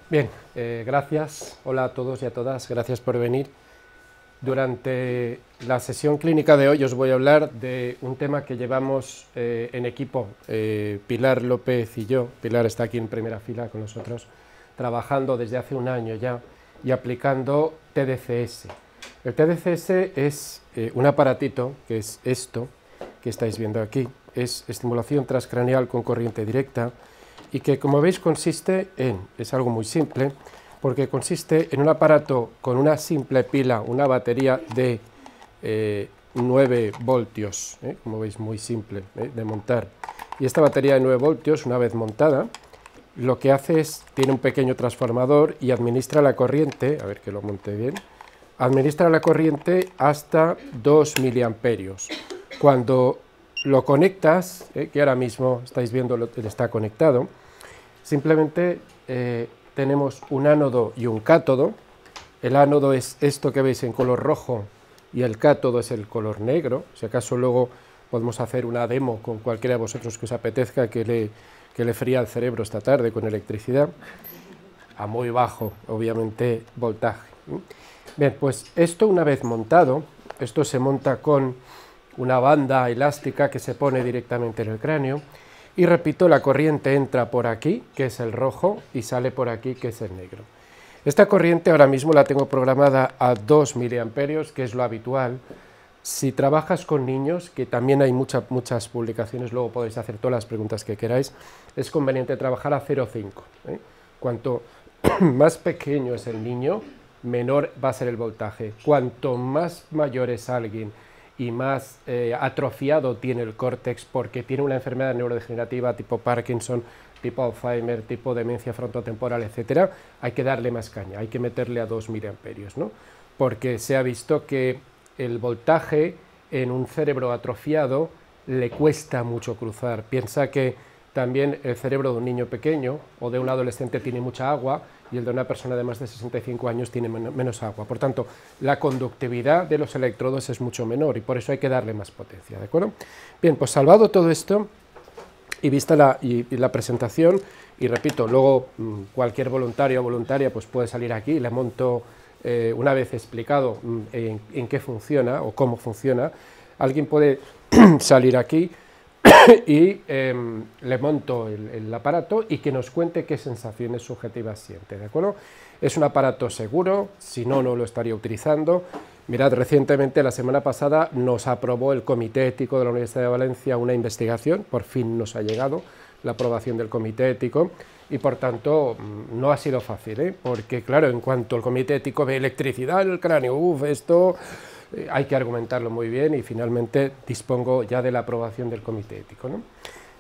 Bien, gracias. Hola a todos y a todas, gracias por venir. Durante la sesión clínica de hoy os voy a hablar de un tema que llevamos en equipo, Pilar López y yo. Pilar está aquí en primera fila con nosotros, trabajando desde hace un año ya y aplicando TDCS. El TDCS es un aparatito, que es esto que estáis viendo aquí, es estimulación transcraneal con corriente directa, y que, como veis, es algo muy simple, porque consiste en un aparato con una simple pila, una batería de 9 voltios, como veis, muy simple de montar. Y esta batería de 9 voltios, una vez montada, lo que hace es, tiene un pequeño transformador y administra la corriente, a ver que lo monte bien, administra la corriente hasta 2 miliamperios. Cuando lo conectas, que ahora mismo estáis viendo, está conectado, simplemente tenemos un ánodo y un cátodo. El ánodo es esto que veis en color rojo y el cátodo es el color negro. Si acaso luego podemos hacer una demo con cualquiera de vosotros que os apetezca, que le fría el cerebro esta tarde con electricidad, a muy bajo, obviamente, voltaje. Bien, pues esto una vez montado, esto se monta con una banda elástica que se pone directamente en el cráneo, y repito, la corriente entra por aquí, que es el rojo, y sale por aquí, que es el negro. Esta corriente ahora mismo la tengo programada a 2 miliamperios, que es lo habitual. Si trabajas con niños, que también hay muchas publicaciones, luego podéis hacer todas las preguntas que queráis, es conveniente trabajar a 0,5. Cuanto más pequeño es el niño, menor va a ser el voltaje. Cuanto más mayor es alguien y más atrofiado tiene el córtex, porque tiene una enfermedad neurodegenerativa tipo Parkinson, tipo Alzheimer, tipo demencia frontotemporal, etcétera, hay que darle más caña, hay que meterle a 2 miliamperios, ¿no? Porque se ha visto que el voltaje en un cerebro atrofiado le cuesta mucho cruzar. Piensa que también el cerebro de un niño pequeño o de un adolescente tiene mucha agua, y el de una persona de más de 65 años tiene menos agua. Por tanto, la conductividad de los electrodos es mucho menor, y por eso hay que darle más potencia, ¿de acuerdo? Bien, pues salvado todo esto, y vista la presentación, y repito, luego cualquier voluntario o voluntaria pues puede salir aquí y le monto, una vez explicado en qué funciona o cómo funciona, alguien puede salir aquí y le monto el aparato y que nos cuente qué sensaciones subjetivas siente, ¿de acuerdo? Es un aparato seguro, si no, no lo estaría utilizando. Mirad, recientemente, la semana pasada, nos aprobó el Comité Ético de la Universidad de Valencia una investigación, por fin nos ha llegado la aprobación del Comité Ético, y por tanto no ha sido fácil, porque claro, en cuanto el Comité Ético ve electricidad en el cráneo, esto hay que argumentarlo muy bien, y finalmente dispongo ya de la aprobación del Comité Ético, ¿no?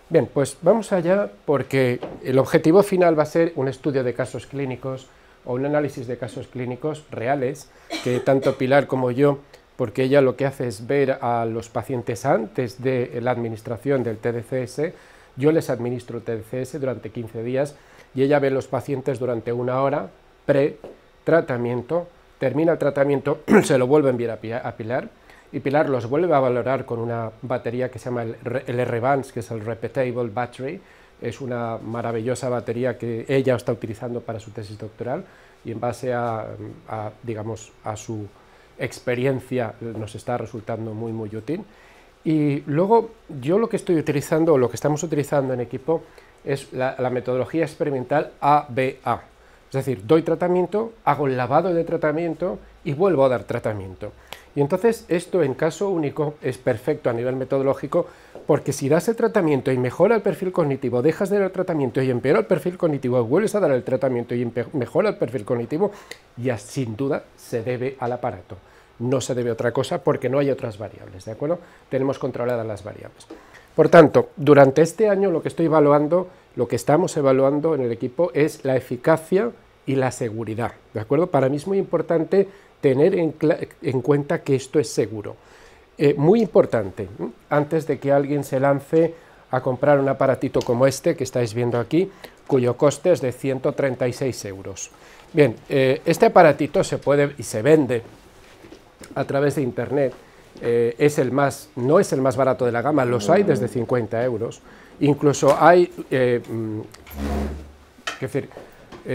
Bien, pues vamos allá, porque el objetivo final va a ser un estudio de casos clínicos o un análisis de casos clínicos reales, que tanto Pilar como yo, porque ella lo que hace es ver a los pacientes antes de la administración del TDCS, yo les administro TDCS durante 15 días, y ella ve a los pacientes durante 1 hora, pre-tratamiento, termina el tratamiento, se lo vuelve a enviar a Pilar, y Pilar los vuelve a valorar con una batería que se llama el R-Vans, que es el Repeatable Battery. Es una maravillosa batería que ella está utilizando para su tesis doctoral, y en base digamos, a su experiencia nos está resultando muy, muy útil. Y luego yo lo que estoy utilizando, o lo que estamos utilizando en equipo, es la metodología experimental ABA. Es decir, doy tratamiento, hago el lavado de tratamiento y vuelvo a dar tratamiento. Y entonces esto, en caso único, es perfecto a nivel metodológico, porque si das el tratamiento y mejora el perfil cognitivo, dejas de dar el tratamiento y empeora el perfil cognitivo, vuelves a dar el tratamiento y mejora el perfil cognitivo, ya sin duda se debe al aparato. No se debe a otra cosa, porque no hay otras variables, ¿de acuerdo? Tenemos controladas las variables. Por tanto, durante este año lo que estoy evaluando, lo que estamos evaluando en el equipo, es la eficacia y la seguridad, ¿de acuerdo? Para mí es muy importante tener en cuenta que esto es seguro. Muy importante, antes de que alguien se lance a comprar un aparatito como este que estáis viendo aquí, cuyo coste es de 136 euros. Bien, este aparatito se puede y se vende a través de internet. No es el más barato de la gama, los hay desde 50 euros, incluso hay,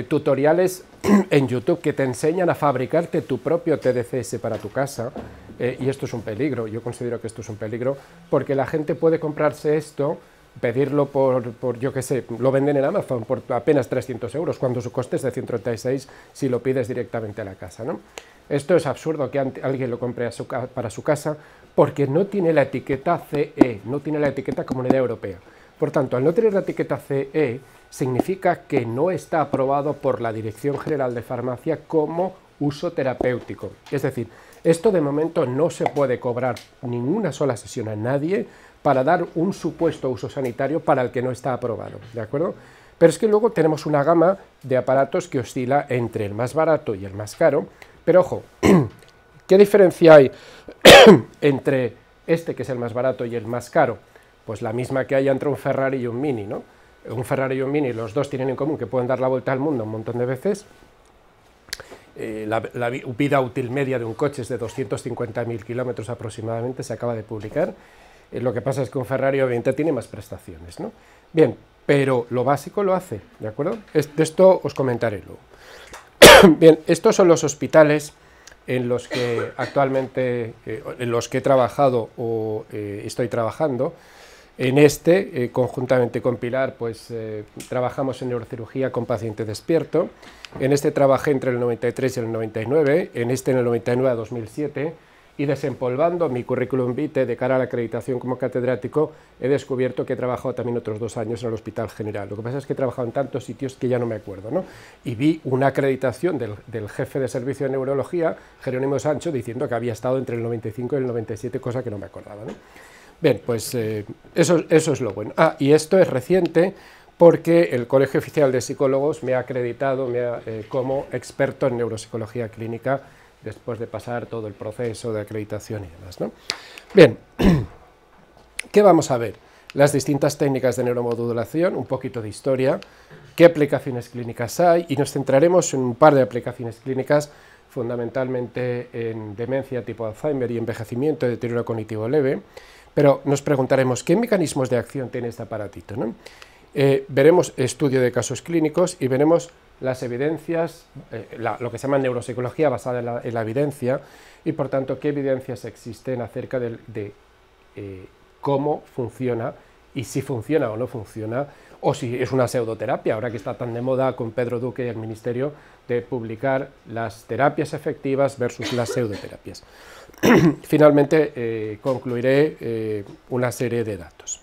tutoriales en YouTube que te enseñan a fabricarte tu propio TDCS para tu casa, y esto es un peligro. Yo considero que esto es un peligro porque la gente puede comprarse esto, pedirlo por yo qué sé, lo venden en Amazon por apenas 300 euros, cuando su coste es de 136 si lo pides directamente a la casa, ¿no? Esto es absurdo que alguien lo compre para su casa, porque no tiene la etiqueta CE, no tiene la etiqueta Comunidad Europea. Por tanto, al no tener la etiqueta CE, significa que no está aprobado por la Dirección General de Farmacia como uso terapéutico. Es decir, esto de momento no se puede cobrar ninguna sola sesión a nadie para dar un supuesto uso sanitario para el que no está aprobado, ¿de acuerdo? Pero es que luego tenemos una gama de aparatos que oscila entre el más barato y el más caro, pero ojo, ¿qué diferencia hay entre este, que es el más barato, y el más caro? Pues la misma que hay entre un Ferrari y un Mini, ¿no? Un Ferrari y un Mini, los dos tienen en común que pueden dar la vuelta al mundo un montón de veces. La vida útil media de un coche es de 250.000 kilómetros aproximadamente, se acaba de publicar. Lo que pasa es que un Ferrari obviamente tiene más prestaciones, ¿no? Bien, pero lo básico lo hace, ¿de acuerdo? De esto os comentaré luego. Bien, estos son los hospitales en los que actualmente, en los que he trabajado o estoy trabajando. En este, conjuntamente con Pilar, pues trabajamos en neurocirugía con paciente despierto. En este trabajé entre el 93 y el 99, en este en el 99 a 2007, y desempolvando mi currículum vitae de cara a la acreditación como catedrático, he descubierto que he trabajado también otros 2 años en el Hospital General. Lo que pasa es que he trabajado en tantos sitios que ya no me acuerdo, ¿no? Y vi una acreditación del jefe de servicio de neurología, Jerónimo Sancho, diciendo que había estado entre el 95 y el 97, cosa que no me acordaba, ¿no? Bien, pues eso es lo bueno. Ah, y esto es reciente porque el Colegio Oficial de Psicólogos me ha acreditado como experto en neuropsicología clínica después de pasar todo el proceso de acreditación y demás, ¿no? Bien, ¿qué vamos a ver? Las distintas técnicas de neuromodulación, un poquito de historia, qué aplicaciones clínicas hay, y nos centraremos en un par de aplicaciones clínicas, fundamentalmente en demencia tipo Alzheimer y envejecimiento y deterioro cognitivo leve, pero nos preguntaremos qué mecanismos de acción tiene este aparatito, ¿no? Veremos estudio de casos clínicos y veremos las evidencias, lo que se llama neuropsicología basada en la evidencia, y por tanto qué evidencias existen acerca de cómo funciona y si funciona o no funciona, o si es una pseudoterapia, ahora que está tan de moda con Pedro Duque y el Ministerio de publicar las terapias efectivas versus las pseudoterapias. Finalmente concluiré una serie de datos.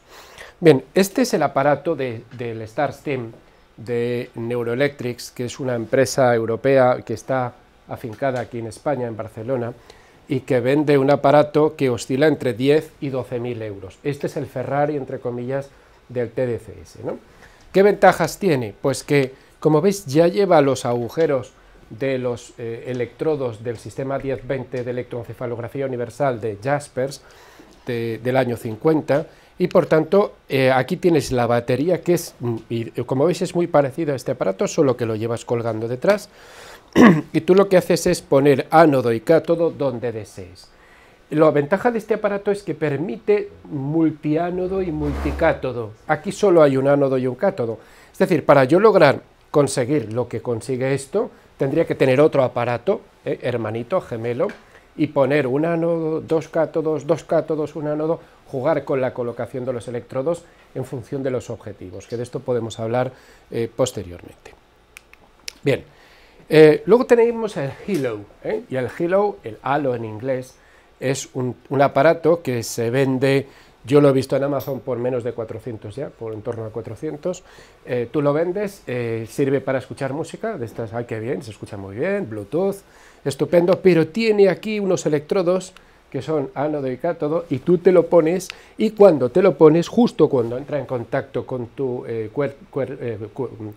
Bien, este es el aparato del StarStim de Neuroelectrics, que es una empresa europea que está afincada aquí en España, en Barcelona, y que vende un aparato que oscila entre 10 y 12.000 euros. Este es el Ferrari, entre comillas, del TDCS, ¿no? ¿Qué ventajas tiene? Pues que, como veis, ya lleva los agujeros de los electrodos del sistema 1020 de electroencefalografía universal de Jaspers del año 50, y por tanto aquí tienes la batería, que es, como veis, es muy parecido a este aparato, solo que lo llevas colgando detrás, y tú lo que haces es poner ánodo y cátodo donde desees. La ventaja de este aparato es que permite multiánodo y multicátodo. Aquí solo hay un ánodo y un cátodo. Es decir, para yo lograr conseguir lo que consigue esto, tendría que tener otro aparato, hermanito, gemelo, y poner un ánodo, dos cátodos, un ánodo, jugar con la colocación de los electrodos en función de los objetivos, que de esto podemos hablar posteriormente. Bien, luego tenemos el Hilo, y el Hilo, el halo en inglés, es un aparato que se vende, yo lo he visto en Amazon por menos de 400 ya, por en torno a 400, tú lo vendes, sirve para escuchar música, de estas, ¡ay, qué bien!, se escucha muy bien, Bluetooth, estupendo, pero tiene aquí unos electrodos que son ánodo y cátodo, y tú te lo pones, y cuando te lo pones, justo cuando entra en contacto con tu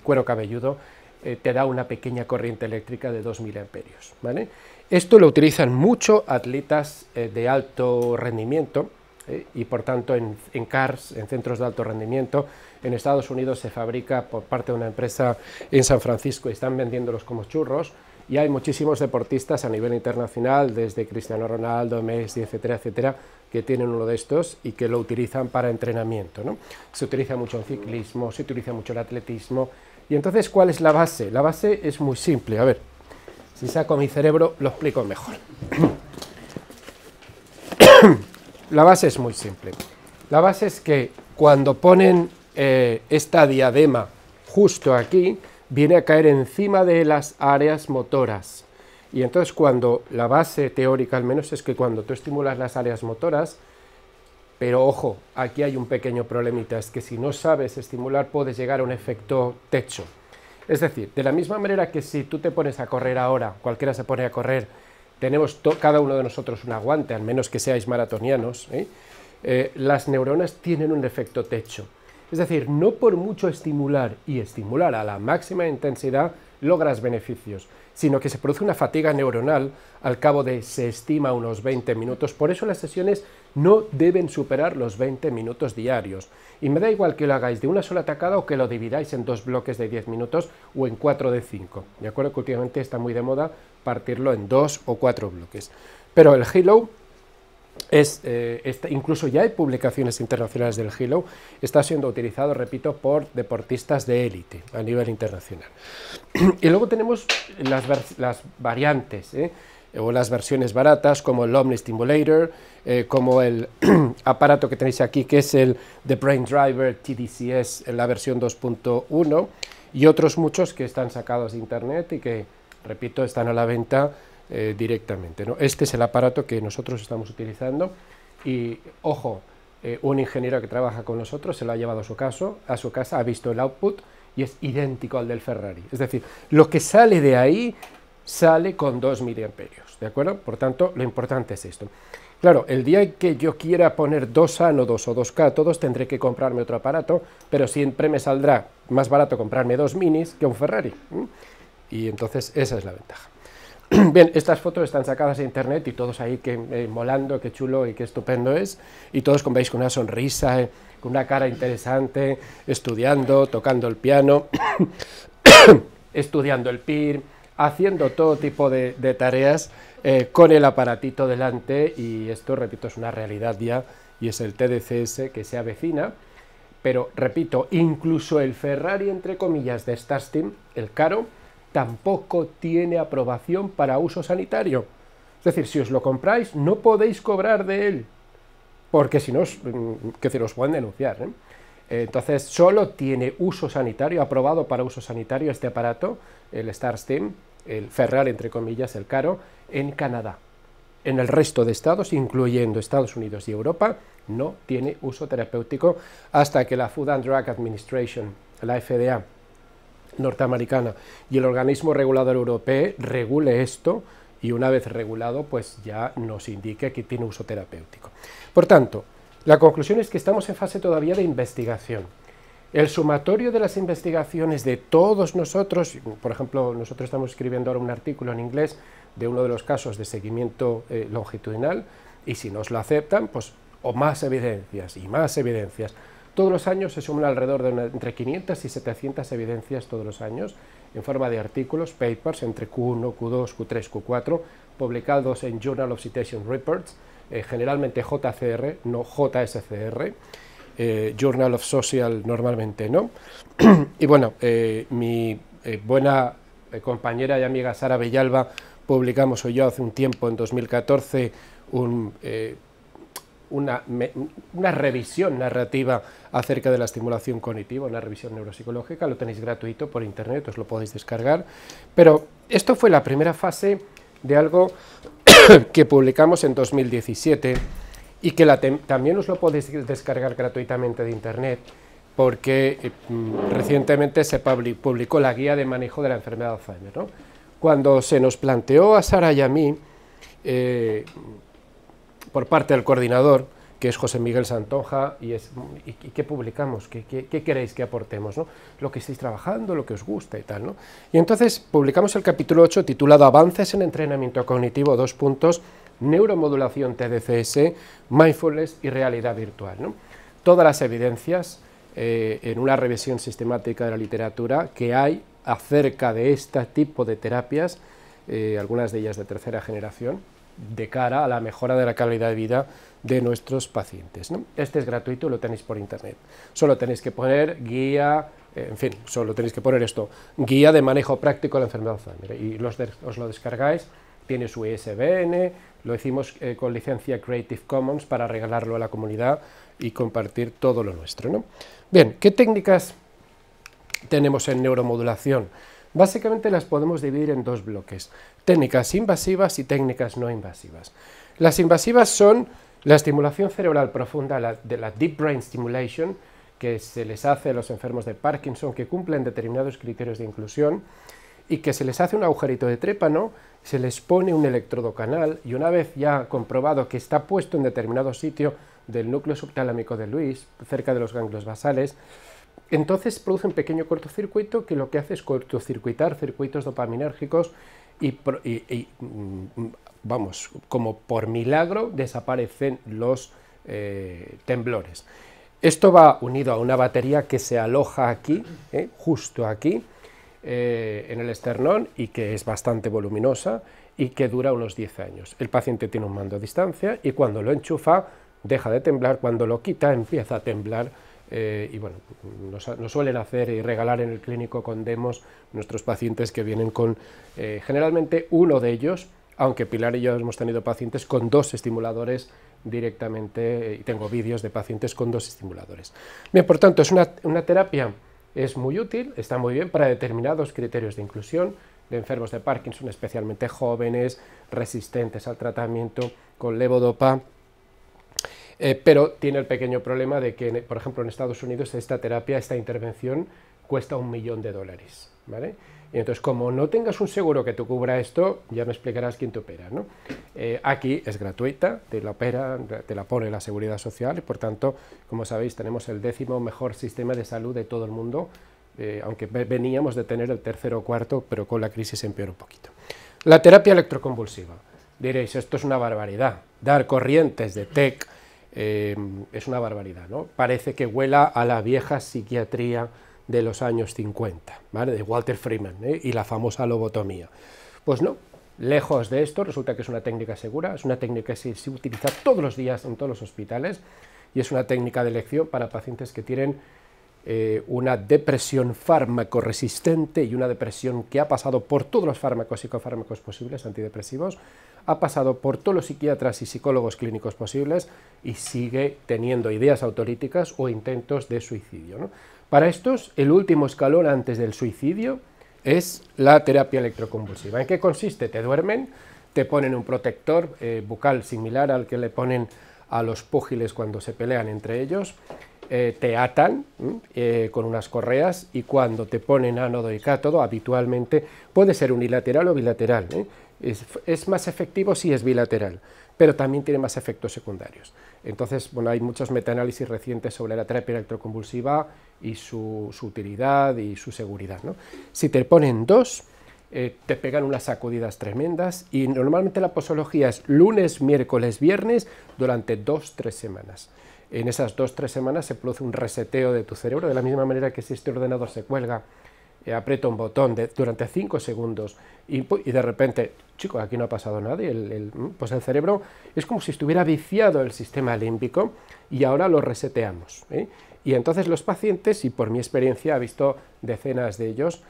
cuero cabelludo, te da una pequeña corriente eléctrica de 2.000 amperios, ¿vale? Esto lo utilizan mucho atletas de alto rendimiento, y por tanto en CARS, en centros de alto rendimiento. En Estados Unidos se fabrica por parte de una empresa en San Francisco y están vendiéndolos como churros, y hay muchísimos deportistas a nivel internacional, desde Cristiano Ronaldo, Messi, etcétera, etcétera, que tienen uno de estos y que lo utilizan para entrenamiento, ¿no? Se utiliza mucho en ciclismo, se utiliza mucho en atletismo, Y entonces, ¿cuál es la base? La base es muy simple. A ver, si saco mi cerebro, lo explico mejor. La base es muy simple. La base es que cuando ponen esta diadema justo aquí, viene a caer encima de las áreas motoras. Y entonces cuando la base teórica al menos es que cuando tú estimulas las áreas motoras, pero ojo, aquí hay un pequeño problemita, es que si no sabes estimular puedes llegar a un efecto techo. Es decir, de la misma manera que si tú te pones a correr ahora, cualquiera se pone a correr, tenemos cada uno de nosotros un aguante, al menos que seáis maratonianos, las neuronas tienen un efecto techo. Es decir, no por mucho estimular y estimular a la máxima intensidad logras beneficios, sino que se produce una fatiga neuronal al cabo de, se estima, unos 20 minutos. Por eso las sesiones no deben superar los 20 minutos diarios. Y me da igual que lo hagáis de una sola tacada o que lo dividáis en 2 bloques de 10 minutos o en 4 de 5. De acuerdo que últimamente está muy de moda partirlo en 2 o 4 bloques. Pero el Hilo incluso ya hay publicaciones internacionales del Hilo, está siendo utilizado, repito, por deportistas de élite a nivel internacional. Y luego tenemos las variantes, o las versiones baratas, como el Omni Stimulator, como el aparato que tenéis aquí, que es el The Brain Driver TDCS en la versión 2.1, y otros muchos que están sacados de internet y que, repito, están a la venta directamente, ¿no? Este es el aparato que nosotros estamos utilizando y, ojo, un ingeniero que trabaja con nosotros se lo ha llevado a su casa, ha visto el output y es idéntico al del Ferrari. Es decir, lo que sale de ahí sale con 2 miliamperios, ¿de acuerdo? Por tanto, lo importante es esto. Claro, el día que yo quiera poner 2 ánodos o 2 cátodos tendré que comprarme otro aparato, pero siempre me saldrá más barato comprarme 2 minis que un Ferrari. Y entonces esa es la ventaja. Bien, estas fotos están sacadas de internet y todos ahí molando, qué chulo y qué estupendo es, y todos veis con una sonrisa, con una cara interesante, estudiando, tocando el piano, estudiando el PIR, haciendo todo tipo de tareas con el aparatito delante, y esto, repito, es una realidad ya, y es el TDCS que se avecina, pero, repito, incluso el Ferrari, entre comillas, de Starsteam, el caro, tampoco tiene aprobación para uso sanitario. Es decir, si os lo compráis, no podéis cobrar de él, porque si no, os pueden denunciar, Entonces, solo tiene uso sanitario, aprobado para uso sanitario este aparato, el Starsteam, el Ferrari, entre comillas, el caro, en Canadá. En el resto de estados, incluyendo Estados Unidos y Europa, no tiene uso terapéutico hasta que la Food and Drug Administration, la FDA, norteamericana, y el organismo regulador europeo regule esto, y una vez regulado pues ya nos indique que tiene uso terapéutico. Por tanto, la conclusión es que estamos en fase todavía de investigación. El sumatorio de las investigaciones de todos nosotros, por ejemplo, nosotros estamos escribiendo ahora un artículo en inglés de uno de los casos de seguimiento longitudinal, y si nos lo aceptan, pues o más evidencias y más evidencias. Todos los años se suman alrededor de entre 500 y 700 evidencias todos los años, en forma de artículos, papers, entre Q1, Q2, Q3, Q4, publicados en Journal of Citation Reports, generalmente JCR, no JSCR, Journal of Social normalmente no. Y bueno, mi buena compañera y amiga Sara Villalba publicamos yo hace un tiempo, en 2014, una revisión narrativa acerca de la estimulación cognitiva, una revisión neuropsicológica, lo tenéis gratuito por internet, os lo podéis descargar, pero esto fue la primera fase de algo que publicamos en 2017 y que también os lo podéis descargar gratuitamente de internet, porque recientemente se publicó la guía de manejo de la enfermedad de Alzheimer, ¿no? Cuando se nos planteó a Sara y a mí, por parte del coordinador, que es José Miguel Santonja, ¿y qué publicamos? ¿Qué queréis que aportemos, ¿no? Lo que estáis trabajando, lo que os gusta y tal, ¿no? Y entonces publicamos el capítulo 8 titulado Avances en entrenamiento cognitivo, neuromodulación TDCS, mindfulness y realidad virtual, ¿no? Todas las evidencias en una revisión sistemática de la literatura que hay acerca de este tipo de terapias, algunas de ellas de tercera generación, de cara a la mejora de la calidad de vida de nuestros pacientes, ¿no? Este es gratuito, lo tenéis por internet. Solo tenéis que poner guía, en fin, solo tenéis que poner esto, guía de manejo práctico de la enfermedad de Alzheimer, y os lo descargáis, tiene su ISBN, lo hicimos con licencia Creative Commons para regalarlo a la comunidad y compartir todo lo nuestro, ¿no? Bien, ¿qué técnicas tenemos en neuromodulación? Básicamente las podemos dividir en dos bloques, técnicas invasivas y técnicas no invasivas. Las invasivas son la estimulación cerebral profunda, de la Deep Brain Stimulation, que se les hace a los enfermos de Parkinson que cumplen determinados criterios de inclusión, y que se les hace un agujerito de trépano, se les pone un electrodo canal, y una vez ya comprobado que está puesto en determinado sitio del núcleo subtalámico de Lewis, cerca de los ganglios basales, entonces produce un pequeño cortocircuito que lo que hace es cortocircuitar circuitos dopaminérgicos y vamos, como por milagro desaparecen los temblores. Esto va unido a una batería que se aloja aquí, justo aquí, en el esternón, y que es bastante voluminosa y que dura unos 10 años. El paciente tiene un mando a distancia y cuando lo enchufa deja de temblar, cuando lo quita empieza a temblar. Y bueno, nos suelen hacer y regalar en el clínico con demos nuestros pacientes que vienen con generalmente uno de ellos, aunque Pilar y yo hemos tenido pacientes con 2 estimuladores directamente, y tengo vídeos de pacientes con 2 estimuladores. Bien, por tanto, es una terapia, es muy útil, está muy bien para determinados criterios de inclusión de enfermos de Parkinson, especialmente jóvenes, resistentes al tratamiento con levodopa. Pero tiene el pequeño problema de que, por ejemplo, en Estados Unidos esta terapia, esta intervención, cuesta $1 millón, ¿vale? Y entonces, como no tengas un seguro que te cubra esto, ya me explicarás quién te opera, ¿no? Aquí es gratuita, te la opera, te la pone la Seguridad Social, y por tanto, como sabéis, tenemos el 10º mejor sistema de salud de todo el mundo, aunque veníamos de tener el 3º o 4º, pero con la crisis empeoró un poquito. La terapia electroconvulsiva. Diréis, esto es una barbaridad, dar corrientes de TEC, es una barbaridad, ¿no? Parece que huela a la vieja psiquiatría de los años 50, ¿vale? De Walter Freeman, y la famosa lobotomía. Pues no, lejos de esto, resulta que es una técnica segura, es una técnica que se utiliza todos los días en todos los hospitales, y es una técnica de elección para pacientes que tienen una depresión fármaco-resistente y una depresión que ha pasado por todos los fármacos y psicofármacos posibles, antidepresivos, ha pasado por todos los psiquiatras y psicólogos clínicos posibles y sigue teniendo ideas autolíticas o intentos de suicidio, ¿no? Para estos, el último escalón antes del suicidio es la terapia electroconvulsiva. ¿En qué consiste? Te duermen, te ponen un protector bucal similar al que le ponen a los púgiles cuando se pelean entre ellos, te atan con unas correas, y cuando te ponen ánodo y cátodo, habitualmente puede ser unilateral o bilateral, es más efectivo si es bilateral, pero también tiene más efectos secundarios. Entonces, bueno, hay muchos metaanálisis recientes sobre la terapia electroconvulsiva y su utilidad y su seguridad, ¿no? Si te ponen 2, te pegan unas sacudidas tremendas, y normalmente la posología es lunes, miércoles, viernes durante 2-3 semanas. En esas 2-3 semanas se produce un reseteo de tu cerebro, de la misma manera que si este ordenador se cuelga, aprieta un botón durante 5 segundos y de repente, chico, aquí no ha pasado nada, y pues el cerebro es como si estuviera viciado el sistema límbico, y ahora lo reseteamos, Y entonces los pacientes, y por mi experiencia he visto decenas de ellos,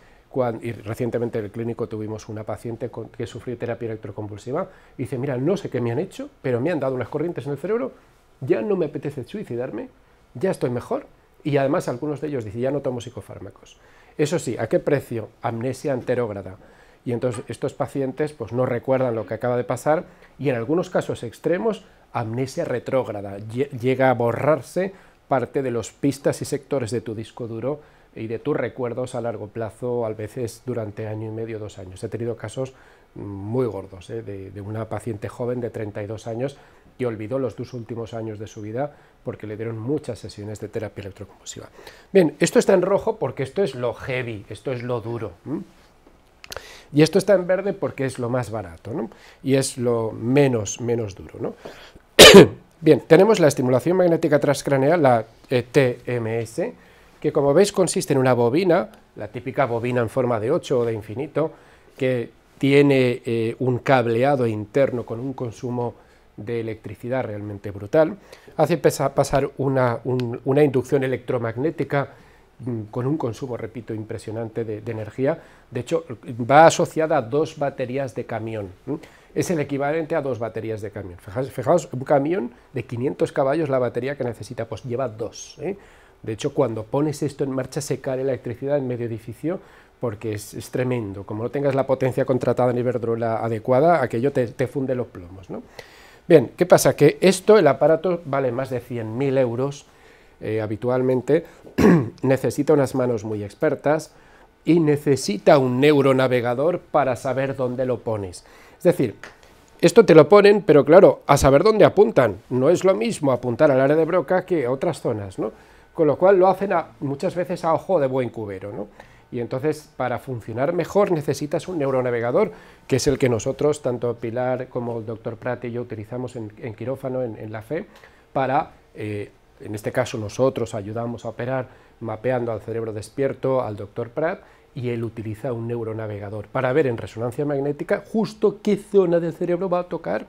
y recientemente en el clínico tuvimos una paciente que sufrió terapia electroconvulsiva, y dice, mira, no sé qué me han hecho, pero me han dado unas corrientes en el cerebro, ya no me apetece suicidarme, ya estoy mejor, y además algunos de ellos dicen, ya no tomo psicofármacos. Eso sí, ¿a qué precio? Amnesia anterógrada. Y entonces estos pacientes pues no recuerdan lo que acaba de pasar, y en algunos casos extremos, amnesia retrógrada, llega a borrarse parte de los pistas y sectores de tu disco duro y de tus recuerdos a largo plazo, a veces durante 1 año y medio, 2 años. He tenido casos muy gordos, de una paciente joven de 32 años que olvidó los 2 últimos años de su vida porque le dieron muchas sesiones de terapia electroconvulsiva. Bien, esto está en rojo porque esto es lo heavy, esto es lo duro. Y esto está en verde porque es lo más barato, ¿no? Y es lo menos duro, ¿no? Bien, tenemos la estimulación magnética transcraneal, la TMS, que como veis consiste en una bobina, la típica bobina en forma de 8 o de infinito, que tiene un cableado interno con un consumo de electricidad realmente brutal, hace pasar una inducción electromagnética con un consumo, repito, impresionante de energía. De hecho, va asociada a 2 baterías de camión. Es el equivalente a 2 baterías de camión. Fijaos, un camión de 500 caballos, la batería que necesita, pues lleva 2. De hecho, cuando pones esto en marcha se cae la electricidad en medio edificio, porque es tremendo. Como no tengas la potencia contratada en Iberdrola adecuada, aquello te funde los plomos, ¿no? Bien, ¿qué pasa? Que el aparato vale más de 100.000 euros habitualmente, necesita unas manos muy expertas y necesita un neuronavegador para saber dónde lo pones. Es decir, esto te lo ponen, pero claro, a saber dónde apuntan. No es lo mismo apuntar al área de Broca que a otras zonas, ¿no? Con lo cual lo hacen muchas veces a ojo de buen cubero, ¿no? Y entonces, para funcionar mejor, necesitas un neuronavegador, que es el que nosotros, tanto Pilar como el doctor Prat y yo, utilizamos en quirófano, en la FE, para, en este caso nosotros ayudamos a operar mapeando al cerebro despierto al doctor Prat, y él utiliza un neuronavegador para ver en resonancia magnética justo qué zona del cerebro va a tocar.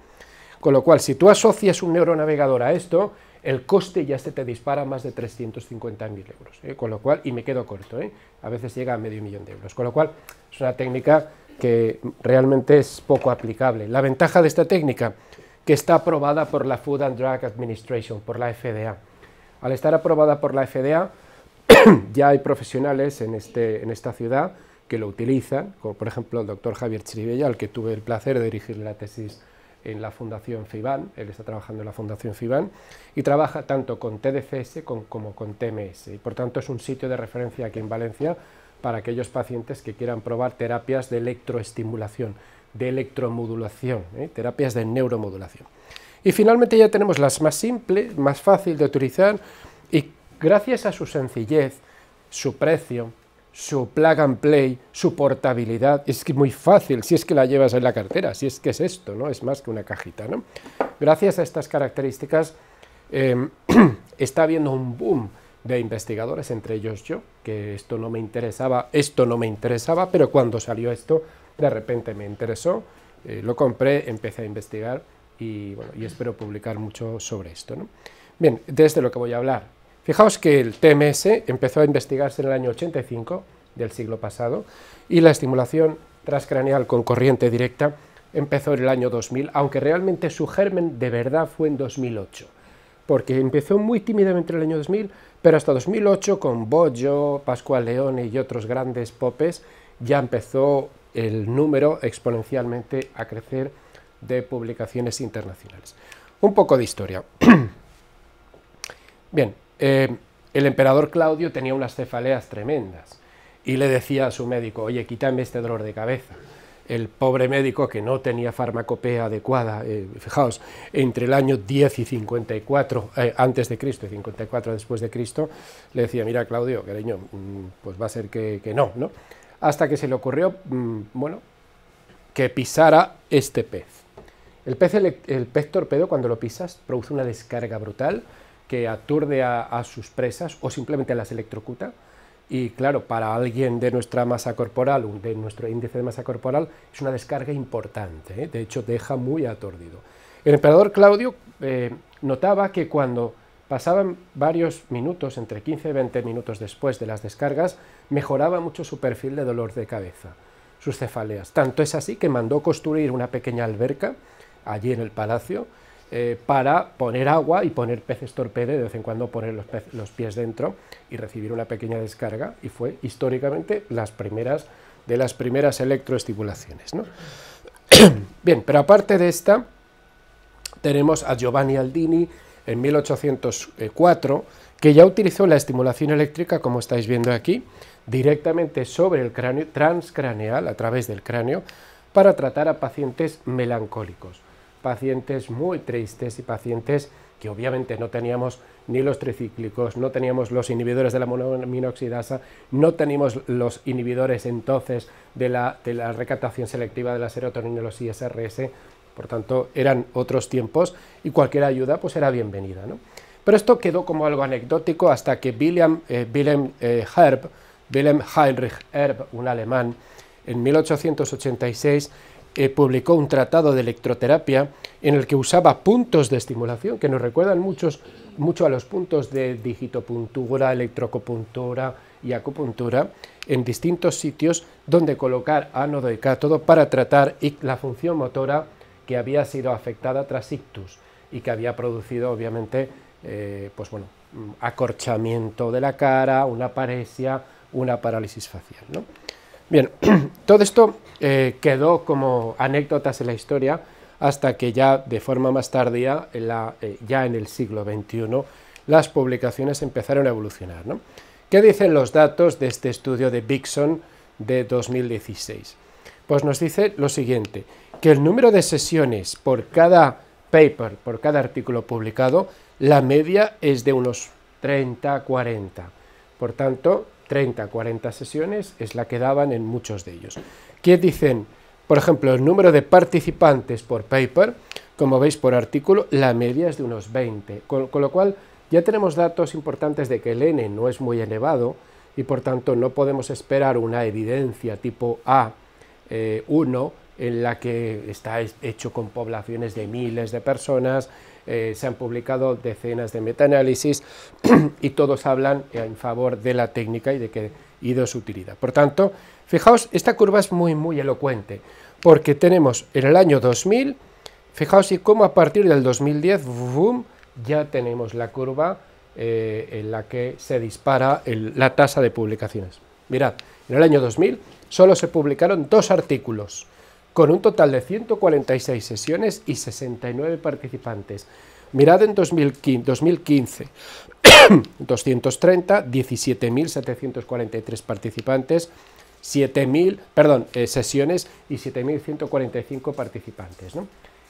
Con lo cual, si tú asocias un neuronavegador a esto, el coste ya se te dispara más de 350.000 euros, con lo cual, y me quedo corto, a veces llega a $500.000 de euros, con lo cual es una técnica que realmente es poco aplicable. La ventaja de esta técnica, que está aprobada por la Food and Drug Administration, por la FDA. Al estar aprobada por la FDA, ya hay profesionales en esta ciudad que lo utilizan, como por ejemplo el doctor Javier Chiribella, al que tuve el placer de dirigir la tesis en la Fundación FIBAN. Él está trabajando en la Fundación FIBAN y trabaja tanto con TDCS como con TMS, y por tanto es un sitio de referencia aquí en Valencia para aquellos pacientes que quieran probar terapias de electroestimulación, de electromodulación, terapias de neuromodulación. Y finalmente ya tenemos las más simples, más fácil de utilizar, y gracias a su sencillez, su precio, su plug and play, su portabilidad, es que muy fácil, si es que la llevas en la cartera, si es que es esto, ¿no? Es más que una cajita, ¿no? Gracias a estas características está habiendo un boom de investigadores, entre ellos yo, que esto no me interesaba, pero cuando salió esto, de repente me interesó, lo compré, empecé a investigar y, bueno, y espero publicar mucho sobre esto, ¿no? Bien, desde lo que voy a hablar. Fijaos que el TMS empezó a investigarse en el año 85 del siglo pasado y la estimulación transcraneal con corriente directa empezó en el año 2000, aunque realmente su germen de verdad fue en 2008, porque empezó muy tímidamente en el año 2000, pero hasta 2008 con Boggio, Pascual Leone y otros grandes popes ya empezó el número exponencialmente a crecer de publicaciones internacionales. Un poco de historia. Bien. El emperador Claudio tenía unas cefaleas tremendas y le decía a su médico: oye, quítame este dolor de cabeza. El pobre médico, que no tenía farmacopea adecuada, fijaos, entre el año 10 y 54 antes de Cristo y 54 después de Cristo, le decía: mira, Claudio, cariño, pues va a ser que no, ¿no? Hasta que se le ocurrió, bueno, que pisara este pez. El pez torpedo, cuando lo pisas, produce una descarga brutal que aturde a sus presas o simplemente las electrocuta, y claro, para alguien de nuestra masa corporal, de nuestro índice de masa corporal, es una descarga importante, de hecho deja muy aturdido. El emperador Claudio notaba que cuando pasaban varios minutos, entre 15 y 20 minutos después de las descargas, mejoraba mucho su perfil de dolor de cabeza, sus cefaleas. Tanto es así que mandó construir una pequeña alberca allí en el palacio, para poner agua y poner peces torpedo, de vez en cuando poner los pies dentro y recibir una pequeña descarga, y fue históricamente de las primeras electroestimulaciones, ¿no? Bien, pero aparte de esta, tenemos a Giovanni Aldini en 1804, que ya utilizó la estimulación eléctrica, como estáis viendo aquí, directamente sobre el cráneo, transcraneal, a través del cráneo, para tratar a pacientes melancólicos, pacientes muy tristes y pacientes que obviamente no teníamos ni los tricíclicos, no teníamos los inhibidores de la monoaminoxidasa, no teníamos los inhibidores entonces de la recaptación selectiva de la serotonina y los ISRS, por tanto eran otros tiempos y cualquier ayuda pues era bienvenida, ¿no? Pero esto quedó como algo anecdótico hasta que Wilhelm Heinrich Erb, un alemán, en 1886, publicó un tratado de electroterapia en el que usaba puntos de estimulación que nos recuerdan mucho a los puntos de digitopuntura, electroacupuntura y acupuntura, en distintos sitios donde colocar ánodo y cátodo para tratar la función motora que había sido afectada tras ictus y que había producido, obviamente, pues bueno, acorchamiento de la cara, una paresia, una parálisis facial, ¿no? Bien, todo esto quedó como anécdotas en la historia hasta que ya de forma más tardía, ya en el siglo XXI, las publicaciones empezaron a evolucionar, ¿no? ¿Qué dicen los datos de este estudio de Bixson de 2016? Pues nos dice lo siguiente, que el número de sesiones por cada paper, por cada artículo publicado, la media es de unos 30-40. Por tanto, 30-40 sesiones es la que daban en muchos de ellos. ¿Qué dicen? Por ejemplo, el número de participantes por paper, como veis por artículo, la media es de unos 20, con lo cual ya tenemos datos importantes de que el N no es muy elevado y por tanto no podemos esperar una evidencia tipo A1 en la que está hecho con poblaciones de miles de personas, se han publicado decenas de metaanálisis y todos hablan en favor de la técnica y de su utilidad. Por tanto, fijaos, esta curva es muy elocuente, porque tenemos en el año 2000, fijaos y cómo a partir del 2010, boom, ya tenemos la curva en la que se dispara la tasa de publicaciones. Mirad, en el año 2000 solo se publicaron 2 artículos, con un total de 146 sesiones y 69 participantes. Mirad en 2015, 230, 17.743 participantes, sesiones y 7.145 participantes, ¿no?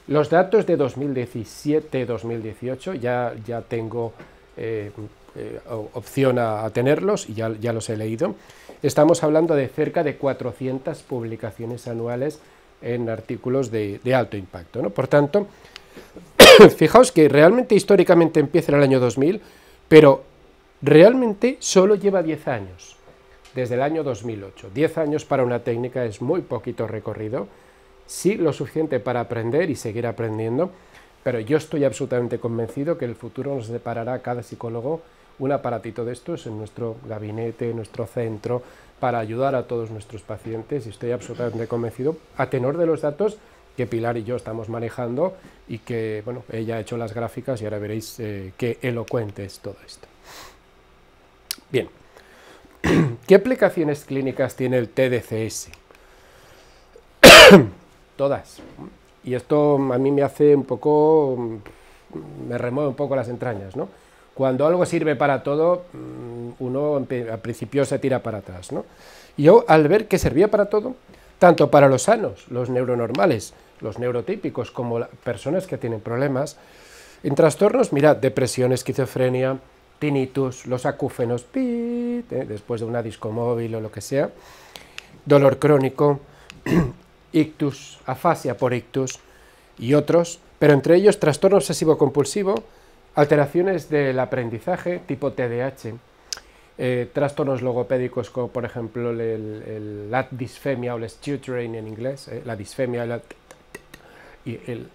Los datos de 2017-2018 ya tengo opción a tenerlos y ya los he leído. Estamos hablando de cerca de 400 publicaciones anuales en artículos de alto impacto, ¿no? Por tanto, fijaos que realmente históricamente empieza en el año 2000, pero realmente solo lleva 10 años, desde el año 2008. 10 años para una técnica es muy poquito recorrido, sí lo suficiente para aprender y seguir aprendiendo, pero yo estoy absolutamente convencido que el futuro nos deparará a cada psicólogo un aparatito de estos en nuestro gabinete, en nuestro centro, para ayudar a todos nuestros pacientes, y estoy absolutamente convencido, a tenor de los datos que Pilar y yo estamos manejando, y que, bueno, ella ha hecho las gráficas y ahora veréis qué elocuente es todo esto. Bien, ¿qué aplicaciones clínicas tiene el TDCS? Todas. Y esto a mí me hace un poco, me remueve un poco las entrañas, ¿no? Cuando algo sirve para todo, uno al principio se tira para atrás, ¿no? Yo, al ver que servía para todo, tanto para los sanos, los neuronormales, los neurotípicos, como personas que tienen problemas, en trastornos, mirad, depresión, esquizofrenia, tinnitus, los acúfenos, después de una discomóvil o lo que sea, dolor crónico, ictus, afasia por ictus y otros, pero entre ellos trastorno obsesivo-compulsivo, alteraciones del aprendizaje tipo TDAH, trastornos logopédicos como por ejemplo la disfemia o el stuttering en inglés, la disfemia y el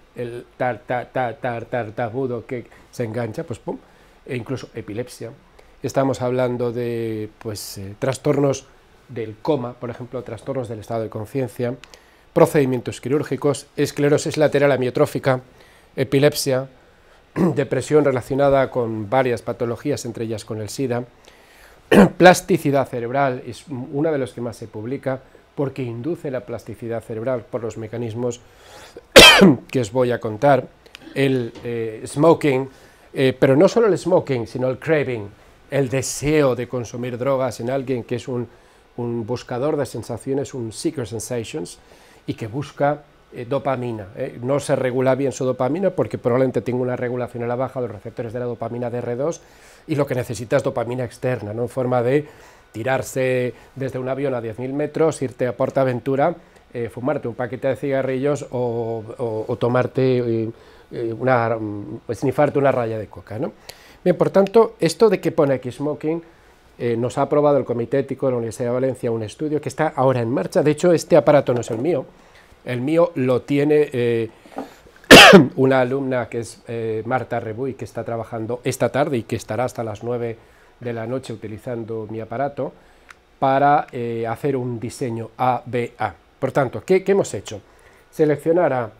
tartamudo que se engancha, pues pum, e incluso epilepsia. Estamos hablando de trastornos del coma, por ejemplo, trastornos del estado de conciencia, procedimientos quirúrgicos, esclerosis lateral amiotrófica, epilepsia, depresión relacionada con varias patologías, entre ellas con el SIDA, plasticidad cerebral, es uno de los que más se publica, porque induce la plasticidad cerebral por los mecanismos que os voy a contar, el smoking, pero no solo el smoking, sino el craving, el deseo de consumir drogas en alguien que es un buscador de sensaciones, un seeker sensations, y que busca dopamina. No se regula bien su dopamina porque probablemente tenga una regulación a la baja de los receptores de la dopamina DR2 y lo que necesita es dopamina externa, ¿no? En forma de tirarse desde un avión a 10.000 metros, irte a PortAventura, fumarte un paquete de cigarrillos o tomarte snifarte una raya de coca, ¿no? Bien, por tanto, esto de que pone aquí smoking nos ha aprobado el Comité Ético de la Universidad de Valencia un estudio que está ahora en marcha. De hecho, este aparato no es el mío lo tiene una alumna que es Marta Rebuy, que está trabajando esta tarde y que estará hasta las 9 de la noche utilizando mi aparato para hacer un diseño ABA. Por tanto, ¿qué hemos hecho? Seleccionar a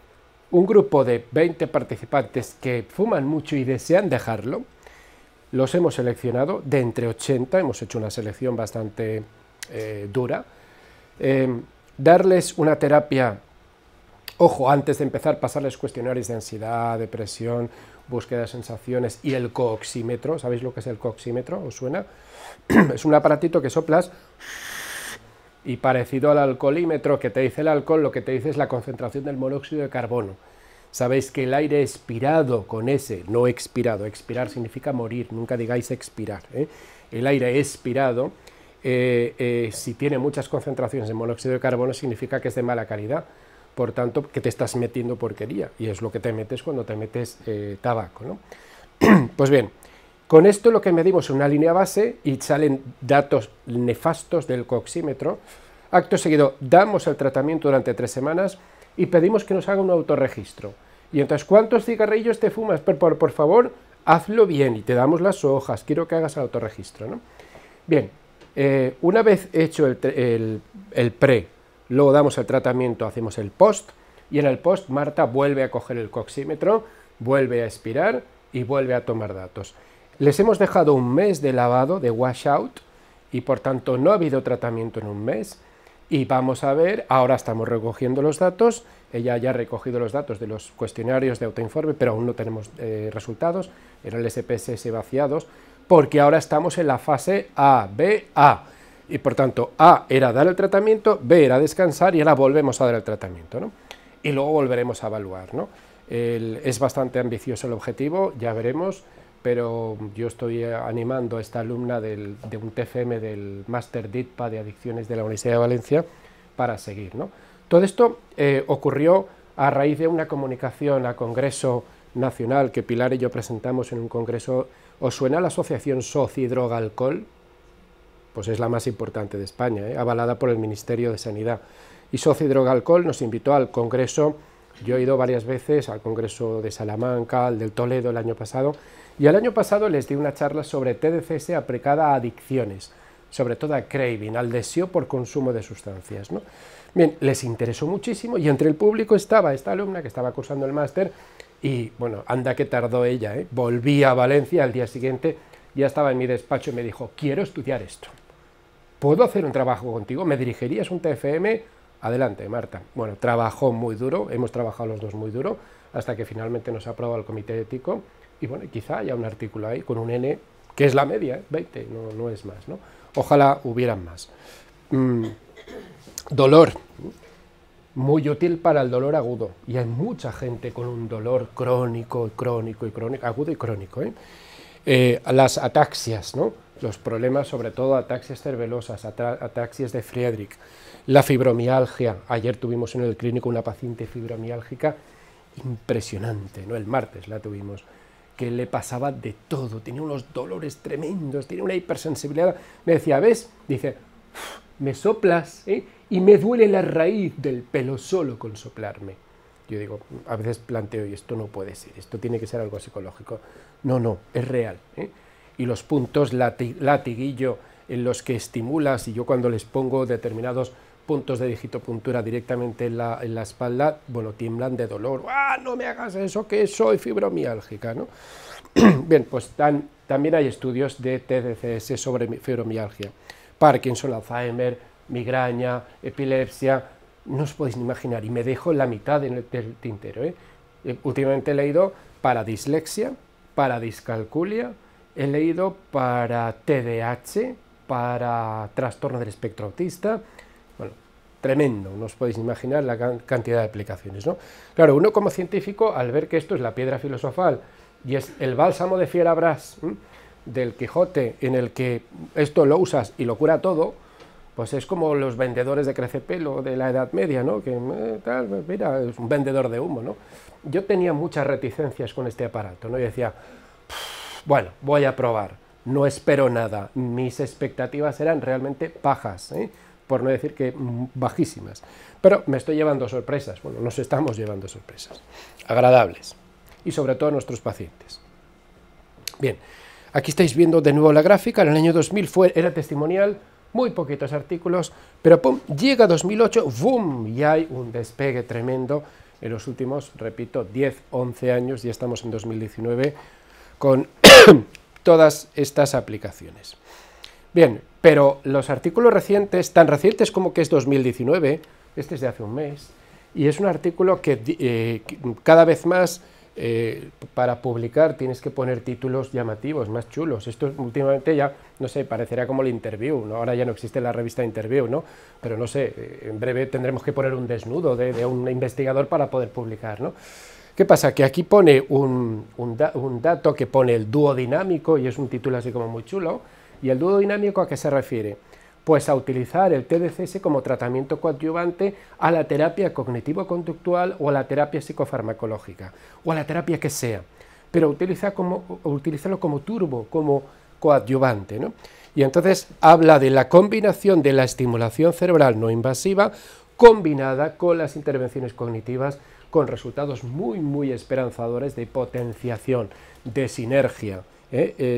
un grupo de 20 participantes que fuman mucho y desean dejarlo. Los hemos seleccionado de entre 80, hemos hecho una selección bastante dura. Darles una terapia, ojo, antes de empezar, pasarles cuestionarios de ansiedad, depresión, búsqueda de sensaciones y el cooxímetro. ¿Sabéis lo que es el cooxímetro? ¿Os suena? Es un aparatito que soplas y parecido al alcoholímetro que te dice el alcohol, lo que te dice es la concentración del monóxido de carbono. Sabéis que el aire expirado con ese, no expirado, expirar significa morir, nunca digáis expirar, ¿eh? El aire expirado, si tiene muchas concentraciones de monóxido de carbono, significa que es de mala calidad, por tanto, que te estás metiendo porquería, y es lo que te metes cuando te metes tabaco, ¿no? Pues bien, con esto lo que medimos es una línea base y salen datos nefastos del cooxímetro. Acto seguido, damos el tratamiento durante 3 semanas, y pedimos que nos haga un autorregistro. Y entonces, ¿cuántos cigarrillos te fumas? Por favor, hazlo bien, y te damos las hojas, quiero que hagas el autorregistro, ¿no? Bien, una vez hecho el pre, luego damos el tratamiento, hacemos el post, y en el post Marta vuelve a coger el cooxímetro, vuelve a expirar y vuelve a tomar datos. Les hemos dejado un mes de lavado, de washout, y por tanto no ha habido tratamiento en un mes. Y vamos a ver, ahora estamos recogiendo los datos, ella ya ha recogido los datos de los cuestionarios de autoinforme, pero aún no tenemos resultados, eran el SPSS vaciados, porque ahora estamos en la fase A, B, A, y por tanto A era dar el tratamiento, B era descansar, y ahora volvemos a dar el tratamiento, ¿no? Y luego volveremos a evaluar, ¿no? Es bastante ambicioso el objetivo, ya veremos, pero yo estoy animando a esta alumna de un TFM del Máster DITPA de Adicciones de la Universidad de Valencia para seguir, ¿no? Todo esto ocurrió a raíz de una comunicación a Congreso Nacional que Pilar y yo presentamos en un congreso. ¿Os suena la asociación SOCI Droga Alcohol? Pues es la más importante de España, avalada por el Ministerio de Sanidad. Y SOCI Droga Alcohol nos invitó al congreso. Yo he ido varias veces al congreso de Salamanca, al del Toledo el año pasado, y el año pasado les di una charla sobre TDCS aplicada a adicciones, sobre todo a craving, al deseo por consumo de sustancias, ¿no? Bien, les interesó muchísimo, y entre el público estaba esta alumna que estaba cursando el máster, y bueno, anda que tardó ella, volví a Valencia al día siguiente, ya estaba en mi despacho y me dijo, quiero estudiar esto, ¿puedo hacer un trabajo contigo? ¿Me dirigirías un TFM? Adelante, Marta. Bueno, trabajó muy duro, hemos trabajado los dos muy duro, hasta que finalmente nos aprobó el Comité Ético, y bueno, quizá haya un artículo ahí con un N, que es la media, 20, no es más, ¿no? Ojalá hubieran más. Dolor, muy útil para el dolor agudo, y hay mucha gente con un dolor crónico, agudo y crónico, las ataxias, ¿no? Los problemas, sobre todo ataxias cervelosas, ataxias de Friedrich, la fibromialgia. Ayer tuvimos en el clínico una paciente fibromiálgica impresionante, ¿no? El martes la tuvimos, que le pasaba de todo, tenía unos dolores tremendos, tenía una hipersensibilidad. Me decía, ¿ves? Dice, me soplas, y me duele la raíz del pelo solo con soplarme. Yo digo, a veces planteo, y esto no puede ser, esto tiene que ser algo psicológico. No, es real, Y los puntos latiguillo en los que estimulas, y yo cuando les pongo determinados puntos de digitopuntura directamente en la espalda, bueno, tiemblan de dolor. ¡Ah, no me hagas eso, que soy fibromiálgica!, ¿no? Bien, pues también hay estudios de TDCS sobre fibromialgia. Parkinson, Alzheimer, migraña, epilepsia, no os podéis ni imaginar, y me dejo la mitad del tintero, Últimamente he leído para dislexia, para discalculia, he leído para TDAH, para trastorno del espectro autista. Bueno, tremendo, no os podéis imaginar la cantidad de aplicaciones, ¿no? Claro, uno como científico, al ver que esto es la piedra filosofal y es el bálsamo de Fierabras del Quijote, en el que esto lo usas y lo cura todo, pues es como los vendedores de crecepelo de la Edad Media, ¿no? Que mira, es un vendedor de humo, ¿no? Yo tenía muchas reticencias con este aparato, ¿no? Y decía, bueno, voy a probar. no espero nada, mis expectativas eran realmente bajas, por no decir que bajísimas, pero me estoy llevando sorpresas, bueno, nos estamos llevando sorpresas, agradables, y sobre todo a nuestros pacientes. Bien, aquí estáis viendo de nuevo la gráfica, en el año 2000 era testimonial, muy poquitos artículos, pero pum, llega 2008, ¡boom!, y hay un despegue tremendo en los últimos, repito, 10, 11 años, ya estamos en 2019, con todas estas aplicaciones. Bien, pero los artículos recientes, tan recientes como que es 2019, este es de hace un mes, y es un artículo que cada vez más, para publicar tienes que poner títulos llamativos, más chulos. Esto últimamente ya, no sé, parecerá como el Interview, ¿no? Ahora ya no existe la revista Interview, ¿no? Pero no sé, en breve tendremos que poner un desnudo de un investigador para poder publicar, ¿no? ¿Qué pasa? Que aquí pone un dato que pone el dúo dinámico, y es un título así como muy chulo. ¿Y el dúo dinámico a qué se refiere? Pues a utilizar el TDCS como tratamiento coadyuvante a la terapia cognitivo-conductual o a la terapia psicofarmacológica, o a la terapia que sea, pero utilízalo como turbo, como coadyuvante, ¿no? Y entonces habla de la combinación de la estimulación cerebral no invasiva combinada con las intervenciones cognitivas, con resultados muy, muy esperanzadores de potenciación, de sinergia.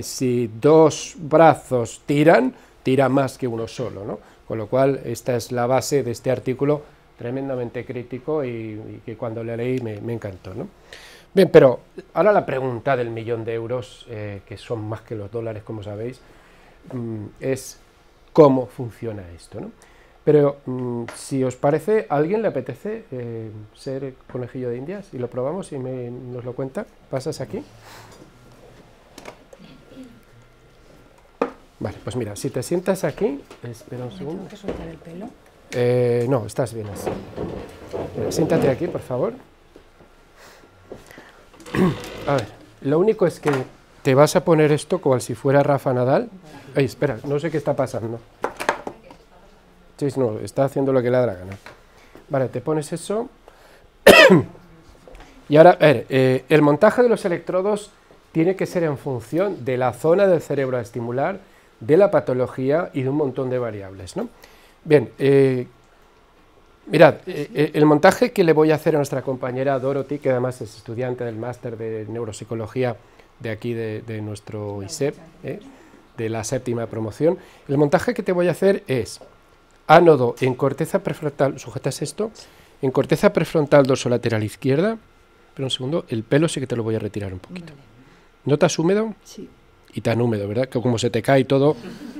Si dos brazos tiran, tira más que uno solo, ¿no? Con lo cual, esta es la base de este artículo tremendamente crítico y que cuando le leí me encantó, ¿no? Bien, pero ahora la pregunta del millón de euros, que son más que los dólares, como sabéis, es cómo funciona esto, ¿no? Pero si os parece, ¿a alguien le apetece ser conejillo de indias? Y lo probamos y nos lo cuenta. ¿Pasas aquí? Vale, pues mira, si te sientas aquí, espera un segundo. ¿Tengo que soltar el pelo? No, estás bien así. Mira, siéntate aquí, por favor. A ver, lo único es que te vas a poner esto como si fuera Rafa Nadal. Ay, espera, no sé qué está pasando. Sí, no, está haciendo lo que le da la gana. Vale, te pones eso. Y ahora, a ver, el montaje de los electrodos tiene que ser en función de la zona del cerebro a estimular, de la patología y de un montón de variables, ¿no? Bien, mirad, el montaje que le voy a hacer a nuestra compañera Dorothy, que además es estudiante del máster de neuropsicología de aquí de nuestro ISEP, de la 7ª promoción, el montaje que te voy a hacer es ánodo en corteza prefrontal, ¿sujetas esto? En corteza prefrontal dorsolateral izquierda, pero un segundo, el pelo sí que te lo voy a retirar un poquito. ¿Notas húmedo? Sí. Y tan húmedo, ¿verdad? Que como se te cae todo,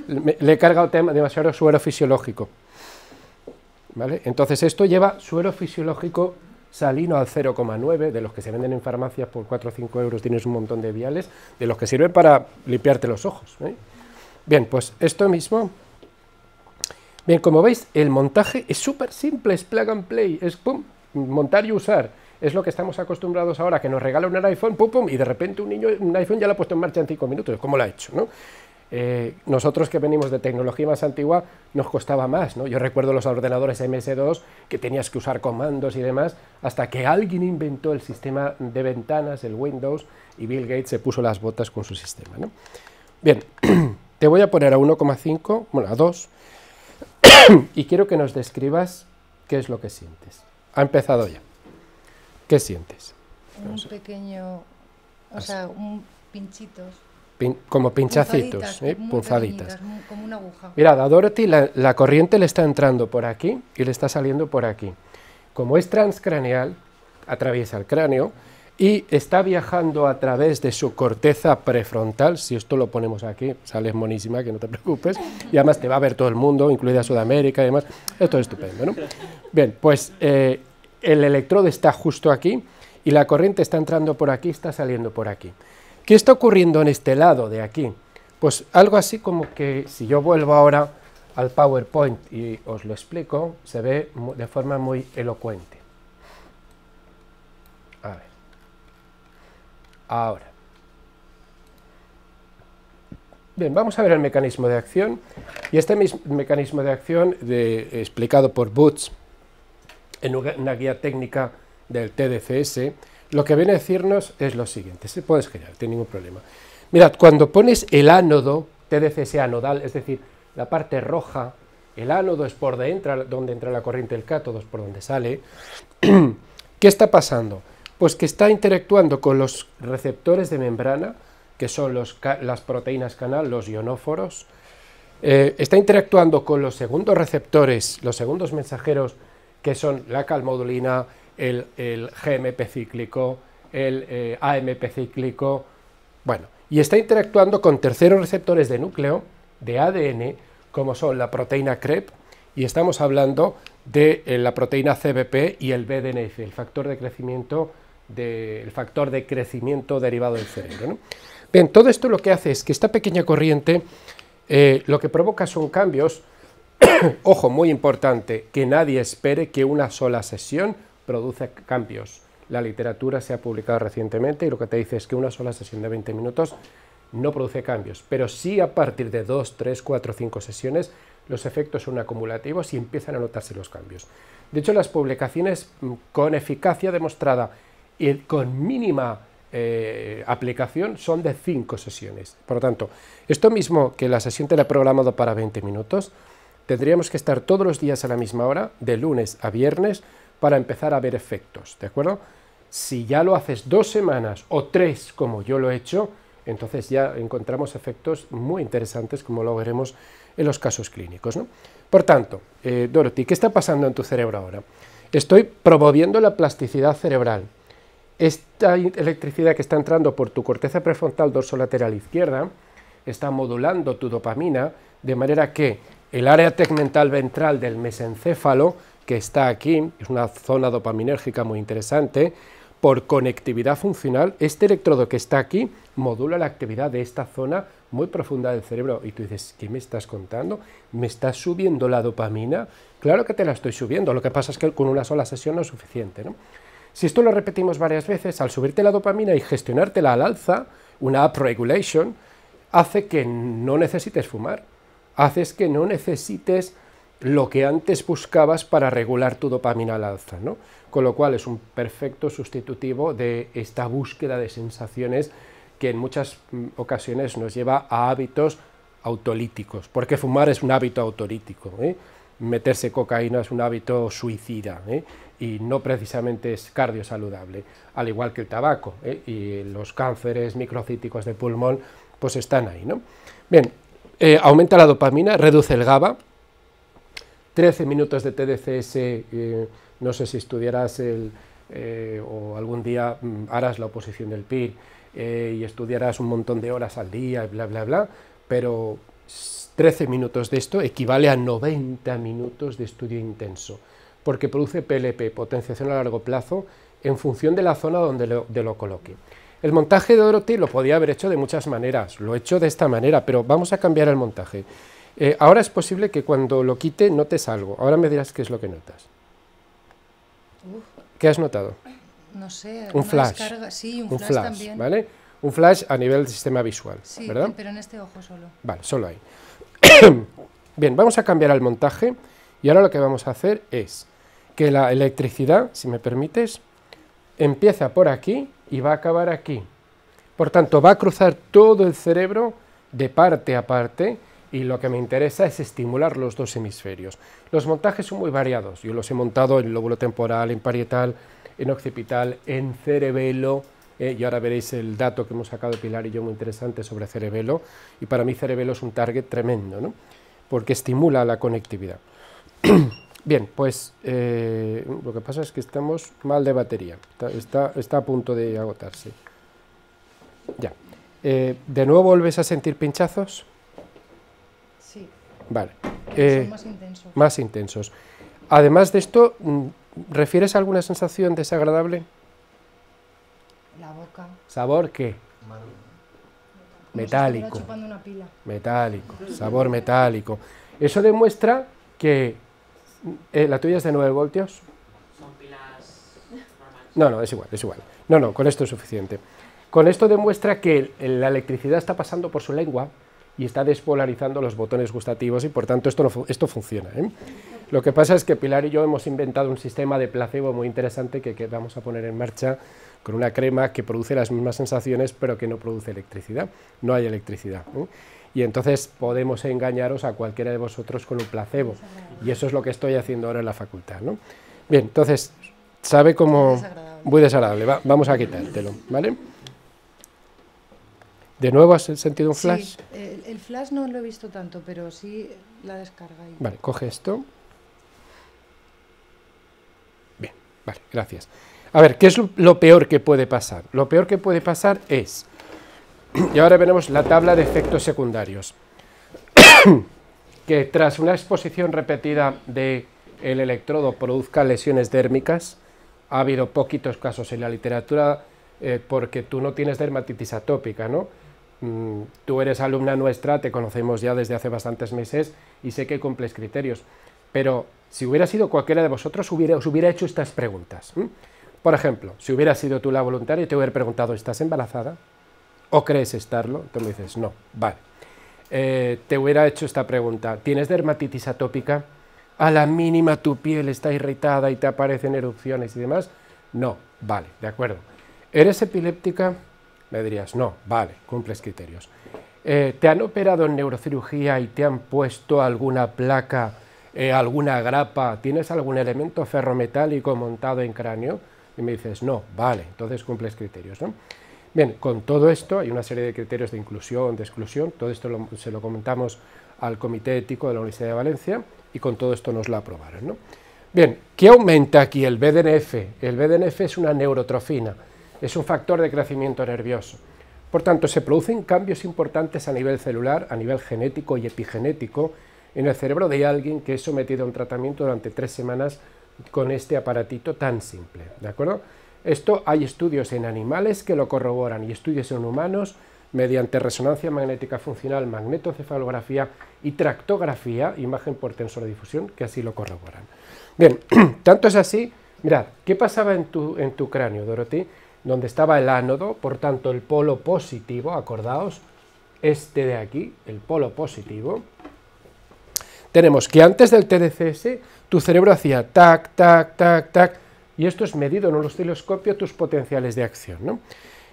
le he cargado demasiado suero fisiológico. ¿Vale? Entonces esto lleva suero fisiológico salino al 0,9, de los que se venden en farmacias por 4 o 5 euros, tienes un montón de viales, de los que sirven para limpiarte los ojos, ¿eh? Bien, pues esto mismo. Bien, como veis, el montaje es súper simple, es plug and play, es pum, montar y usar. Es lo que estamos acostumbrados ahora, que nos regala un iPhone, pum, pum, y de repente un niño un iPhone ya lo ha puesto en marcha en 5 minutos, ¿cómo lo ha hecho, no? Nosotros que venimos de tecnología más antigua, nos costaba más, ¿no? Yo recuerdo los ordenadores MS2, que tenías que usar comandos y demás, hasta que alguien inventó el sistema de ventanas, el Windows, y Bill Gates se puso las botas con su sistema, ¿no? Bien, te voy a poner a 1,5, bueno, a 2, y quiero que nos describas qué es lo que sientes. Ha empezado ya. ¿Qué sientes? Un pequeño, o sea, un pinchitos. Como pinchacitos, punzaditas. Como una aguja. Mirad, a Dorothy la corriente le está entrando por aquí y le está saliendo por aquí. Como es transcraneal, atraviesa el cráneo y está viajando a través de su corteza prefrontal. Si esto lo ponemos aquí, sales monísima, que no te preocupes, y además te va a ver todo el mundo, incluida Sudamérica y demás. Esto es estupendo, ¿no? Bien, pues el electrodo está justo aquí y la corriente está entrando por aquí, está saliendo por aquí. ¿Qué está ocurriendo en este lado de aquí? Pues algo así como que, si yo vuelvo ahora al PowerPoint y os lo explico, se ve de forma muy elocuente. A ver. Ahora. Bien, vamos a ver el mecanismo de acción. Y este mecanismo de acción, explicado por Butz en una guía técnica del TDCS, lo que viene a decirnos es lo siguiente, se puedes girar, no tiene ningún problema. Mirad, cuando pones el ánodo, TDCS anodal, es decir, la parte roja, el ánodo es por donde entra la corriente del cátodo, es por donde sale. ¿Qué está pasando? Pues que está interactuando con los receptores de membrana, que son las proteínas canal, los ionóforos, está interactuando con los segundos receptores, los segundos mensajeros, que son la calmodulina, el GMP cíclico, el AMP cíclico, bueno, y está interactuando con terceros receptores de núcleo, de ADN, como son la proteína CREP, y estamos hablando de la proteína CBP y el BDNF, el factor de crecimiento, derivado del cerebro, ¿no? Bien, todo esto lo que hace es que esta pequeña corriente lo que provoca son cambios, ojo, muy importante, que nadie espere que una sola sesión produce cambios. La literatura se ha publicado recientemente y lo que te dice es que una sola sesión de 20 minutos no produce cambios, pero sí a partir de 2, 3, 4, 5 sesiones los efectos son acumulativos y empiezan a notarse los cambios. De hecho, las publicaciones con eficacia demostrada y con mínima aplicación son de 5 sesiones. Por lo tanto, esto mismo que la sesión teleprogramada para 20 minutos, tendríamos que estar todos los días a la misma hora, de lunes a viernes, para empezar a ver efectos, ¿de acuerdo? Si ya lo haces 2 semanas o 3, como yo lo he hecho, entonces ya encontramos efectos muy interesantes, como lo veremos en los casos clínicos, ¿no? Por tanto, Dorothy, ¿qué está pasando en tu cerebro ahora? Estoy promoviendo la plasticidad cerebral. Esta electricidad que está entrando por tu corteza prefrontal dorsolateral izquierda está modulando tu dopamina, de manera que el área tegmental ventral del mesencéfalo, que está aquí, es una zona dopaminérgica muy interesante, por conectividad funcional, este electrodo que está aquí modula la actividad de esta zona muy profunda del cerebro. Y tú dices, ¿qué me estás contando? ¿Me estás subiendo la dopamina? Claro que te la estoy subiendo, lo que pasa es que con una sola sesión no es suficiente, ¿no? Si esto lo repetimos varias veces, al subirte la dopamina y gestionártela al alza, una upregulation, hace que no necesites fumar, haces que no necesites lo que antes buscabas para regular tu dopamina al alza, ¿no? Con lo cual es un perfecto sustitutivo de esta búsqueda de sensaciones que en muchas ocasiones nos lleva a hábitos autolíticos, porque fumar es un hábito autolítico, ¿eh? Meterse cocaína es un hábito suicida, ¿eh? Y no precisamente es cardiosaludable, al igual que el tabaco, ¿eh? Y los cánceres microcíticos de pulmón pues están ahí, ¿no? Bien, aumenta la dopamina, reduce el GABA, 13 minutos de TDCS, no sé si estudiarás o algún día harás la oposición del PIR y estudiarás un montón de horas al día, bla, bla, bla, pero 13 minutos de esto equivale a 90 minutos de estudio intenso, porque produce PLP, potenciación a largo plazo, en función de la zona donde lo coloque. El montaje de Dorothy lo podía haber hecho de muchas maneras, lo he hecho de esta manera, pero vamos a cambiar el montaje. Ahora es posible que cuando lo quite notes algo, ahora me dirás qué es lo que notas. ¿Qué has notado? No sé, un flash. Descarga. Sí, un flash también. ¿Vale? Un flash a nivel del sistema visual, sí, ¿verdad? Pero en este ojo solo. Vale, solo ahí. Bien, vamos a cambiar el montaje y ahora lo que vamos a hacer es que la electricidad, si me permites, empieza por aquí y va a acabar aquí. Por tanto, va a cruzar todo el cerebro de parte a parte y lo que me interesa es estimular los dos hemisferios. Los montajes son muy variados, yo los he montado en lóbulo temporal, en parietal, en occipital, en cerebelo, y ahora veréis el dato que hemos sacado Pilar y yo muy interesante sobre cerebelo, y para mí cerebelo es un target tremendo, ¿no? Porque estimula la conectividad. Bien, pues lo que pasa es que estamos mal de batería, está a punto de agotarse. Ya. ¿De nuevo vuelves a sentir pinchazos? Sí. Vale. Son más intensos. Más intensos. Además de esto, ¿refieres a alguna sensación desagradable? La boca. ¿Sabor qué? Metálico. Como si estuviera chupando una pila. Metálico, sabor metálico. Eso demuestra que... ¿la tuya es de 9 voltios? Son pilas normales. No, es igual, es igual. No, con esto es suficiente. Con esto demuestra que la electricidad está pasando por su lengua, y está despolarizando los botones gustativos y por tanto esto funciona, ¿eh? Lo que pasa es que Pilar y yo hemos inventado un sistema de placebo muy interesante que vamos a poner en marcha con una crema que produce las mismas sensaciones pero que no produce electricidad, no hay electricidad, ¿eh? Y entonces podemos engañaros a cualquiera de vosotros con un placebo y eso es lo que estoy haciendo ahora en la facultad, ¿no? Bien, entonces, ¿sabe cómo? Muy desagradable, vamos a quitártelo, ¿vale? ¿De nuevo has sentido un flash? Sí, el flash no lo he visto tanto, pero sí la descarga. Vale, coge esto. Bien, vale, gracias. A ver, ¿qué es lo peor que puede pasar? Lo peor que puede pasar es, y ahora veremos la tabla de efectos secundarios, que tras una exposición repetida del electrodo produzca lesiones dérmicas. Ha habido poquitos casos en la literatura porque tú no tienes dermatitis atópica, ¿no? Tú eres alumna nuestra, te conocemos ya desde hace bastantes meses y sé que cumples criterios, pero si hubiera sido cualquiera de vosotros os hubiera hecho estas preguntas. Por ejemplo, si hubiera sido tú la voluntaria y te hubiera preguntado, ¿estás embarazada? ¿O crees estarlo? Tú me dices, no, vale. Te hubiera hecho esta pregunta, ¿tienes dermatitis atópica? ¿A la mínima tu piel está irritada y te aparecen erupciones y demás? No, vale, de acuerdo. ¿Eres epiléptica? Me dirías, no, vale, cumples criterios. ¿Te han operado en neurocirugía y te han puesto alguna placa, alguna grapa? ¿Tienes algún elemento ferrometálico montado en cráneo? Y me dices, no, vale, entonces cumples criterios, ¿no? Bien, con todo esto hay una serie de criterios de inclusión, de exclusión, todo esto se lo comentamos al Comité Ético de la Universidad de Valencia y con todo esto nos lo aprobaron, ¿no? Bien, ¿qué aumenta aquí el BDNF? El BDNF es una neurotrofina, es un factor de crecimiento nervioso. Por tanto, se producen cambios importantes a nivel celular, a nivel genético y epigenético en el cerebro de alguien que es sometido a un tratamiento durante 3 semanas con este aparatito tan simple, ¿de acuerdo? Esto hay estudios en animales que lo corroboran y estudios en humanos mediante resonancia magnética funcional, magnetoencefalografía y tractografía, imagen por tensorodifusión, que así lo corroboran. Bien, tanto es así, mirad, ¿qué pasaba en tu cráneo, Dorothy? Donde estaba el ánodo, por tanto el polo positivo, acordaos, este de aquí, el polo positivo, tenemos que antes del TDCS tu cerebro hacía tac, tac, tac, tac, y esto es medido en un osciloscopio tus potenciales de acción, ¿no?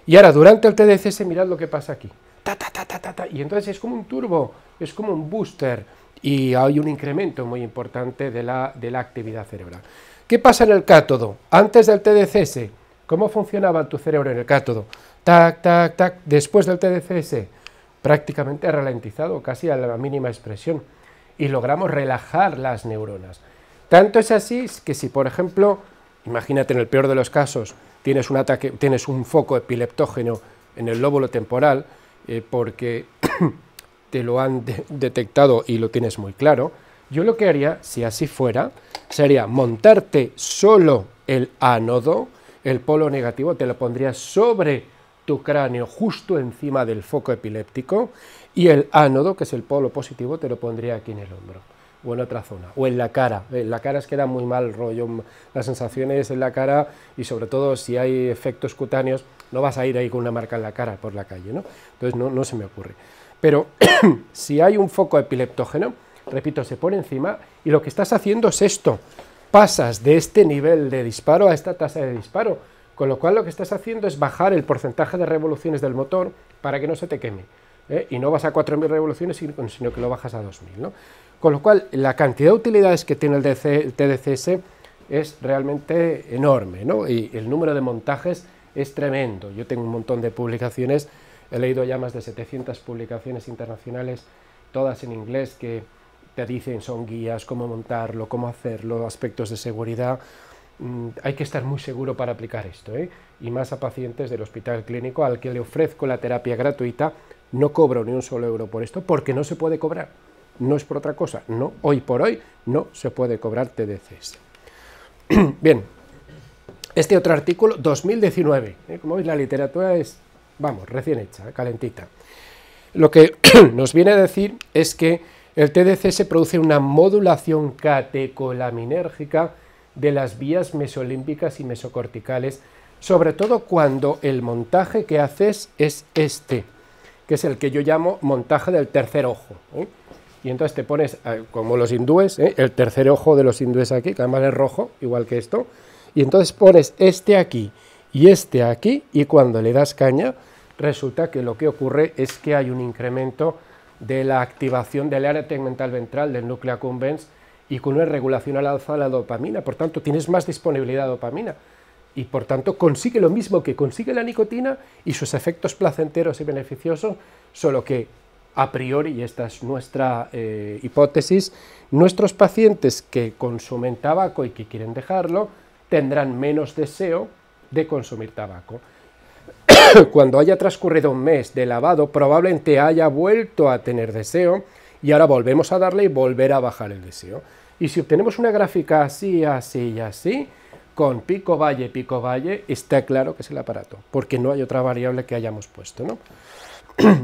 Y ahora durante el TDCS mirad lo que pasa aquí, ta, ta, ta, ta, ta, ta, y entonces es como un turbo, es como un booster, y hay un incremento muy importante de la actividad cerebral. ¿Qué pasa en el cátodo? Antes del TDCS, ¿cómo funcionaba tu cerebro en el cátodo? Tac, tac, tac, después del TDCS, prácticamente ralentizado, casi a la mínima expresión, y logramos relajar las neuronas. Tanto es así que si, por ejemplo, imagínate en el peor de los casos, tienes un foco epileptógeno en el lóbulo temporal, porque te lo han detectado y lo tienes muy claro, yo lo que haría, si así fuera, sería montarte solo el ánodo, el polo negativo, te lo pondrías sobre tu cráneo, justo encima del foco epiléptico, y el ánodo, que es el polo positivo, te lo pondría aquí en el hombro, o en otra zona, o en la cara. En la cara es que da muy mal rollo, las sensaciones en la cara, y sobre todo si hay efectos cutáneos, no vas a ir ahí con una marca en la cara por la calle, ¿no? Entonces no se me ocurre. Pero si hay un foco epileptógeno, repito, se pone encima, y lo que estás haciendo es esto, pasas de este nivel de disparo a esta tasa de disparo, con lo cual lo que estás haciendo es bajar el porcentaje de revoluciones del motor para que no se te queme, y no vas a 4.000 revoluciones, sino que lo bajas a 2.000, ¿no? Con lo cual, la cantidad de utilidades que tiene el TDCS es realmente enorme, ¿no? Y el número de montajes es tremendo. Yo tengo un montón de publicaciones, he leído ya más de 700 publicaciones internacionales, todas en inglés, que te dicen, son guías, cómo montarlo, cómo hacerlo, aspectos de seguridad. Hay que estar muy seguro para aplicar esto, y más a pacientes del hospital clínico al que le ofrezco la terapia gratuita. No cobro ni un solo euro por esto, porque no se puede cobrar, no es por otra cosa, no, hoy por hoy no se puede cobrar TDCS. Bien, este otro artículo, 2019, como veis la literatura es, vamos, recién hecha, calentita. Lo que nos viene a decir es que el TDCS produce una modulación catecolaminérgica de las vías mesolímbicas y mesocorticales, sobre todo cuando el montaje que haces es este, que es el que yo llamo montaje del tercer ojo, ¿eh? Y entonces te pones, como los hindúes, el tercer ojo de los hindúes aquí, que además es rojo, igual que esto, y entonces pones este aquí y este aquí, y cuando le das caña, resulta que lo que ocurre es que hay un incremento de la activación del área tegmental ventral del núcleo accumbens y con una regulación al alza de la dopamina, por tanto tienes más disponibilidad de dopamina y por tanto consigue lo mismo que consigue la nicotina y sus efectos placenteros y beneficiosos, solo que a priori, y esta es nuestra hipótesis, nuestros pacientes que consumen tabaco y que quieren dejarlo tendrán menos deseo de consumir tabaco. Cuando haya transcurrido un mes de lavado, probablemente haya vuelto a tener deseo y ahora volvemos a darle y volver a bajar el deseo. Y si obtenemos una gráfica así, así y así, con pico-valle, está claro que es el aparato, porque no hay otra variable que hayamos puesto, ¿no?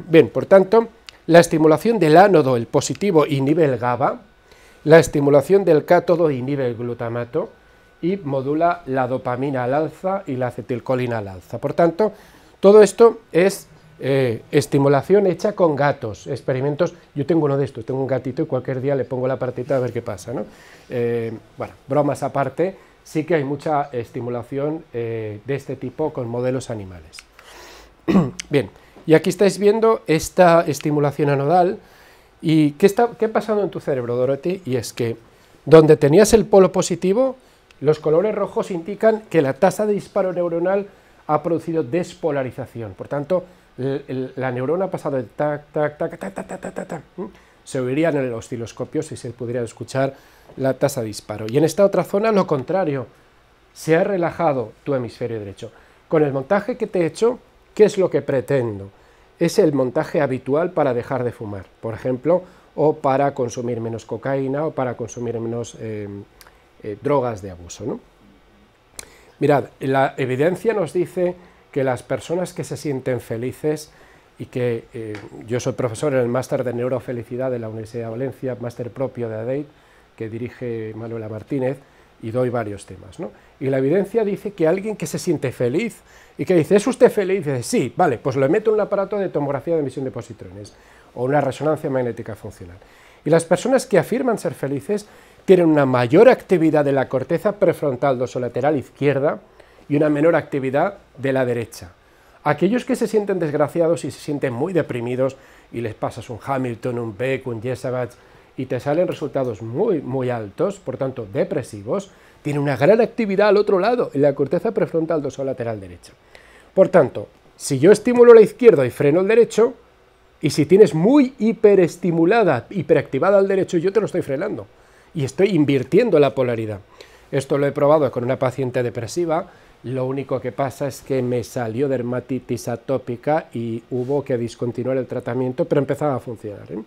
Bien, por tanto, la estimulación del ánodo, el positivo, inhibe el GABA, la estimulación del cátodo inhibe el glutamato y modula la dopamina al alza y la acetilcolina al alza. Por tanto, todo esto es estimulación hecha con gatos, experimentos. Yo tengo uno de estos, tengo un gatito y cualquier día le pongo la partita a ver qué pasa, ¿no? Bueno, bromas aparte, sí que hay mucha estimulación de este tipo con modelos animales. Bien, y aquí estáis viendo esta estimulación anodal. ¿Y qué ha pasado en tu cerebro, Dorothy? Y es que donde tenías el polo positivo, los colores rojos indican que la tasa de disparo neuronal ha producido despolarización. Por tanto, la neurona ha pasado de tac, tac, tac, tac, tac, tac, tac, tac, tac. Se oiría en el osciloscopio si se pudiera escuchar la tasa de disparo. Y en esta otra zona, lo contrario, se ha relajado tu hemisferio derecho. Con el montaje que te he hecho, ¿qué es lo que pretendo? Es el montaje habitual para dejar de fumar, por ejemplo, o para consumir menos cocaína, o para consumir menos drogas de abuso, ¿no? Mirad, la evidencia nos dice que las personas que se sienten felices, y que yo soy profesor en el máster de neurofelicidad de la Universidad de Valencia, máster propio de ADEID, que dirige Manuela Martínez, y doy varios temas, ¿no? Y la evidencia dice que alguien que se siente feliz, y que dice, ¿es usted feliz? Y dice, sí, vale, pues le meto un aparato de tomografía de emisión de positrones, o una resonancia magnética funcional. Y las personas que afirman ser felices tienen una mayor actividad de la corteza prefrontal dorsolateral izquierda y una menor actividad de la derecha. Aquellos que se sienten desgraciados y se sienten muy deprimidos y les pasas un Hamilton, un Beck, un Jesabach y te salen resultados muy altos, por tanto depresivos, tienen una gran actividad al otro lado, en la corteza prefrontal dorsolateral derecha. Por tanto, si yo estimulo la izquierda y freno el derecho, y si tienes muy hiperestimulada, hiperactivada al derecho, yo te lo estoy frenando y estoy invirtiendo la polaridad. Esto lo he probado con una paciente depresiva. Lo único que pasa es que me salió dermatitis atópica y hubo que discontinuar el tratamiento, pero empezaba a funcionar, ¿eh?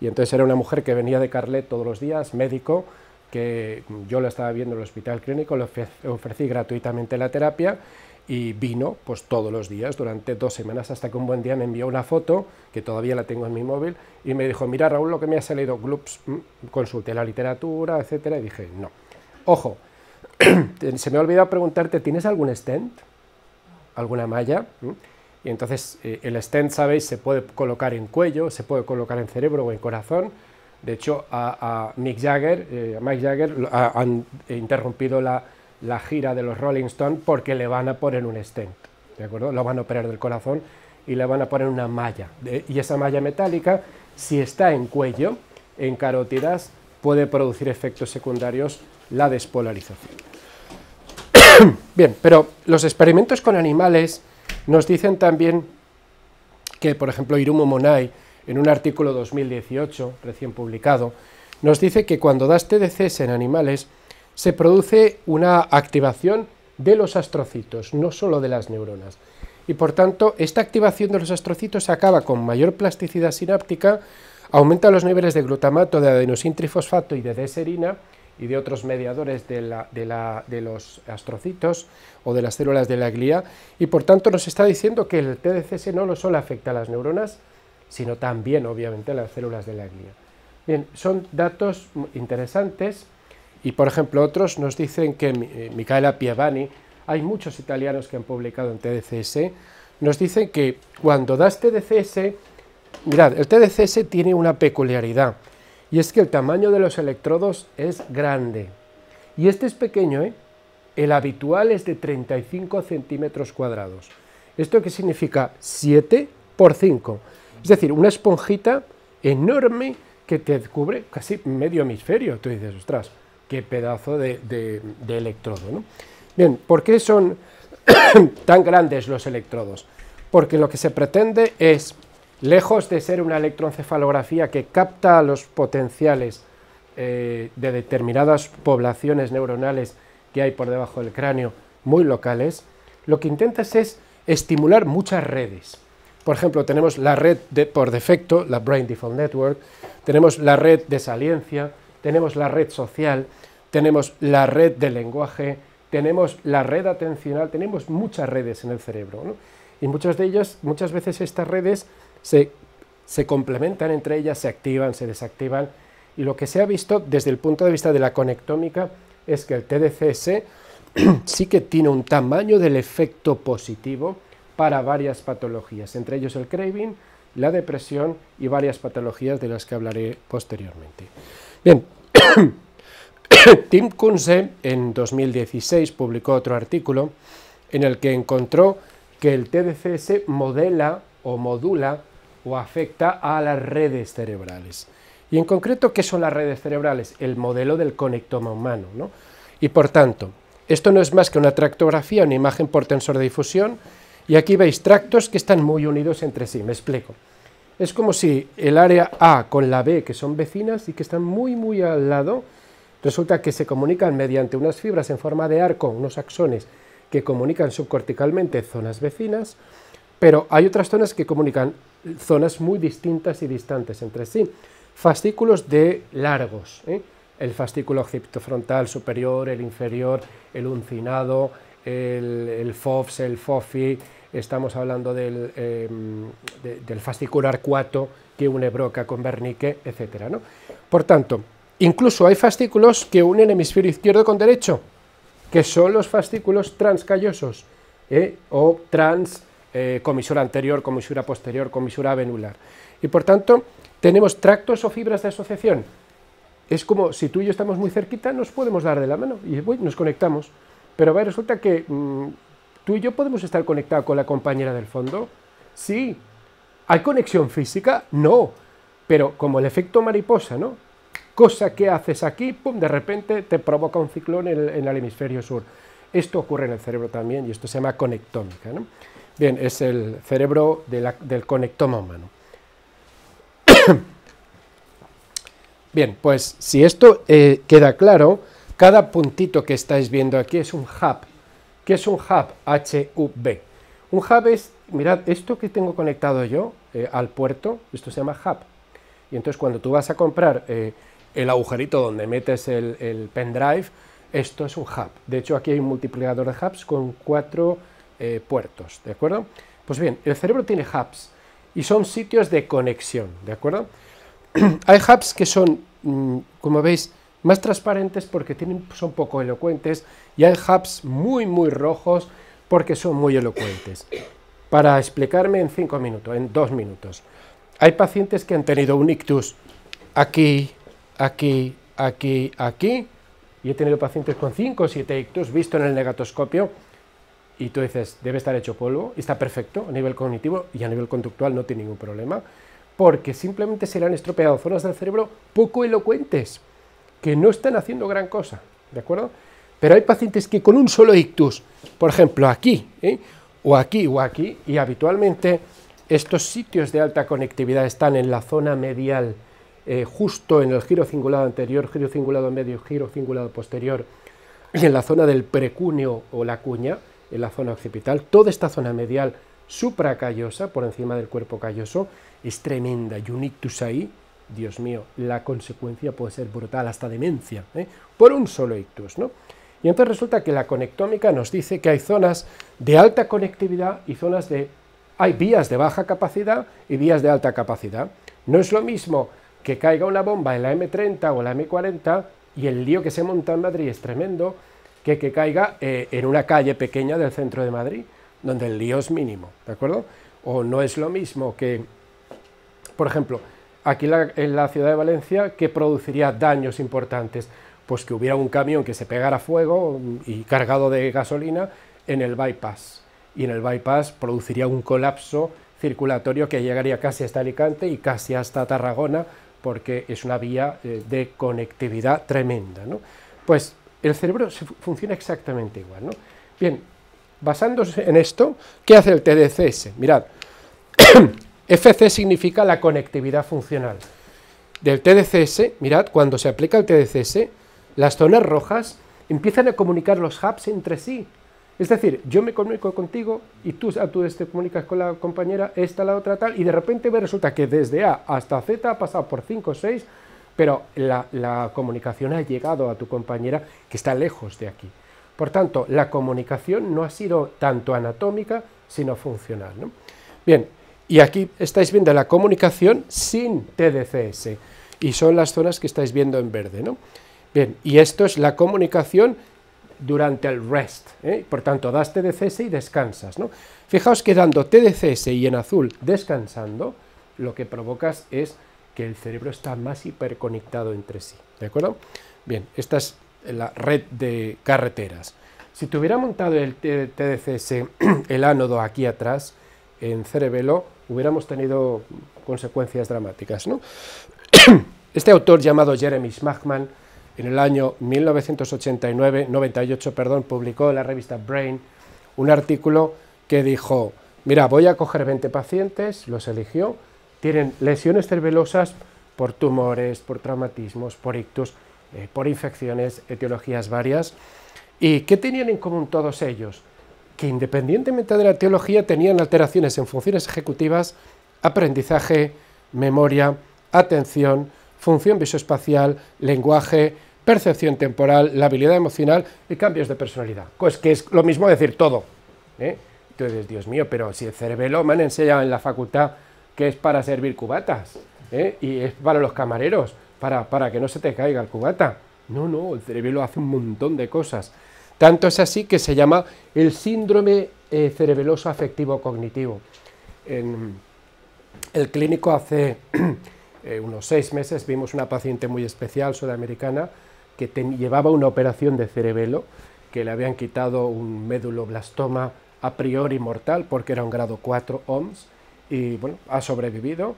Y entonces era una mujer que venía de Carlet todos los días, médico, que yo lo estaba viendo en el hospital clínico, le ofrecí gratuitamente la terapia y vino pues todos los días durante 2 semanas, hasta que un buen día me envió una foto, que todavía la tengo en mi móvil, y me dijo, mira Raúl, lo que me ha salido, glups, consulté la literatura, etcétera, y dije, no. Ojo, se me ha olvidado preguntarte, ¿tienes algún stent? ¿Alguna malla? Y entonces el stent, sabéis, se puede colocar en cuello, se puede colocar en cerebro o en corazón. De hecho, a Mike Jagger han interrumpido la gira de los Rolling Stones porque le van a poner un stent, ¿de acuerdo? Lo van a operar del corazón y le van a poner una malla. Y esa malla metálica, si está en cuello, en carótidas, puede producir efectos secundarios, la despolarización. Bien, pero los experimentos con animales nos dicen también que, por ejemplo, Hiromu Monai, en un artículo 2018, recién publicado, nos dice que cuando das TDCs en animales, se produce una activación de los astrocitos, no solo de las neuronas. Y por tanto, esta activación de los astrocitos acaba con mayor plasticidad sináptica, aumenta los niveles de glutamato, de adenosintrifosfato y de D-serina, y de otros mediadores de los astrocitos o de las células de la glía, y por tanto nos está diciendo que el TDCS no solo afecta a las neuronas, sino también, obviamente, a las células de la glía. Bien, son datos interesantes, y por ejemplo otros nos dicen que Micaela Pievani, hay muchos italianos que han publicado en TDCS, nos dicen que cuando das TDCS mirad, el TDCS tiene una peculiaridad, y es que el tamaño de los electrodos es grande, y este es pequeño, ¿eh? El habitual es de 35 centímetros cuadrados. ¿Esto qué significa? 7 por 5, es decir, una esponjita enorme que te cubre casi medio hemisferio. Tú dices, ostras, qué pedazo de electrodo, ¿no? Bien, ¿por qué son tan grandes los electrodos? Porque lo que se pretende es, lejos de ser una electroencefalografía que capta los potenciales de determinadas poblaciones neuronales que hay por debajo del cráneo, muy locales, lo que intentas es estimular muchas redes. Por ejemplo, tenemos la red por defecto, la Brain Default Network, tenemos la red de saliencia, tenemos la red social, tenemos la red del lenguaje, tenemos la red atencional, tenemos muchas redes en el cerebro, ¿no? Y muchas de ellas, muchas veces estas redes se complementan entre ellas, se activan, se desactivan, y lo que se ha visto desde el punto de vista de la conectómica es que el TDCS sí que tiene un tamaño del efecto positivo para varias patologías, entre ellos el craving, la depresión y varias patologías de las que hablaré posteriormente. Bien, Tim Kunze en 2016 publicó otro artículo en el que encontró que el TDCS modela o modula o afecta a las redes cerebrales. Y en concreto, ¿qué son las redes cerebrales? El modelo del conectoma humano, ¿no? Y por tanto, esto no es más que una tractografía, una imagen por tensor de difusión, y aquí veis tractos que están muy unidos entre sí, me explico. Es como si el área A con la B, que son vecinas y que están muy al lado, resulta que se comunican mediante unas fibras en forma de arco, unos axones, que comunican subcorticalmente zonas vecinas, pero hay otras zonas que comunican zonas muy distintas y distantes entre sí. Fascículos de largos, el fascículo occipitofrontal superior, el inferior, el uncinado, el FOFS, el FOFI, estamos hablando del fascículo arcuato que une Broca con Wernicke, etc., ¿no? Por tanto, incluso hay fascículos que unen hemisferio izquierdo con derecho, que son los fascículos transcallosos, o comisura anterior, comisura posterior, comisura venular. Y por tanto, tenemos tractos o fibras de asociación. Es como si tú y yo estamos muy cerquita, nos podemos dar de la mano y nos conectamos. Pero resulta que tú y yo podemos estar conectados con la compañera del fondo. Sí. ¿Hay conexión física? No. Pero como el efecto mariposa, ¿no? Cosa que haces aquí, pum, de repente te provoca un ciclón en el hemisferio sur. Esto ocurre en el cerebro también y esto se llama conectómica, ¿no? Bien, es el cerebro del conectoma humano. Bien, pues si esto queda claro, cada puntito que estáis viendo aquí es un hub. ¿Qué es un hub? H-U-B. Un hub es, mirad, esto que tengo conectado yo al puerto, esto se llama hub. Y entonces cuando tú vas a comprar el agujerito donde metes el pendrive, esto es un hub. De hecho, aquí hay un multiplicador de hubs con 4 puertos, ¿de acuerdo? Pues bien, el cerebro tiene hubs y son sitios de conexión, ¿de acuerdo? Hay hubs que son, como veis, más transparentes porque son poco elocuentes, y hay hubs muy rojos porque son muy elocuentes. Para explicarme en 5 minutos, en 2 minutos. Hay pacientes que han tenido un ictus aquí, aquí, aquí, aquí, y he tenido pacientes con 5 o 7 ictus visto en el negatoscopio, y tú dices, debe estar hecho polvo, y está perfecto a nivel cognitivo y a nivel conductual no tiene ningún problema, porque simplemente se le han estropeado zonas del cerebro poco elocuentes, que no están haciendo gran cosa, ¿de acuerdo? Pero hay pacientes que con un solo ictus, por ejemplo aquí, o aquí o aquí, y habitualmente estos sitios de alta conectividad están en la zona medial, justo en el giro cingulado anterior, giro cingulado medio, giro cingulado posterior, y en la zona del precúneo o la cuña, en la zona occipital. Toda esta zona medial supracallosa, por encima del cuerpo calloso, es tremenda, y un ictus ahí, Dios mío, la consecuencia puede ser brutal, hasta demencia, por un solo ictus, ¿no? Y entonces resulta que la conectómica nos dice que hay zonas de alta conectividad y zonas hay vías de baja capacidad y vías de alta capacidad. No es lo mismo que caiga una bomba en la M30 o la M40 y el lío que se monta en Madrid es tremendo, que caiga en una calle pequeña del centro de Madrid, donde el lío es mínimo, ¿de acuerdo? O no es lo mismo que, Por ejemplo, aquí en la ciudad de Valencia, ¿qué produciría daños importantes? Pues que hubiera un camión que se pegara fuego y cargado de gasolina en el bypass, y en el bypass produciría un colapso circulatorio que llegaría casi hasta Alicante y casi hasta Tarragona, porque es una vía de conectividad tremenda, ¿no? Pues el cerebro funciona exactamente igual, ¿no? Bien, basándose en esto, ¿qué hace el TDCS? Mirad, FC significa la conectividad funcional. Del TDCS, mirad, cuando se aplica el TDCS, las zonas rojas empiezan a comunicar los hubs entre sí. Es decir, yo me comunico contigo y tú a tu vez te comunicas con la compañera, esta, la otra, tal, y de repente me resulta que desde A hasta Z ha pasado por 5 o 6, pero la comunicación ha llegado a tu compañera que está lejos de aquí. Por tanto, la comunicación no ha sido tanto anatómica, sino funcional, ¿no? Bien, y aquí estáis viendo la comunicación sin TDCS, y son las zonas que estáis viendo en verde, ¿no? Bien, y esto es la comunicación durante el rest, ¿eh? Por tanto, das TDCS y descansas, ¿no? Fijaos que dando TDCS y en azul descansando, lo que provocas es que el cerebro está más hiperconectado entre sí, ¿de acuerdo? Bien, esta es la red de carreteras. Si te hubiera montado el TDCS, el ánodo aquí atrás, en cerebelo, hubiéramos tenido consecuencias dramáticas, ¿no? Este autor llamado Jeremy Smachman, en el año 98, publicó en la revista Brain un artículo que dijo, mira, voy a coger 20 pacientes, los eligió, tienen lesiones cerebelosas por tumores, por traumatismos, por ictus, por infecciones, etiologías varias. ¿Y qué tenían en común todos ellos? Que independientemente de la etiología tenían alteraciones en funciones ejecutivas, aprendizaje, memoria, atención, función visoespacial, lenguaje, percepción temporal, la habilidad emocional y cambios de personalidad. Pues que es lo mismo decir todo, ¿eh? Entonces, Dios mío, pero si el cerebelo me han enseñado en la facultad que es para servir cubatas, ¿eh? Y es para los camareros, para que no se te caiga el cubata. No, el cerebelo hace un montón de cosas. Tanto es así que se llama el síndrome cerebeloso afectivo cognitivo. En el clínico hace unos 6 meses vimos una paciente muy especial, sudamericana, que llevaba una operación de cerebelo, que le habían quitado un méduloblastoma a priori mortal, porque era un grado 4 OMS, y bueno, ha sobrevivido,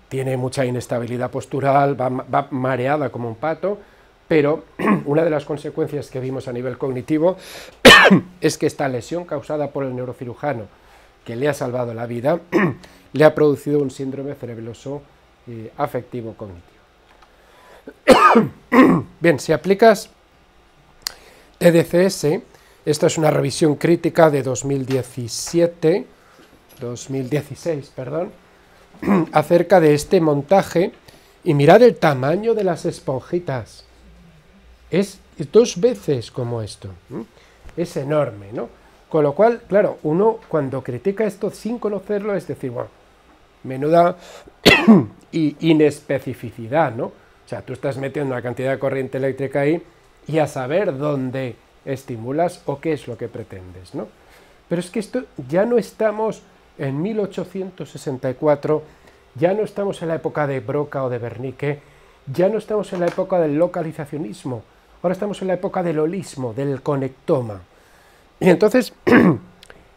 tiene mucha inestabilidad postural, va mareada como un pato, pero una de las consecuencias que vimos a nivel cognitivo es que esta lesión causada por el neurocirujano, que le ha salvado la vida, le ha producido un síndrome cerebeloso afectivo cognitivo. Bien, si aplicas TDCS, esta es una revisión crítica de 2016, acerca de este montaje, y mirad el tamaño de las esponjitas, es 2 veces como esto, es enorme, ¿no? Con lo cual, claro, uno cuando critica esto sin conocerlo es decir, bueno, menuda inespecificidad, ¿no? O sea, tú estás metiendo una cantidad de corriente eléctrica ahí y a saber dónde estimulas o qué es lo que pretendes, ¿no? Pero es que esto ya no estamos en 1864, ya no estamos en la época de Broca o de Wernicke, ya no estamos en la época del localizacionismo, ahora estamos en la época del holismo, del conectoma. Y entonces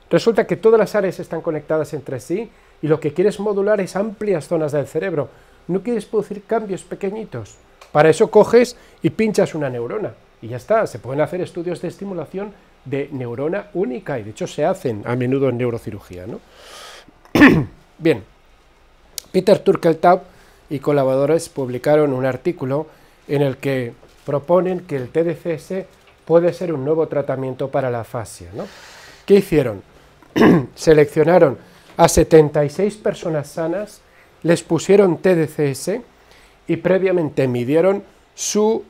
resulta que todas las áreas están conectadas entre sí y lo que quieres modular es amplias zonas del cerebro, no quieres producir cambios pequeñitos. Para eso coges y pinchas una neurona y ya está, se pueden hacer estudios de estimulación de neurona única y de hecho se hacen a menudo en neurocirugía, ¿no? Bien, Peter Turkeltaub y colaboradores publicaron un artículo en el que proponen que el TDCS puede ser un nuevo tratamiento para la afasia, ¿no? ¿Qué hicieron? Seleccionaron a 76 personas sanas, les pusieron TDCS y previamente midieron su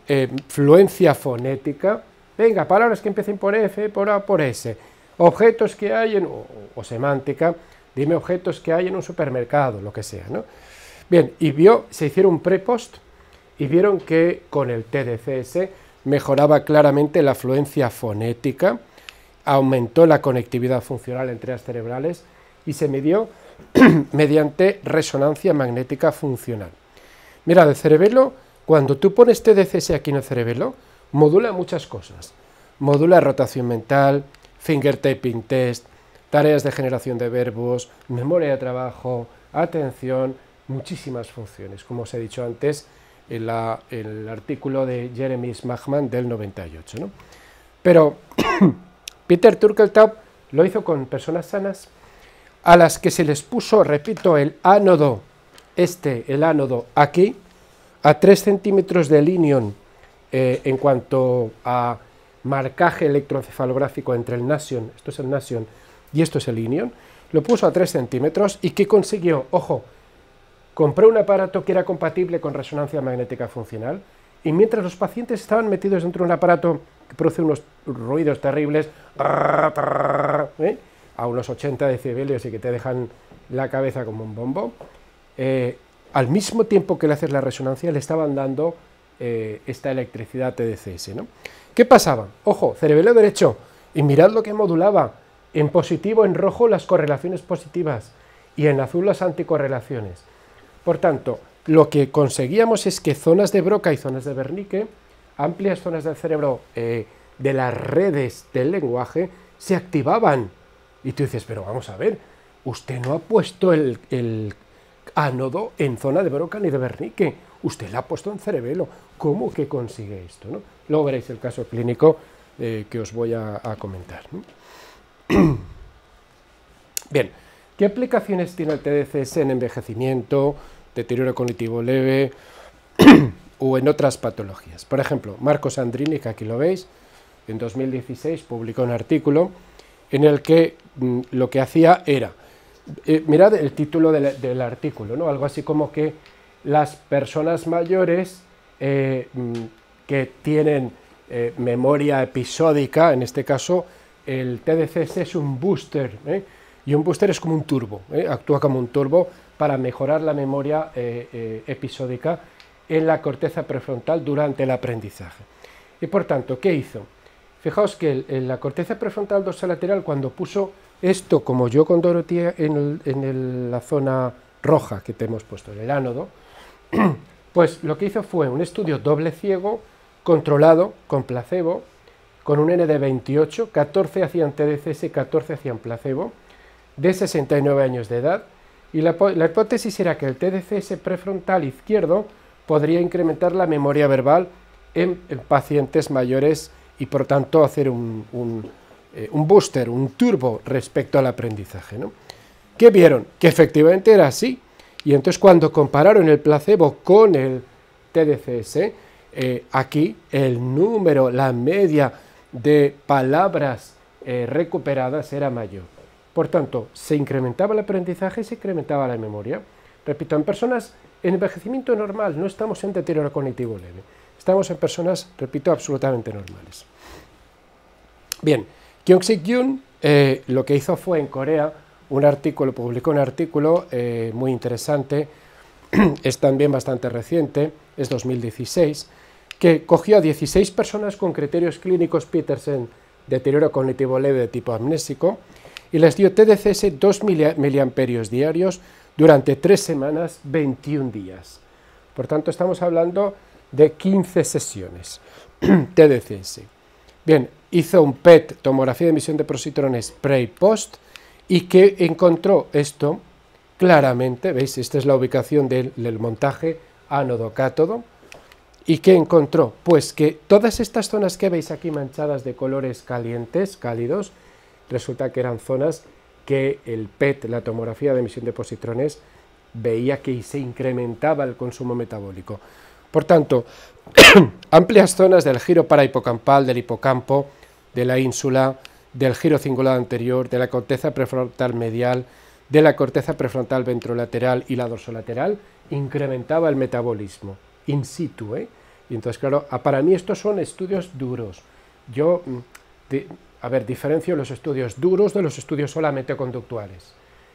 fluencia fonética. Venga, palabras que empiecen por F, por A, por S. Objetos que hay o semántica, dime objetos que hay en un supermercado, lo que sea, ¿no? Bien, y se hicieron un pre-post y vieron que con el TDCS mejoraba claramente la fluencia fonética, aumentó la conectividad funcional entre las cerebrales y se midió mediante resonancia magnética funcional. Mirad, el cerebelo, cuando tú pones TDCS aquí en el cerebelo, modula muchas cosas. Modula rotación mental, finger taping test, tareas de generación de verbos, memoria de trabajo, atención, muchísimas funciones, como os he dicho antes en el artículo de Jeremy Smachman del 98, ¿no? Pero Peter Turkeltaub lo hizo con personas sanas a las que se les puso, repito, el ánodo, el ánodo aquí, a 3 centímetros de linion en cuanto a marcaje electroencefalográfico entre el Nasion, esto es el Nasion y esto es el linion, lo puso a 3 centímetros y ¿qué consiguió? Ojo, compró un aparato que era compatible con resonancia magnética funcional y mientras los pacientes estaban metidos dentro de un aparato que produce unos ruidos terribles, a unos 80 decibelios y que te dejan la cabeza como un bombo, al mismo tiempo que le haces la resonancia le estaban dando esta electricidad TDCS, ¿no? ¿Qué pasaba? Ojo, cerebelo derecho, y mirad lo que modulaba, en positivo, en rojo, las correlaciones positivas, y en azul las anticorrelaciones. Por tanto, lo que conseguíamos es que zonas de Broca y zonas de Wernicke, amplias zonas del cerebro de las redes del lenguaje, se activaban. Y tú dices, pero vamos a ver, usted no ha puesto el ánodo en zona de Broca ni de Wernicke, usted la ha puesto en cerebelo. ¿Cómo que consigue esto, ¿no? Luego veréis el caso clínico que os voy a comentar, ¿no? Bien, ¿qué aplicaciones tiene el TDCS en envejecimiento, deterioro cognitivo leve o en otras patologías? Por ejemplo, Marcos Andrini, que aquí lo veis, en 2016 publicó un artículo en el que lo que hacía era, mirad el título del artículo, ¿no? Algo así como que las personas mayores que tienen memoria episódica, en este caso el TDCS es un booster, y un booster es como un turbo, actúa como un turbo para mejorar la memoria episódica en la corteza prefrontal durante el aprendizaje. Y por tanto, ¿qué hizo? Fijaos que en la corteza prefrontal dorsolateral, cuando puso esto, como yo con Dorothea, en la zona roja que te hemos puesto, en el ánodo, pues lo que hizo fue un estudio doble ciego, controlado, con placebo, con un N de 28, 14 hacían TDCS, 14 hacían placebo, de 69 años de edad, y la hipótesis era que el TDCS prefrontal izquierdo podría incrementar la memoria verbal en pacientes mayores y por tanto hacer un booster, un turbo respecto al aprendizaje, ¿no? ¿Qué vieron? Que efectivamente era así, y entonces cuando compararon el placebo con el TDCS, aquí el número, la media de palabras recuperadas era mayor. Por tanto, se incrementaba el aprendizaje y se incrementaba la memoria. Repito, en personas en envejecimiento normal, no estamos en deterioro cognitivo leve, estamos en personas, repito, absolutamente normales. Bien, Kyung-Sik Yoon lo que hizo fue en Corea publicó un artículo muy interesante, es también bastante reciente, es 2016, que cogió a 16 personas con criterios clínicos Petersen, deterioro cognitivo leve de tipo amnésico, y les dio TDCS 2 miliamperios diarios durante 3 semanas, 21 días. Por tanto, estamos hablando de 15 sesiones TDCS. Bien, hizo un PET, tomografía de emisión de positrones pre y post, y que encontró esto claramente, veis, esta es la ubicación del montaje ánodo-cátodo, y ¿qué encontró? Pues que todas estas zonas que veis aquí manchadas de colores calientes, cálidos, resulta que eran zonas que el PET, la tomografía de emisión de positrones, veía que se incrementaba el consumo metabólico. Por tanto, amplias zonas del giro parahipocampal, del hipocampo, de la ínsula, del giro cingulado anterior, de la corteza prefrontal medial, de la corteza prefrontal ventrolateral y la dorsolateral, incrementaba el metabolismo in situ, Y entonces, claro, para mí estos son estudios duros. Yo, diferencio los estudios duros de los estudios solamente conductuales.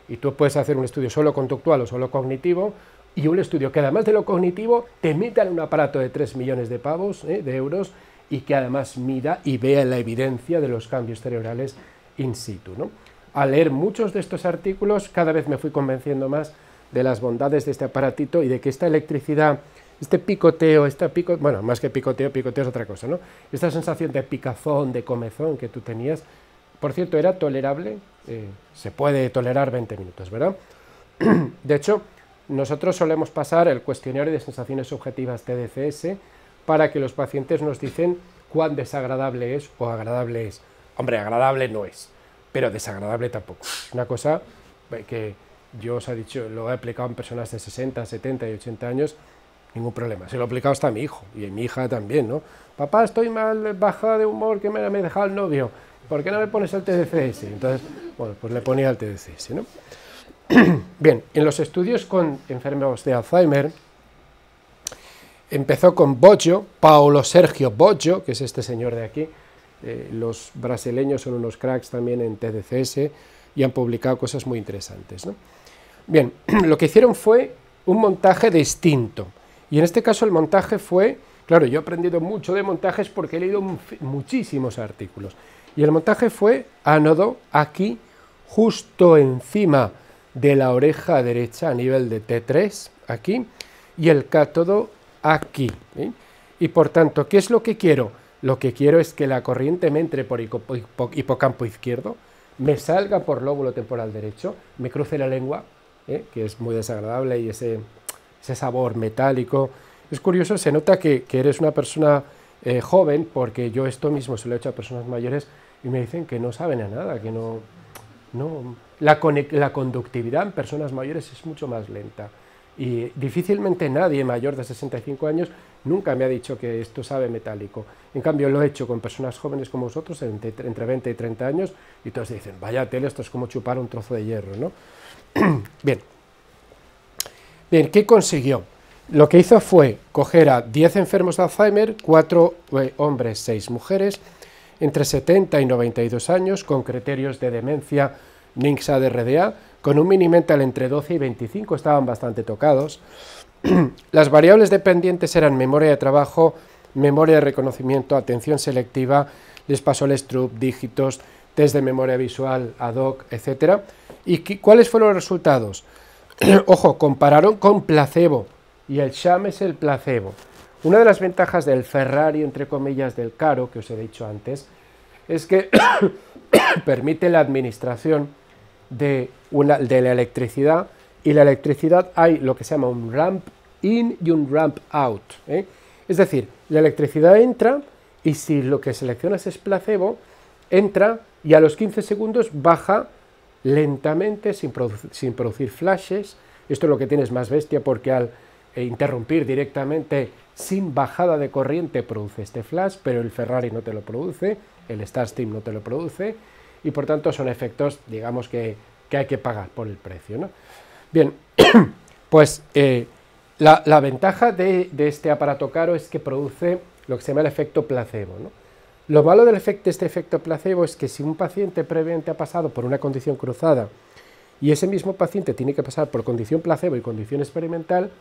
Y tú puedes hacer un estudio solo conductual o solo cognitivo, y un estudio que además de lo cognitivo te meta en un aparato de 3 millones de pavos, de euros, y que además mida y vea la evidencia de los cambios cerebrales in situ, ¿no? al leer muchos de estos artículos, cada vez me fui convenciendo más de las bondades de este aparatito y de que esta electricidad, este picoteo, bueno, más que picoteo, picoteo es otra cosa, ¿no? Esta sensación de picazón, de comezón que tú tenías, por cierto, era tolerable, se puede tolerar 20 minutos, ¿verdad? De hecho, nosotros solemos pasar el cuestionario de sensaciones subjetivas TDCS para que los pacientes nos dicen cuán desagradable es o agradable es. Hombre, agradable no es, pero desagradable tampoco. Es una cosa que yo os he dicho, lo he aplicado en personas de 60, 70 y 80 años, ningún problema. Se lo he aplicado hasta a mi hijo y a mi hija también, ¿no? Papá, estoy mal, baja de humor, que me ha dejado el novio, ¿por qué no me pones el TDCS? Entonces, bueno, pues le ponía el TDCS, ¿no? Bien, en los estudios con enfermos de Alzheimer, empezó con Boggio, Paolo Sergio Boggio, que es este señor de aquí. Los brasileños son unos cracks también en TDCS y han publicado cosas muy interesantes, ¿no? Bien, lo que hicieron fue un montaje distinto, y en este caso el montaje fue, claro, yo he aprendido mucho de montajes porque he leído muchísimos artículos, y el montaje fue ánodo aquí, justo encima de la oreja derecha a nivel de T3, aquí, y el cátodo aquí, ¿eh? Y por tanto, ¿qué es lo que quiero? Lo que quiero es que la corriente me entre por hipocampo izquierdo, me salga por lóbulo temporal derecho, me cruce la lengua, que es muy desagradable, y ese sabor metálico. Es curioso, se nota que eres una persona joven, porque yo esto mismo se lo he hecho a personas mayores y me dicen que no saben a nada, que no la conductividad en personas mayores es mucho más lenta. Y difícilmente nadie mayor de 65 años nunca me ha dicho que esto sabe metálico. En cambio, lo he hecho con personas jóvenes como vosotros, entre 20 y 30 años, y todos dicen, vaya tele, esto es como chupar un trozo de hierro, ¿no? Bien, ¿qué consiguió? Lo que hizo fue coger a 10 enfermos de Alzheimer, 4 hombres, 6 mujeres, entre 70 y 92 años, con criterios de demencia NINX-ADRDA, con un Mini-Mental entre 12 y 25, estaban bastante tocados. Las variables dependientes eran memoria de trabajo, memoria de reconocimiento, atención selectiva, les pasó el Stroop, dígitos, test de memoria visual, ad hoc, etc. ¿Y cuáles fueron los resultados? Ojo, compararon con placebo, y el sham es el placebo. Una de las ventajas del Ferrari, entre comillas, del caro, que os he dicho antes, es que permite la administración de la electricidad, y la electricidad hay lo que se llama un ramp in y un ramp out, ¿eh? Es decir, la electricidad entra, y si lo que seleccionas es placebo, entra y a los 15 segundos baja lentamente, sin producir flashes. Esto es lo que tienes más bestia, porque al interrumpir directamente sin bajada de corriente produce este flash, pero el Ferrari no te lo produce, el StarStream no te lo produce, y por tanto son efectos, digamos, que hay que pagar por el precio, ¿no? Bien, pues la ventaja de este aparato caro es que produce lo que se llama el efecto placebo, ¿no? Lo malo de este efecto placebo es que si un paciente previamente ha pasado por una condición cruzada y ese mismo paciente tiene que pasar por condición placebo y condición experimental,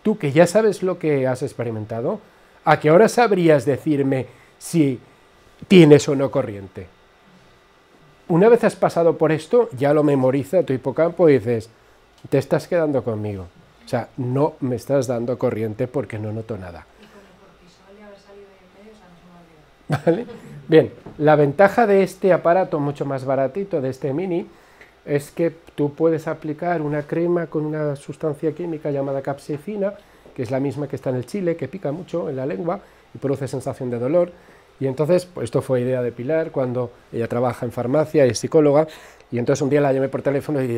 tú que ya sabes lo que has experimentado, ¿a qué hora sabrías decirme si tienes o no corriente? Una vez has pasado por esto, ya lo memoriza tu hipocampo y dices, te estás quedando conmigo. O sea, no me estás dando corriente porque no noto nada. Y con el cortisol y haber salido de medio, o sea, no se me olvida. ¿Vale? Bien, la ventaja de este aparato mucho más baratito, de este mini, es que tú puedes aplicar una crema con una sustancia química llamada capsaicina, que es la misma que está en el chile, que pica mucho en la lengua y produce sensación de dolor. Y entonces, pues esto fue idea de Pilar, cuando ella trabaja en farmacia y es psicóloga, y entonces un día la llamé por teléfono y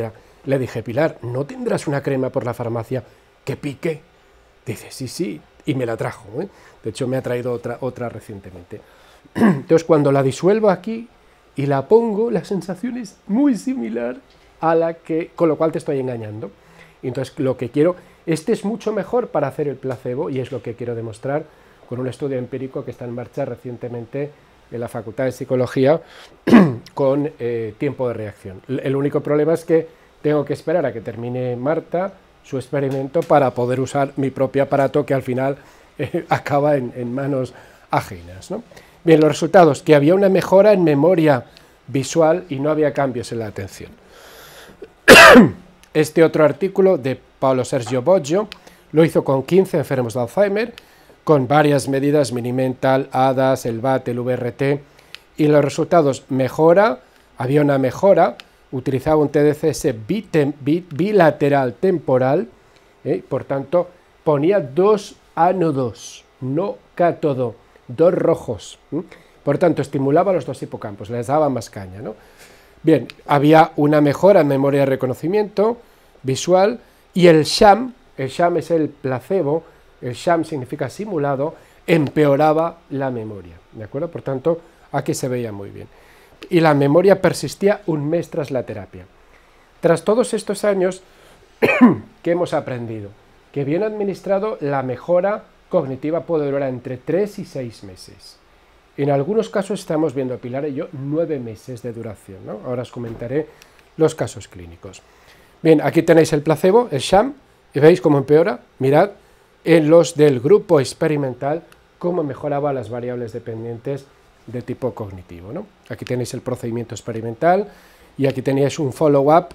le dije, Pilar, ¿no tendrás una crema por la farmacia que pique? Dice, sí, y me la trajo, ¿eh? De hecho, me ha traído otra recientemente. Entonces, cuando la disuelvo aquí y la pongo, la sensación es muy similar a la que, con lo cual te estoy engañando. Y entonces, lo que quiero, este es mucho mejor para hacer el placebo, y es lo que quiero demostrar con un estudio empírico que está en marcha recientemente en la Facultad de Psicología con tiempo de reacción. El único problema es que tengo que esperar a que termine Marta su experimento para poder usar mi propio aparato, que al final acaba en manos ajenas, ¿no? Bien, los resultados, que había una mejora en memoria visual y no había cambios en la atención. Este otro artículo de Paolo Sergio Boggio lo hizo con 15 enfermos de Alzheimer, con varias medidas, Minimental, ADAS, el VAT, el VRT, y los resultados había una mejora, utilizaba un TDCS bilateral temporal, por tanto ponía 2 ánodos, no cátodo, 2 rojos, por tanto estimulaba los 2 hipocampos, les daba más caña, ¿no? Bien, había una mejora en memoria de reconocimiento visual, y el sham es el placebo, el sham significa simulado, empeoraba la memoria, ¿de acuerdo? Por tanto, aquí se veía muy bien. Y la memoria persistía un mes tras la terapia. Tras todos estos años, ¿qué hemos aprendido? Que bien administrado, la mejora cognitiva puede durar entre 3 y 6 meses. En algunos casos estamos viendo, Pilar y yo, 9 meses de duración, ¿no? Ahora os comentaré los casos clínicos. Bien, aquí tenéis el placebo, el sham, y veis cómo empeora. Mirad, en los del grupo experimental, cómo mejoraba las variables dependientes de tipo cognitivo, ¿no? Aquí tenéis el procedimiento experimental y aquí tenéis un follow-up,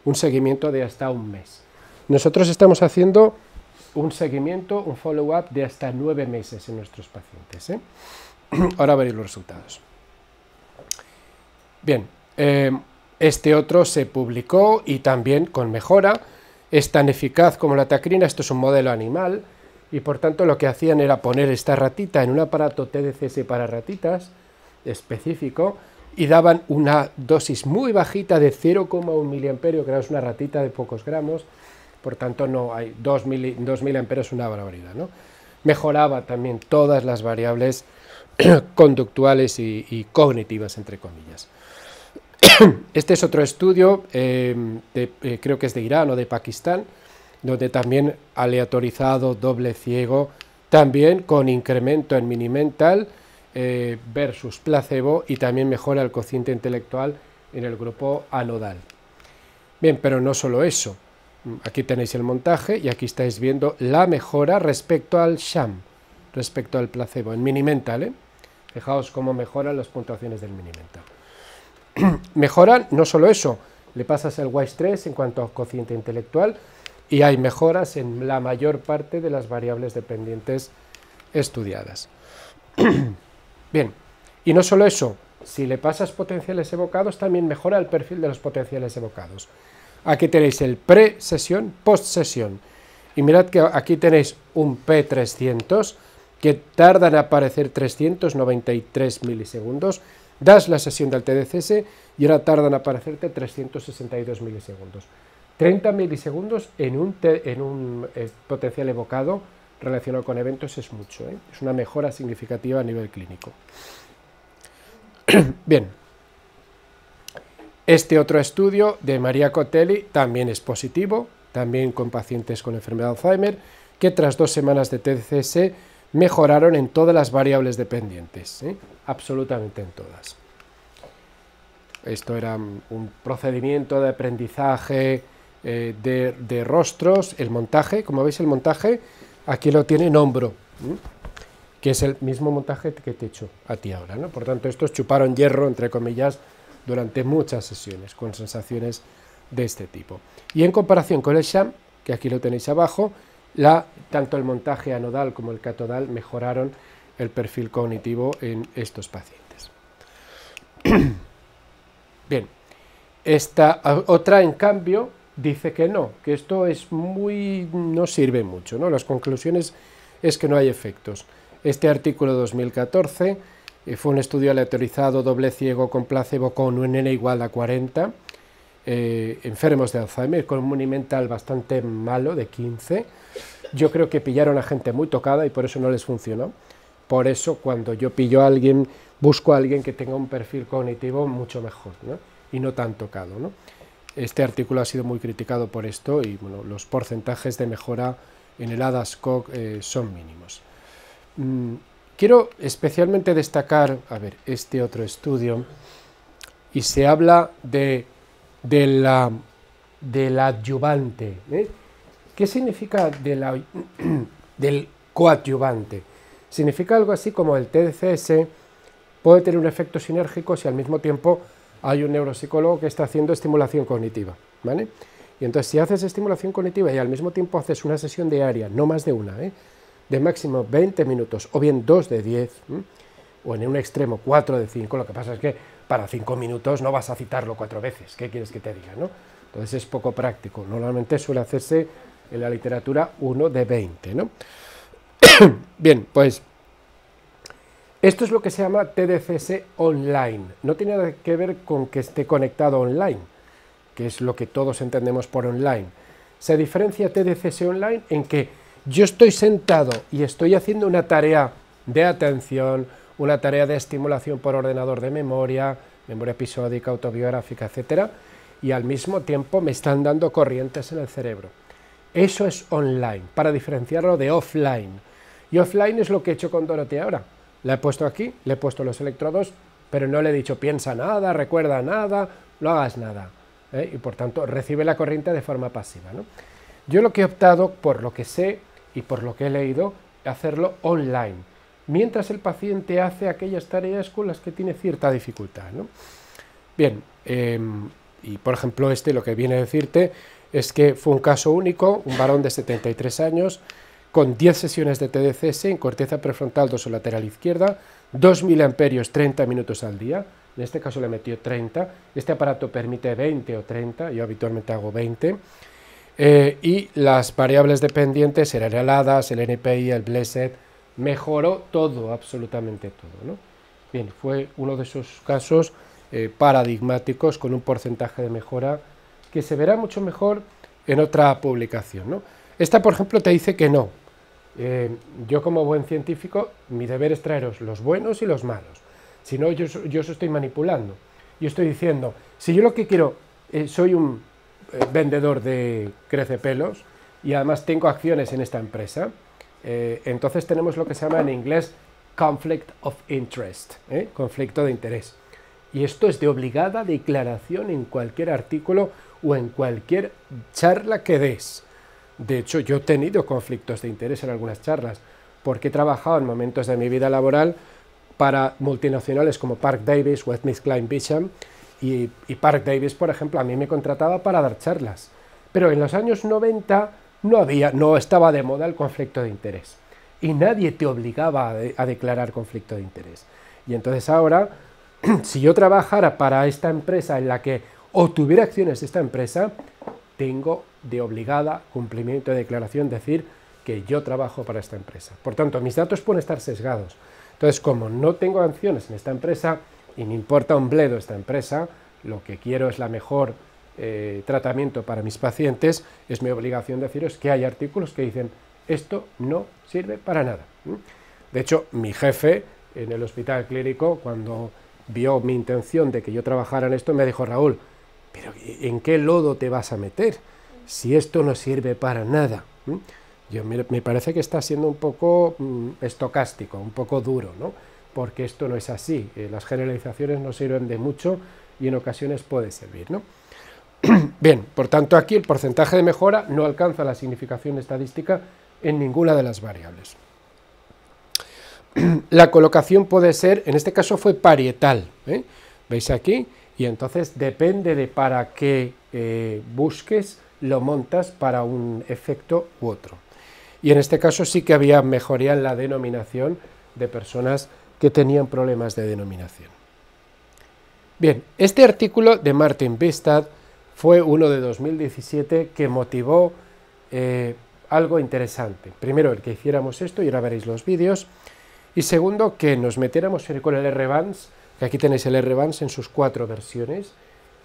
un seguimiento de hasta un mes. Nosotros estamos haciendo un seguimiento, un follow-up de hasta 9 meses en nuestros pacientes, ¿eh? Ahora veréis los resultados. Bien, este otro se publicó y también con mejora, es tan eficaz como la tacrina, esto es un modelo animal, y por tanto lo que hacían era poner esta ratita en un aparato TDCS para ratitas específico y daban una dosis muy bajita de 0,1 miliamperio, que es una ratita de pocos gramos, por tanto no hay 2 miliamperios, es una barbaridad, ¿no? Mejoraba también todas las variables conductuales y cognitivas, entre comillas. Este es otro estudio, creo que es de Irán o de Pakistán, donde también aleatorizado, doble ciego, también con incremento en Minimental versus placebo, y también mejora el cociente intelectual en el grupo anodal. Bien, pero no solo eso, aquí tenéis el montaje y aquí estáis viendo la mejora respecto al sham, respecto al placebo, en Minimental, ¿eh? Fijaos cómo mejoran las puntuaciones del Minimental. Mejoran, no solo eso, le pasas el WISE-3 en cuanto a cociente intelectual, y hay mejoras en la mayor parte de las variables dependientes estudiadas. Bien, y no solo eso, si le pasas potenciales evocados, también mejora el perfil de los potenciales evocados. Aquí tenéis el pre-sesión, post-sesión, y mirad que aquí tenéis un P300, que tarda en aparecer 393 milisegundos, das la sesión del TDCS y ahora tarda en aparecerte 362 milisegundos. 30 milisegundos en un potencial evocado relacionado con eventos es mucho, ¿eh? Es una mejora significativa a nivel clínico. Bien, este otro estudio de Maria Cotelli también es positivo, también con pacientes con enfermedad de Alzheimer, que tras 2 semanas de TDCS mejoraron en todas las variables dependientes, ¿eh? Absolutamente en todas. Esto era un procedimiento de aprendizaje de rostros, el montaje, como veis el montaje, aquí lo tiene en hombro, ¿eh? Que es el mismo montaje que te he hecho a ti ahora, ¿no? Por tanto, estos chuparon hierro, entre comillas, durante muchas sesiones, con sensaciones de este tipo. Y en comparación con el sham, que aquí lo tenéis abajo, tanto el montaje anodal como el catodal mejoraron el perfil cognitivo en estos pacientes. Bien, esta otra, en cambio, dice que no, que esto no sirve mucho, ¿no? Las conclusiones es que no hay efectos. Este artículo 2014 fue un estudio aleatorizado doble ciego con placebo con un N igual a 40, enfermos de Alzheimer con un Minimental bastante malo de 15. Yo creo que pillaron a gente muy tocada y por eso no les funcionó. Por eso cuando yo pillo a alguien, busco a alguien que tenga un perfil cognitivo mucho mejor, ¿no? Y no tan tocado, ¿no? Este artículo ha sido muy criticado por esto y bueno, los porcentajes de mejora en el ADAS-Cog son mínimos. Quiero especialmente destacar, a ver, este otro estudio, y se habla del adyuvante, ¿eh? ¿Qué significa del coadyuvante? Significa algo así como el TDCS puede tener un efecto sinérgico si al mismo tiempo hay un neuropsicólogo que está haciendo estimulación cognitiva, ¿vale? Y entonces si haces estimulación cognitiva y al mismo tiempo haces una sesión diaria, no más de una, de máximo 20 minutos, o bien 2 de 10, o en un extremo 4 de 5, lo que pasa es que para 5 minutos no vas a citarlo 4 veces, ¿qué quieres que te diga, no? Entonces es poco práctico, normalmente suele hacerse en la literatura 1 de 20, ¿no? Bien, pues esto es lo que se llama TDCS online, no tiene nada que ver con que esté conectado online, que es lo que todos entendemos por online. Se diferencia TDCS online en que yo estoy sentado y estoy haciendo una tarea de atención, una tarea de estimulación por ordenador de memoria episódica, autobiográfica, etcétera, y al mismo tiempo me están dando corrientes en el cerebro. Eso es online, para diferenciarlo de offline. Y offline es lo que he hecho con Dorothy ahora. La he puesto aquí, le he puesto los electrodos, pero no le he dicho piensa nada, recuerda nada, no hagas nada. Y por tanto recibe la corriente de forma pasiva, ¿no? Yo lo que he optado, por lo que sé y por lo que he leído, hacerlo online, mientras el paciente hace aquellas tareas con las que tiene cierta dificultad, ¿no? Bien, y por ejemplo lo que viene a decirte es que fue un caso único, un varón de 73 años, con 10 sesiones de TDCS en corteza prefrontal dorsolateral izquierda, 2000 amperios 30 minutos al día, en este caso le metió 30, este aparato permite 20 o 30, yo habitualmente hago 20, y las variables dependientes eran el ADAS, el NPI, el Blessed, mejoró todo, absolutamente todo, ¿no? Bien, fue uno de esos casos paradigmáticos con un porcentaje de mejora que se verá mucho mejor en otra publicación, ¿no? Esta, por ejemplo, te dice que no. Yo como buen científico, mi deber es traeros los buenos y los malos. Si no, yo os estoy manipulando. Yo estoy diciendo, si yo lo que quiero, soy un vendedor de crecepelos y además tengo acciones en esta empresa, entonces tenemos lo que se llama en inglés conflict of interest, conflicto de interés. Y esto es de obligada declaración en cualquier artículo o en cualquier charla que des. De hecho, yo he tenido conflictos de interés en algunas charlas, porque he trabajado en momentos de mi vida laboral para multinacionales como Park Davis, WestSmithKline Beecham, y Park Davis, por ejemplo, a mí me contrataba para dar charlas. Pero en los años 90 no estaba de moda el conflicto de interés, y nadie te obligaba a declarar conflicto de interés. Y entonces ahora, si yo trabajara para esta empresa en la que o tuviera acciones de esta empresa, tengo de obligada cumplimiento de declaración decir que yo trabajo para esta empresa. Por tanto, mis datos pueden estar sesgados. Entonces, como no tengo acciones en esta empresa y me importa un bledo esta empresa, lo que quiero es la mejor tratamiento para mis pacientes, es mi obligación deciros que hay artículos que dicen esto no sirve para nada. De hecho, mi jefe en el hospital clínico, cuando vio mi intención de que yo trabajara en esto, me dijo, Raúl, pero ¿en qué lodo te vas a meter si esto no sirve para nada? Me parece que está siendo un poco estocástico, un poco duro, ¿no? Porque esto no es así, las generalizaciones no sirven de mucho y en ocasiones puede servir, ¿no? Bien, por tanto aquí el porcentaje de mejora no alcanza la significación estadística en ninguna de las variables. La colocación puede ser, en este caso fue parietal, ¿veis aquí? Y entonces depende de para qué busques, lo montas para un efecto u otro. Y en este caso sí que había mejoría en la denominación de personas que tenían problemas de denominación. Bien, este artículo de Martin Bistad fue uno de 2017 que motivó algo interesante. Primero, el que hiciéramos esto, y ahora veréis los vídeos, y segundo, que nos metiéramos con el R-Vans, que aquí tenéis el R-Vans en sus 4 versiones,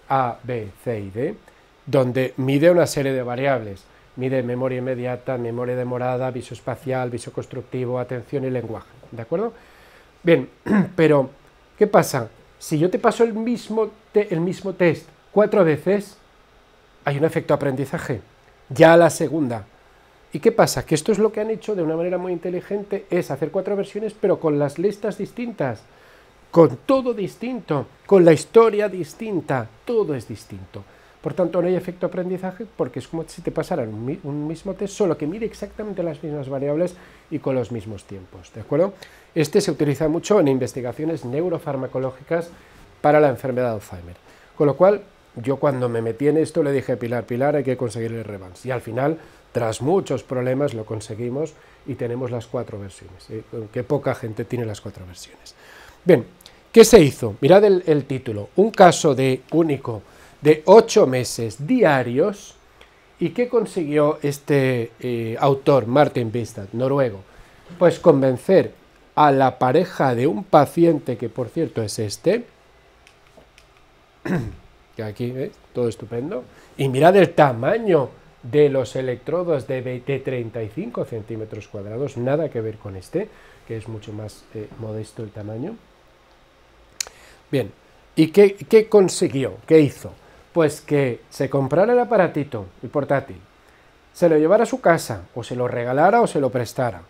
A, B, C y D, donde mide una serie de variables. Mide memoria inmediata, memoria demorada, visoespacial, visoconstructivo, atención y lenguaje, ¿de acuerdo? Bien, pero, ¿qué pasa? Si yo te paso el mismo test 4 veces, hay un efecto aprendizaje, ya a la segunda. ¿Y qué pasa? Que esto es lo que han hecho de una manera muy inteligente, es hacer 4 versiones, pero con las listas distintas, con todo distinto, con la historia distinta, todo es distinto. Por tanto, no hay efecto aprendizaje porque es como si te pasaran un mismo test, solo que mide exactamente las mismas variables y con los mismos tiempos, ¿de acuerdo? Este se utiliza mucho en investigaciones neurofarmacológicas para la enfermedad de Alzheimer. Con lo cual, yo cuando me metí en esto le dije, Pilar, hay que conseguir el REVANS. Y al final, tras muchos problemas, lo conseguimos y tenemos las 4 versiones. Que poca gente tiene las 4 versiones. Bien, ¿qué se hizo? Mirad el título. Un caso único de 8 meses diarios. ¿Y qué consiguió este autor, Martin Bistad, noruego? Pues convencer a la pareja de un paciente, que por cierto es este, que aquí, ¿ves? Todo estupendo, y mirad el tamaño de los electrodos de 35 centímetros cuadrados, nada que ver con este, que es mucho más modesto el tamaño. Bien, ¿y qué consiguió? ¿Qué hizo? Pues que se comprara el aparatito, el portátil, se lo llevara a su casa, o se lo regalara o se lo prestara,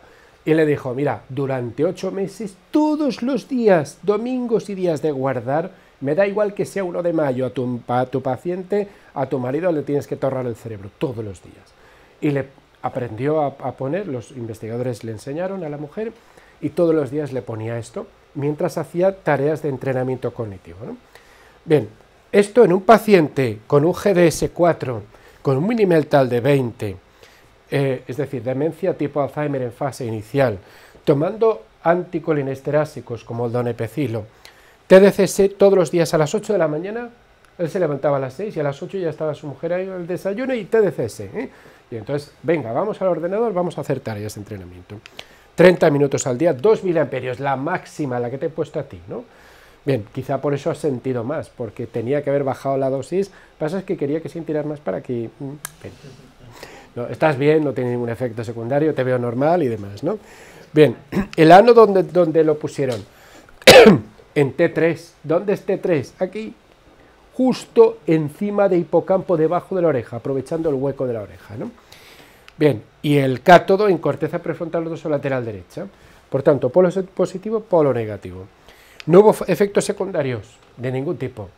y le dijo, mira, durante 8 meses, todos los días, domingos y días de guardar, me da igual que sea 1 de mayo, a tu paciente, a tu marido le tienes que torrar el cerebro, todos los días. Y le aprendió a poner, los investigadores le enseñaron a la mujer, y todos los días le ponía esto, mientras hacía tareas de entrenamiento cognitivo, ¿no? Bien, esto en un paciente con un GDS4, con un Minimental de 20, es decir, demencia tipo Alzheimer en fase inicial, tomando anticolinesterásicos como el donepezilo, TDCS todos los días a las 8 de la mañana, él se levantaba a las 6 y a las 8 ya estaba su mujer ahí en el desayuno y TDCS, y entonces, venga, vamos al ordenador, vamos a hacer tareas de entrenamiento. 30 minutos al día, 2 miliamperios, la máxima, la que te he puesto a ti, ¿no? Bien, quizá por eso has sentido más, porque tenía que haber bajado la dosis, pasa es que quería que sintieras más para que... No, estás bien, no tiene ningún efecto secundario, te veo normal y demás, ¿no? Bien, el ano donde lo pusieron, en T3, ¿dónde es T3? Aquí, justo encima de hipocampo, debajo de la oreja, aprovechando el hueco de la oreja, ¿no? Bien, y el cátodo en corteza prefrontal dorsolateral derecha, por tanto, polo positivo, polo negativo. No hubo efectos secundarios de ningún tipo,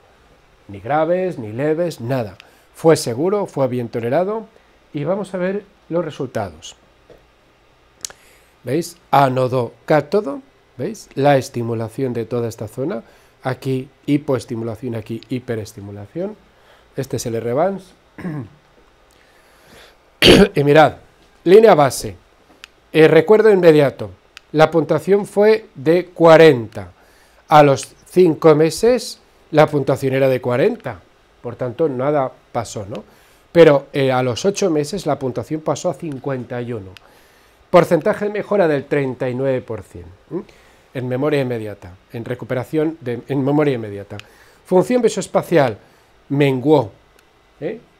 ni graves, ni leves, nada. Fue seguro, fue bien tolerado, y vamos a ver los resultados. ¿Veis? Ánodo, cátodo, ¿veis? La estimulación de toda esta zona, aquí hipoestimulación, aquí hiperestimulación. Este es el REVANS. Y mirad, línea base, recuerdo inmediato, la puntuación fue de 40. A los 5 meses la puntuación era de 40, por tanto nada pasó, ¿no? Pero a los 8 meses la puntuación pasó a 51. Porcentaje de mejora del 39%, en memoria inmediata, en recuperación en memoria inmediata. Función visoespacial menguó.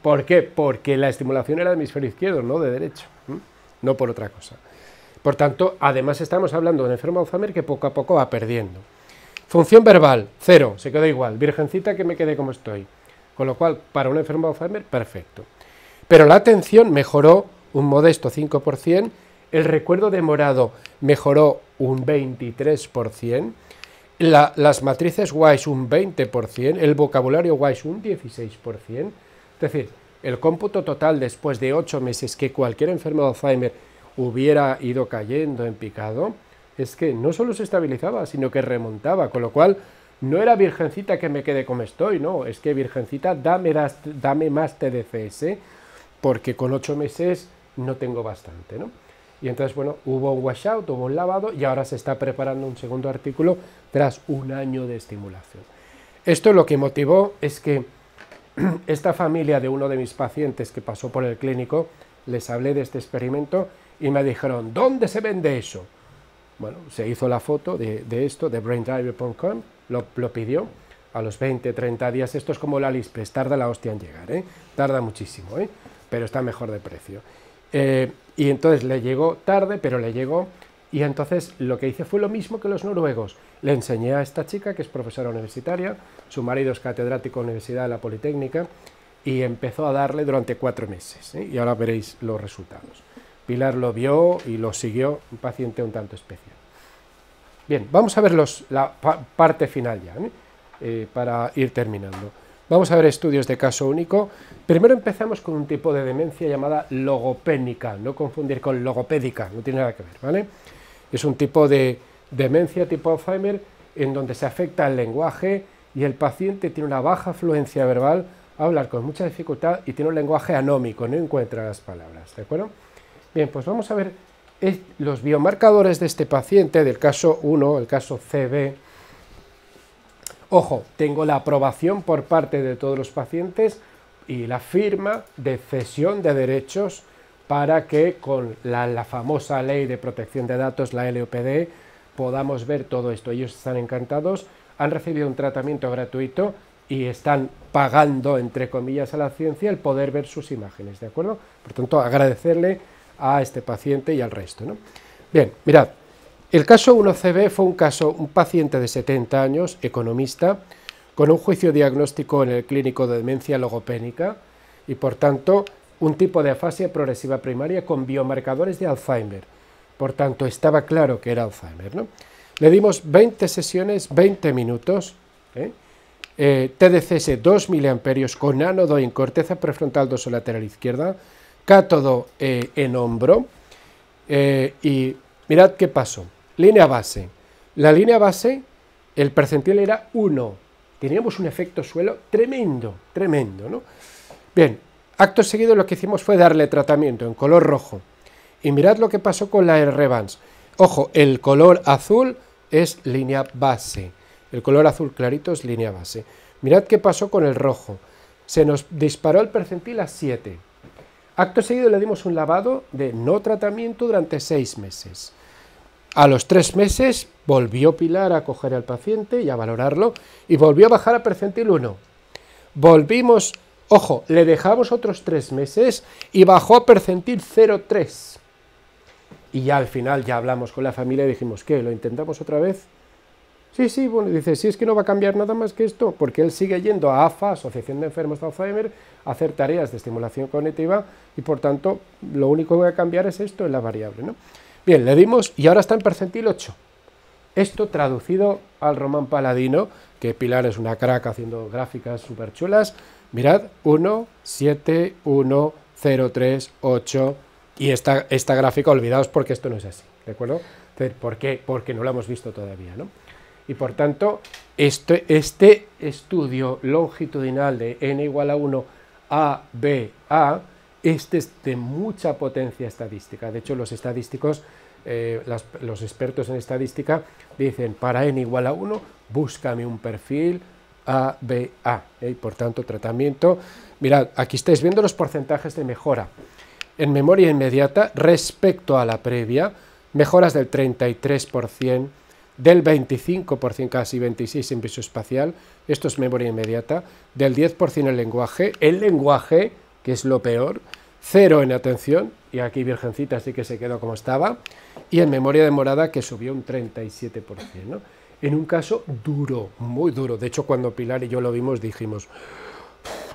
¿Por qué? Porque la estimulación era de hemisferio izquierdo, no de derecho, no por otra cosa. Por tanto, además estamos hablando de un enfermo de Alzheimer que poco a poco va perdiendo. Función verbal, 0, se quedó igual, virgencita que me quedé como estoy. Con lo cual, para un enfermo de Alzheimer, perfecto. Pero la atención mejoró un modesto 5%, el recuerdo demorado mejoró un 23%, las matrices Wise un 20%, el vocabulario Wise un 16%, es decir, el cómputo total después de 8 meses que cualquier enfermo de Alzheimer hubiera ido cayendo en picado, es que no solo se estabilizaba, sino que remontaba, con lo cual no era virgencita que me quede como estoy, no, es que virgencita dame más TDCS, porque con 8 meses no tengo bastante, ¿no? Y entonces, bueno, hubo un washout, hubo un lavado, y ahora se está preparando un segundo artículo tras un año de estimulación. Esto lo que motivó es que esta familia de uno de mis pacientes que pasó por el clínico, les hablé de este experimento y me dijeron, ¿dónde se vende eso? Bueno, se hizo la foto de esto, de braindriver.com, lo pidió, a los 20, 30 días, esto es como la Aliexpress, tarda la hostia en llegar, tarda muchísimo, pero está mejor de precio. Y entonces le llegó tarde, pero le llegó, y entonces lo que hice fue lo mismo que los noruegos. Le enseñé a esta chica, que es profesora universitaria, su marido es catedrático en la Universidad de la Politécnica, y empezó a darle durante 4 meses, y ahora veréis los resultados. Pilar lo vio y lo siguió, un paciente un tanto especial. Bien, vamos a ver la parte final ya, para ir terminando. Vamos a ver estudios de caso único. Primero empezamos con un tipo de demencia llamada logopénica, no confundir con logopédica, no tiene nada que ver, ¿vale? Es un tipo de demencia tipo Alzheimer en donde se afecta el lenguaje y el paciente tiene una baja fluencia verbal, habla con mucha dificultad y tiene un lenguaje anómico, no encuentra las palabras, ¿de acuerdo? Bien, pues vamos a ver los biomarcadores de este paciente, del caso 1, el caso CB. Ojo, tengo la aprobación por parte de todos los pacientes y la firma de cesión de derechos para que con la famosa ley de protección de datos, la LOPD, podamos ver todo esto. Ellos están encantados, han recibido un tratamiento gratuito y están pagando, entre comillas, a la ciencia el poder ver sus imágenes, ¿de acuerdo? Por tanto, agradecerle a este paciente y al resto, ¿no? Bien, mirad, el caso 1CB fue un paciente de 70 años, economista, con un juicio diagnóstico en el clínico de demencia logopénica y, por tanto, un tipo de afasia progresiva primaria con biomarcadores de Alzheimer. Por tanto, estaba claro que era Alzheimer, ¿no? Le dimos 20 sesiones, 20 minutos, TDCS 2 miliamperios con ánodo en corteza prefrontal dorsolateral izquierda, cátodo en hombro, y mirad qué pasó. Línea base. La línea base, el percentil era 1. Teníamos un efecto suelo tremendo, tremendo, ¿no? Bien, acto seguido lo que hicimos fue darle tratamiento en color rojo. Y mirad lo que pasó con la R-Vans. Ojo, el color azul es línea base. El color azul clarito es línea base. Mirad qué pasó con el rojo. Se nos disparó el percentil a 7. Acto seguido le dimos un lavado de no tratamiento durante 6 meses. A los 3 meses volvió Pilar a coger al paciente y a valorarlo y volvió a bajar a percentil 1. Volvimos, ojo, le dejamos otros 3 meses y bajó a percentil 0,3. Y ya al final ya hablamos con la familia y dijimos, ¿qué? ¿Lo intentamos otra vez? Sí, bueno, dice, sí, es que no va a cambiar nada más que esto, porque él sigue yendo a AFA, Asociación de Enfermos de Alzheimer, a hacer tareas de estimulación cognitiva y por tanto lo único que va a cambiar es esto en la variable, ¿no? Bien, le dimos y ahora está en percentil 8. Esto traducido al Román Paladino, que Pilar es una crack haciendo gráficas súper chulas. Mirad, 1, 7, 1, 0, 3, 8. Y esta gráfica, olvidaos porque esto no es así, ¿de acuerdo? ¿Por qué? Porque no lo hemos visto todavía, ¿no? Y por tanto, este estudio longitudinal de n igual a 1 a b a, este es de mucha potencia estadística. De hecho, los estadísticos, los expertos en estadística dicen, para n igual a 1, búscame un perfil a, b, a. Y por tanto, tratamiento. Mirad, aquí estáis viendo los porcentajes de mejora. En memoria inmediata, respecto a la previa, mejoras del 33%, del 25%, casi 26% en visoespacial, esto es memoria inmediata, del 10% en el lenguaje, que es lo peor, 0 en atención, y aquí Virgencita sí que se quedó como estaba, y en memoria demorada, que subió un 37%, ¿no? En un caso duro, muy duro. De hecho, cuando Pilar y yo lo vimos, dijimos,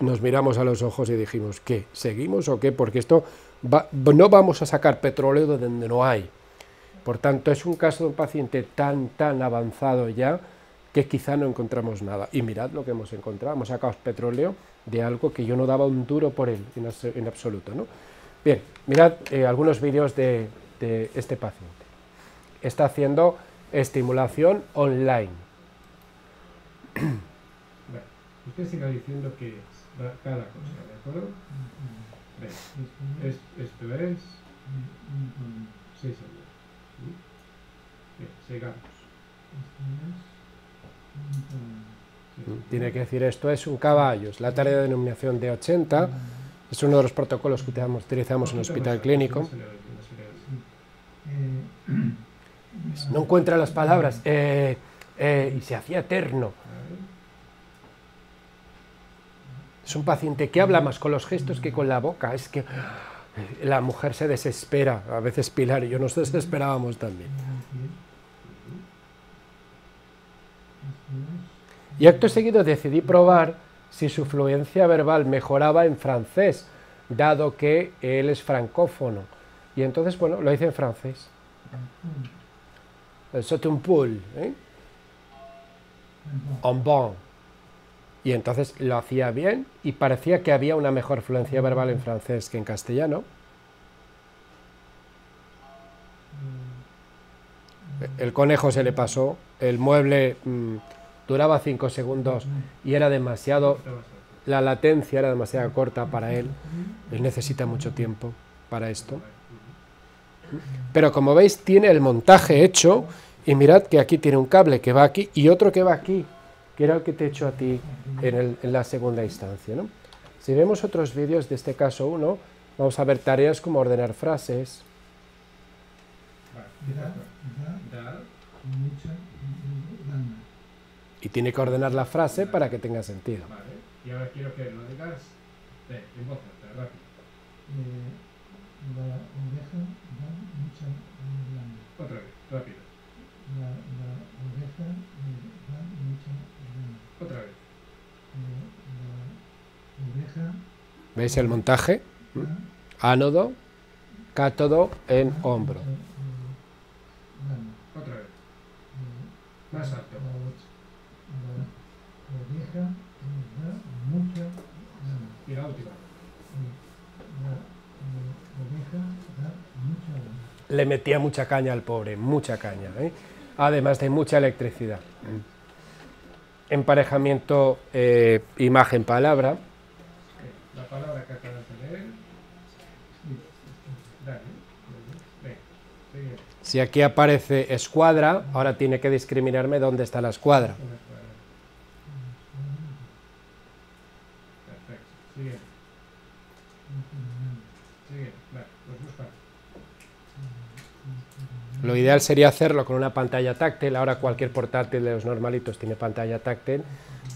nos miramos a los ojos y dijimos, ¿qué? ¿Seguimos o qué? Porque esto no vamos a sacar petróleo de donde no hay. Por tanto, es un caso de un paciente tan avanzado ya que quizá no encontramos nada. Y mirad lo que hemos encontrado. Hemos sacado petróleo de algo que yo no daba un duro por él en absoluto, ¿no? Bien, mirad algunos vídeos de este paciente. Está haciendo estimulación online. Bueno, usted siga diciendo que es cada cosa, ¿de acuerdo? Esto es 6 segundos. Bien, sigamos. Tiene que decir, esto es un caballo, es la tarea de denominación de 80, es uno de los protocolos que utilizamos en el hospital clínico. No encuentra las palabras, y se hacía eterno. Es un paciente que habla más con los gestos que con la boca, es que la mujer se desespera, a veces Pilar y yo nos desesperábamos también. Y acto seguido decidí probar si su fluencia verbal mejoraba en francés, dado que él es francófono. Y entonces, bueno, lo hice en francés. C'est un poule, ¿eh? Un bon. Y entonces lo hacía bien y parecía que había una mejor fluencia verbal en francés que en castellano. El conejo se le pasó, el mueble duraba 5 segundos y era demasiado, la latencia era demasiado corta para él. Él necesita mucho tiempo para esto. Pero como veis tiene el montaje hecho y mirad que aquí tiene un cable que va aquí y otro que va aquí, que era el que te he hecho a ti en la segunda instancia, ¿no? Si vemos otros vídeos de este caso 1, vamos a ver tareas como ordenar frases. Y tiene que ordenar la frase para que tenga sentido. Vale. Y ahora quiero que lo digas en voz alta, rápido. La oveja da mucha lana. Otra vez, rápido. La oveja da mucha lana. Otra vez. La oveja ¿Veis el montaje? Ánodo, cátodo en hombro. lana. Otra vez. Más alto. La oveja da mucha lana. Y la última. La oveja da mucha lana. Le metía mucha caña al pobre, mucha caña, ¿eh? Además de mucha electricidad. Emparejamiento imagen-palabra. La palabra que acabas de leer. Dale. Venga, sigue. Si aquí aparece escuadra, ahora tiene que discriminarme dónde está la escuadra. Una escuadra. Perfecto. Sigue. Sigue. Vale, pues busca. Lo ideal sería hacerlo con una pantalla táctil, ahora cualquier portátil de los normalitos tiene pantalla táctil,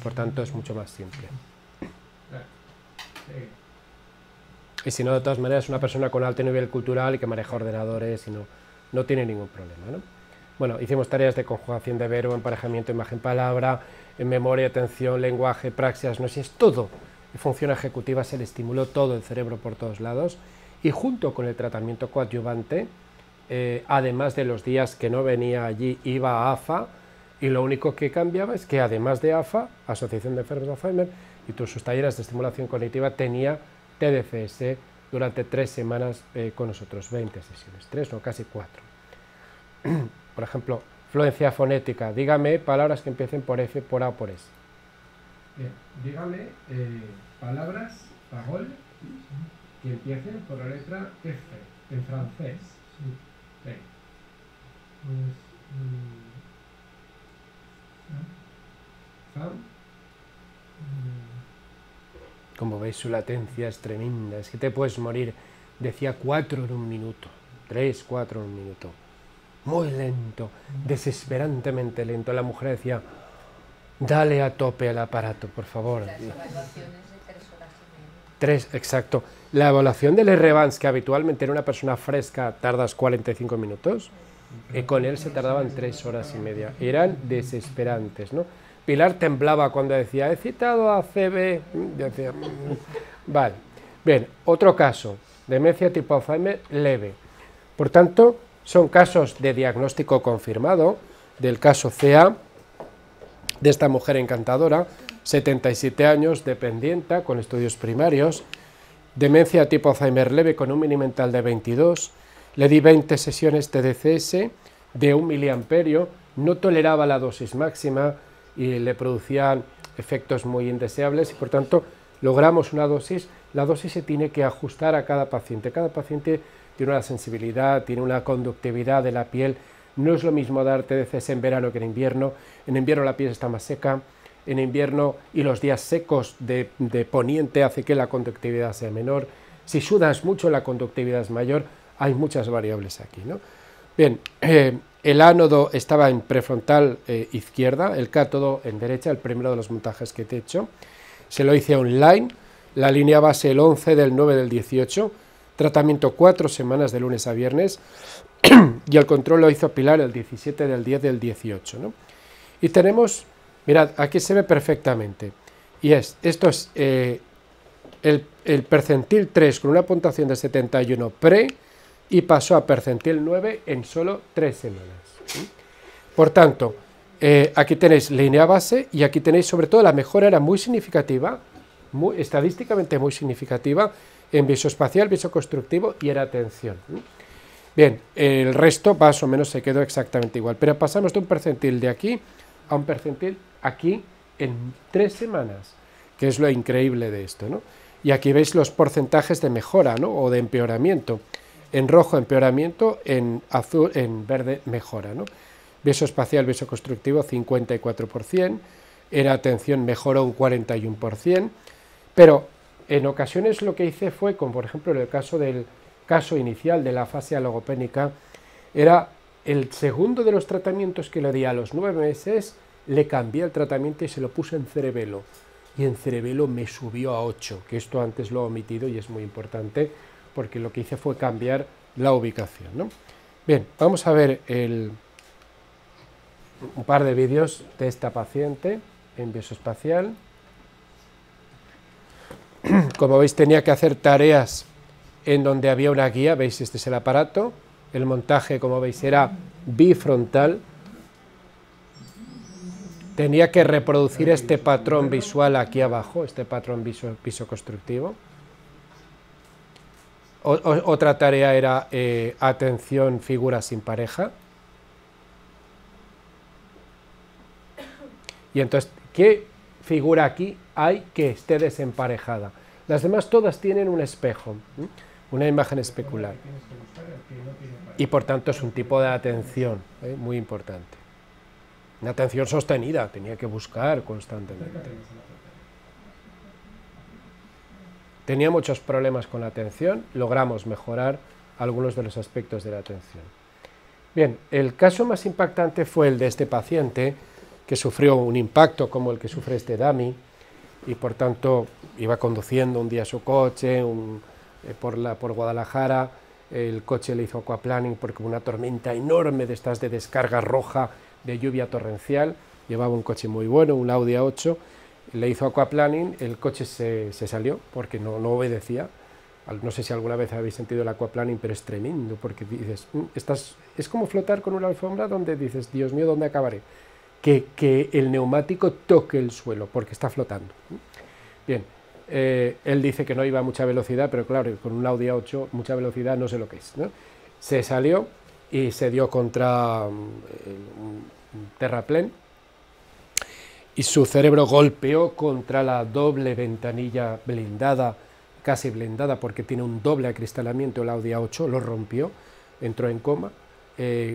por tanto es mucho más simple. Vale. Sigue. Y si no, de todas maneras, una persona con alto nivel cultural y que maneja ordenadores y no tiene ningún problema, ¿no? Bueno, hicimos tareas de conjugación de verbo, emparejamiento imagen-palabra, en memoria, atención, lenguaje, praxis, no sé, es todo. En función ejecutiva se le estimuló todo el cerebro por todos lados y junto con el tratamiento coadyuvante, además de los días que no venía allí, iba a AFA y lo único que cambiaba es que además de AFA, Asociación de Enfermos de Alzheimer, y todos sus talleres de estimulación cognitiva, tenía TDCS durante 3 semanas con nosotros, 20 sesiones, 3 o casi 4. Por ejemplo, fluencia fonética, dígame palabras que empiecen por F, por A o por S. Bien, dígame palabras, parole, que empiecen por la letra F, en francés. Sí, Venga. pues Femme, Como veis, su latencia es tremenda, es que te puedes morir. Decía 4 en un minuto, 3, 4 en un minuto. Muy lento, desesperantemente lento. La mujer decía, dale a tope al aparato, por favor. Las evaluaciones de 3 horas y media. 3, exacto. La evaluación del R-Vans, que habitualmente en una persona fresca tardas 45 minutos, con él se tardaban 3 horas y media. Eran desesperantes, ¿no? Pilar temblaba cuando decía, he citado a CB. Decía, vale. Bien, otro caso, demencia tipo Alzheimer leve. Por tanto, son casos de diagnóstico confirmado, del caso CA, de esta mujer encantadora, 77 años, dependienta, con estudios primarios, demencia tipo Alzheimer leve con un mini mental de 22, le di 20 sesiones TDCS de 1 miliamperio, no toleraba la dosis máxima y le producían efectos muy indeseables y por tanto logramos una dosis. La dosis se tiene que ajustar a cada paciente tiene una sensibilidad, tiene una conductividad de la piel. No es lo mismo dar TDCS en verano que en invierno la piel está más seca, en invierno y los días secos de poniente hace que la conductividad sea menor, si sudas mucho la conductividad es mayor, hay muchas variables aquí, ¿no? Bien, el ánodo estaba en prefrontal izquierda, el cátodo en derecha, el primero de los montajes que te he hecho, se lo hice online, la línea base el 11 del 9 del 18, tratamiento 4 semanas de lunes a viernes, y el control lo hizo Pilar el 17 del 10 del 18, ¿no? Y tenemos, mirad, aquí se ve perfectamente, y esto es el percentil 3 con una puntuación de 71 pre, y pasó a percentil 9 en solo 3 semanas. ¿Sí? Por tanto, Aquí tenéis línea base y aquí tenéis sobre todo la mejora era muy significativa, estadísticamente muy significativa en visoespacial, visoconstructivo y era atención. Bien, el resto más o menos se quedó exactamente igual, pero pasamos de un percentil de aquí a un percentil aquí en 3 semanas, que es lo increíble de esto, ¿no? Y aquí veis los porcentajes de mejora, ¿no? O de empeoramiento. En rojo empeoramiento, en azul, en verde mejora, ¿no? Visoespacial, visoconstructivo 54%, en atención mejoró un 41%, pero en ocasiones lo que hice fue, como por ejemplo en el caso del caso inicial de la fase logopénica, era el segundo de los tratamientos que le di a los 9 meses, le cambié el tratamiento y se lo puse en cerebelo, y en cerebelo me subió a 8, que esto antes lo he omitido y es muy importante, porque lo que hice fue cambiar la ubicación, ¿no? Bien, vamos a ver un par de vídeos de esta paciente en visoespacial. Como veis, tenía que hacer tareas en donde había una guía, veis, este es el aparato, el montaje, como veis, era bifrontal, tenía que reproducir este patrón visual aquí abajo, este patrón visoconstructivo. Otra tarea era atención, figura sin pareja. Y entonces, ¿qué figura aquí hay que esté desemparejada? Las demás todas tienen un espejo, una imagen especular. Y por tanto es un tipo de atención muy importante. Una atención sostenida, tenía que buscar constantemente. Tenía muchos problemas con la atención, logramos mejorar algunos de los aspectos de la atención. Bien, el caso más impactante fue el de este paciente, que sufrió un impacto como el que sufre este dummy, y por tanto iba conduciendo un día su coche por Guadalajara, el coche le hizo aquaplaning porque hubo una tormenta enorme de estas de descarga roja de lluvia torrencial, llevaba un coche muy bueno, un Audi A8, le hizo aquaplaning, el coche se salió porque no obedecía. No sé si alguna vez habéis sentido el aquaplaning, pero es tremendo, porque dices, es como flotar con una alfombra donde dices, Dios mío, ¿dónde acabaré? Que el neumático toque el suelo, porque está flotando. Bien, él dice que no iba a mucha velocidad, pero claro, con un Audi A8, mucha velocidad no sé lo que es, ¿no? Se salió y se dio contra un terraplén, y su cerebro golpeó contra la doble ventanilla blindada, casi blindada, porque tiene un doble acristalamiento, el Audi A8, lo rompió, entró en coma.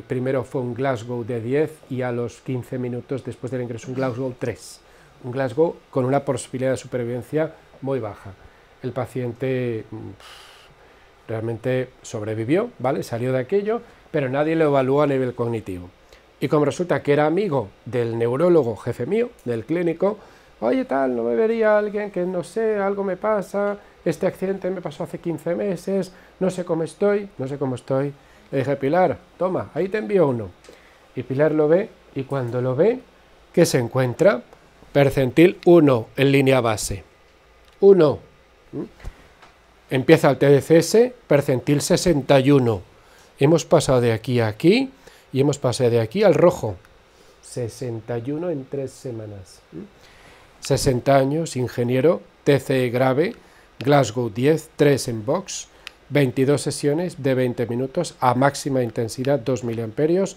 Primero fue un Glasgow de 10 y a los 15 minutos después del ingreso un Glasgow 3, un Glasgow con una posibilidad de supervivencia muy baja. El paciente realmente sobrevivió, ¿vale? Salió de aquello, pero nadie lo evaluó a nivel cognitivo. Y como resulta que era amigo del neurólogo jefe mío, del clínico, oye tal, no me vería alguien que no sé, algo me pasa, este accidente me pasó hace 15 meses, no sé cómo estoy. Le dije, Pilar, toma, ahí te envío uno. Y Pilar lo ve, y cuando lo ve, ¿qué se encuentra? Percentil 1 en línea base. 1. Empieza el TDCS, percentil 61. Hemos pasado de aquí a aquí, y hemos pasado de aquí al rojo. 61 en 3 semanas. 60 años, ingeniero, TCE grave, Glasgow 10, 3 en box, 22 sesiones de 20 minutos a máxima intensidad, 2 miliamperios,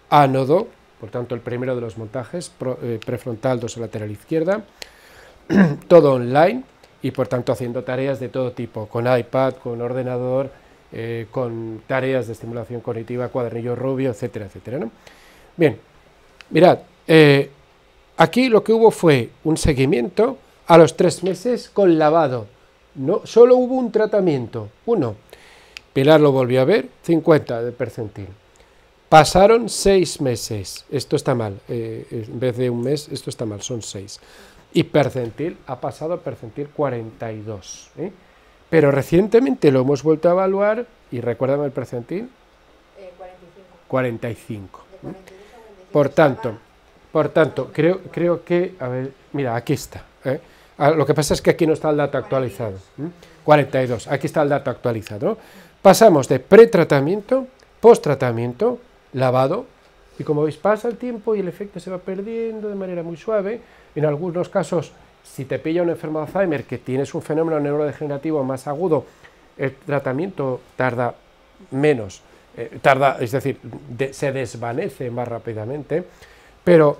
ánodo, por tanto el primero de los montajes, prefrontal dorsolateral izquierda, todo online y por tanto haciendo tareas de todo tipo, con iPad, con ordenador, con tareas de estimulación cognitiva, cuadernillo rubio, etcétera, etcétera, ¿no? Bien, mirad, aquí lo que hubo fue un seguimiento a los 3 meses con lavado. No, solo hubo un tratamiento, uno. Pilar lo volvió a ver, 50 de percentil. Pasaron 6 meses, esto está mal, en vez de un mes, esto está mal, son 6. Y percentil ha pasado a percentil 42. Pero recientemente lo hemos vuelto a evaluar, y recuérdame el percentil. 45. Por tanto, creo que, a ver, mira, aquí está. Lo que pasa es que aquí no está el dato actualizado. 42, aquí está el dato actualizado. Pasamos de pretratamiento, posttratamiento, lavado, Y como veis, pasa el tiempo y el efecto se va perdiendo de manera muy suave. En algunos casos, si te pilla un enfermo de Alzheimer, que tienes un fenómeno neurodegenerativo más agudo, el tratamiento tarda menos, es decir, se desvanece más rápidamente, pero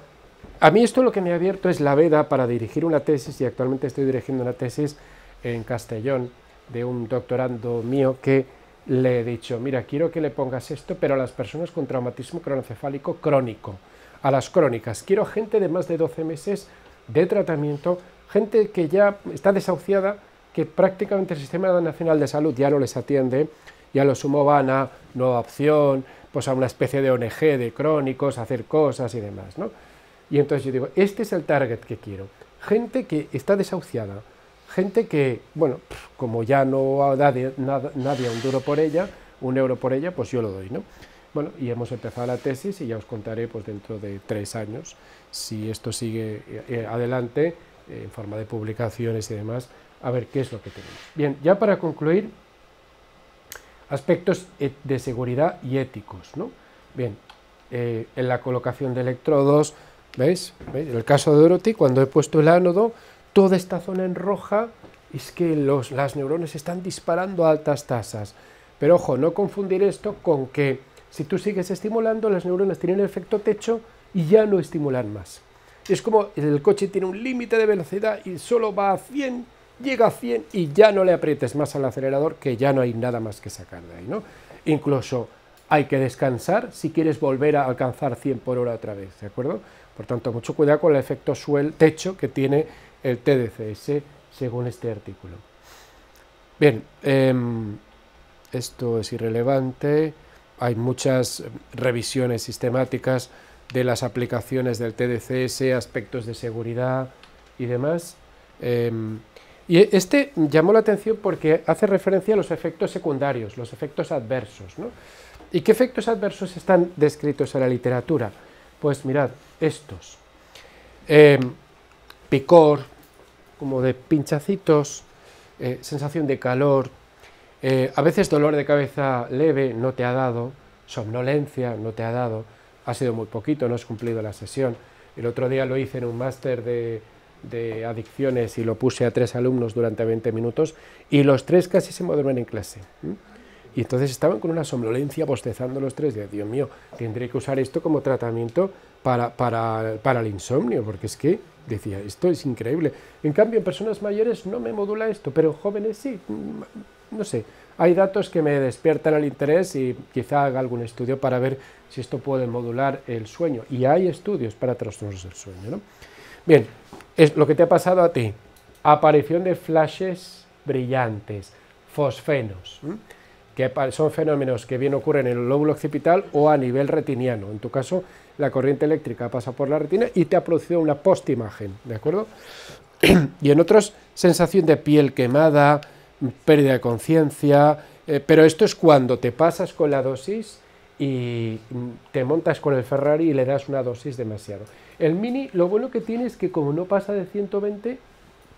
a mí esto lo que me ha abierto es la veda para dirigir una tesis, y actualmente estoy dirigiendo una tesis en Castellón de un doctorando mío que le he dicho, mira, quiero que le pongas esto, pero a las personas con traumatismo craneoencefálico crónico, a las crónicas, quiero gente de más de 12 meses de tratamiento, gente que ya está desahuciada, que prácticamente el Sistema Nacional de Salud ya no les atiende, y a lo sumo van a Nueva Opción, pues a una especie de ONG de crónicos, a hacer cosas y demás, ¿no? Y entonces yo digo, este es el target que quiero, gente que está desahuciada, gente que, bueno, como ya no da nadie un duro por ella, un euro por ella, pues yo lo doy, ¿no? Bueno, y hemos empezado la tesis y ya os contaré pues dentro de 3 años, si esto sigue adelante, en forma de publicaciones y demás, a ver qué es lo que tenemos. Bien, ya para concluir, aspectos de seguridad y éticos, ¿no? Bien, en la colocación de electrodos, ¿veis? En el caso de Dorothy, cuando he puesto el ánodo, toda esta zona en roja es que las neuronas están disparando a altas tasas. Pero ojo, no confundir esto con que si tú sigues estimulando, las neuronas tienen el efecto techo y ya no estimulan más. Es como el coche tiene un límite de velocidad y solo va a 100, llega a 100 y ya no le aprietes más al acelerador, que ya no hay nada más que sacar de ahí, ¿no? Incluso hay que descansar si quieres volver a alcanzar 100 por hora otra vez, ¿de acuerdo? Por tanto, mucho cuidado con el efecto techo que tiene el TDCS según este artículo. Bien, esto es irrelevante, hay muchas revisiones sistemáticas de las aplicaciones del TDCS, aspectos de seguridad y demás. Y este llamó la atención porque hace referencia a los efectos secundarios, los efectos adversos, ¿no? ¿Y qué efectos adversos están descritos en la literatura? Pues mirad, estos. Picor, como de pinchacitos, sensación de calor, a veces dolor de cabeza leve, no te ha dado, somnolencia, no te ha dado, ha sido muy poquito, no has cumplido la sesión. El otro día lo hice en un máster de adicciones y lo puse a 3 alumnos durante 20 minutos y los 3 casi se me duermen en clase. Y entonces estaban con una somnolencia, bostezando los 3, y Dios mío, tendré que usar esto como tratamiento para el insomnio, porque es que, decía, esto es increíble. En cambio, en personas mayores no me modula esto, pero en jóvenes sí, no sé. Hay datos que me despiertan el interés y quizá haga algún estudio para ver si esto puede modular el sueño. Y hay estudios para trastornos del sueño, ¿no? Bien, es lo que te ha pasado a ti. Aparición de flashes brillantes, fosfenos, que son fenómenos que bien ocurren en el lóbulo occipital o a nivel retiniano. En tu caso, la corriente eléctrica pasa por la retina y te ha producido una postimagen, ¿de acuerdo? Y en otros, sensación de piel quemada, pérdida de conciencia, pero esto es cuando te pasas con la dosis y te montas con el Ferrari y le das una dosis demasiado. El Mini, lo bueno que tiene es que como no pasa de 120,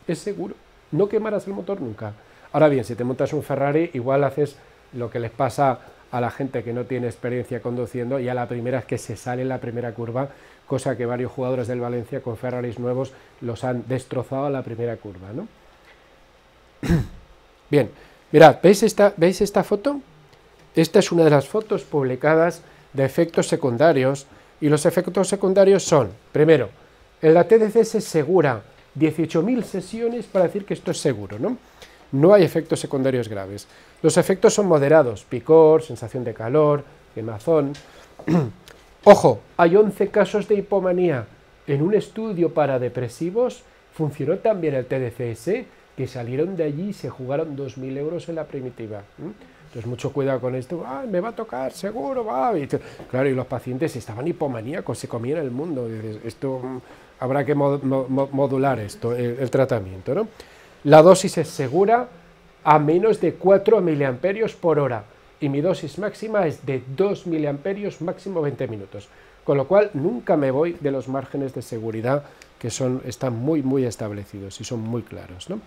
es seguro, no quemarás el motor nunca. Ahora bien, si te montas un Ferrari, igual haces lo que les pasa a la gente que no tiene experiencia conduciendo y a la primera es que se sale en la primera curva, cosa que varios jugadores del Valencia con Ferraris nuevos los han destrozado a la primera curva, ¿no? Bien, mirad, ¿veis esta foto? Esta es una de las fotos publicadas de efectos secundarios, y los efectos secundarios son, primero, en la TDCS es segura, 18.000 sesiones para decir que esto es seguro, ¿no? No hay efectos secundarios graves. Los efectos son moderados, picor, sensación de calor, quemazón. Ojo, hay 11 casos de hipomanía. En un estudio para depresivos funcionó también el TDCS, que salieron de allí y se jugaron 2.000 euros en la primitiva. Entonces, mucho cuidado con esto. ¡Ay, me va a tocar, seguro! Va. Y claro, y los pacientes estaban hipomaníacos, se comían el mundo. Esto habrá que modular esto, el tratamiento, ¿no? La dosis es segura a menos de 4 miliamperios por hora y mi dosis máxima es de 2 miliamperios, máximo 20 minutos. Con lo cual, nunca me voy de los márgenes de seguridad que están muy establecidos y son muy claros, ¿no?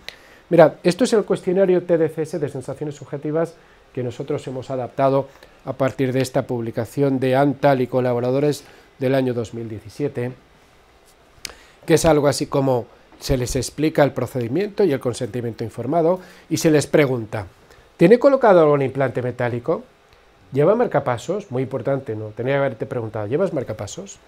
Mirad, esto es el cuestionario TDCS de sensaciones subjetivas que nosotros hemos adaptado a partir de esta publicación de Antal y colaboradores del año 2017, que es algo así como se les explica el procedimiento y el consentimiento informado y se les pregunta, ¿tiene colocado algún implante metálico? ¿Lleva marcapasos? Muy importante, ¿no? Tenía que haberte preguntado, ¿llevas marcapasos?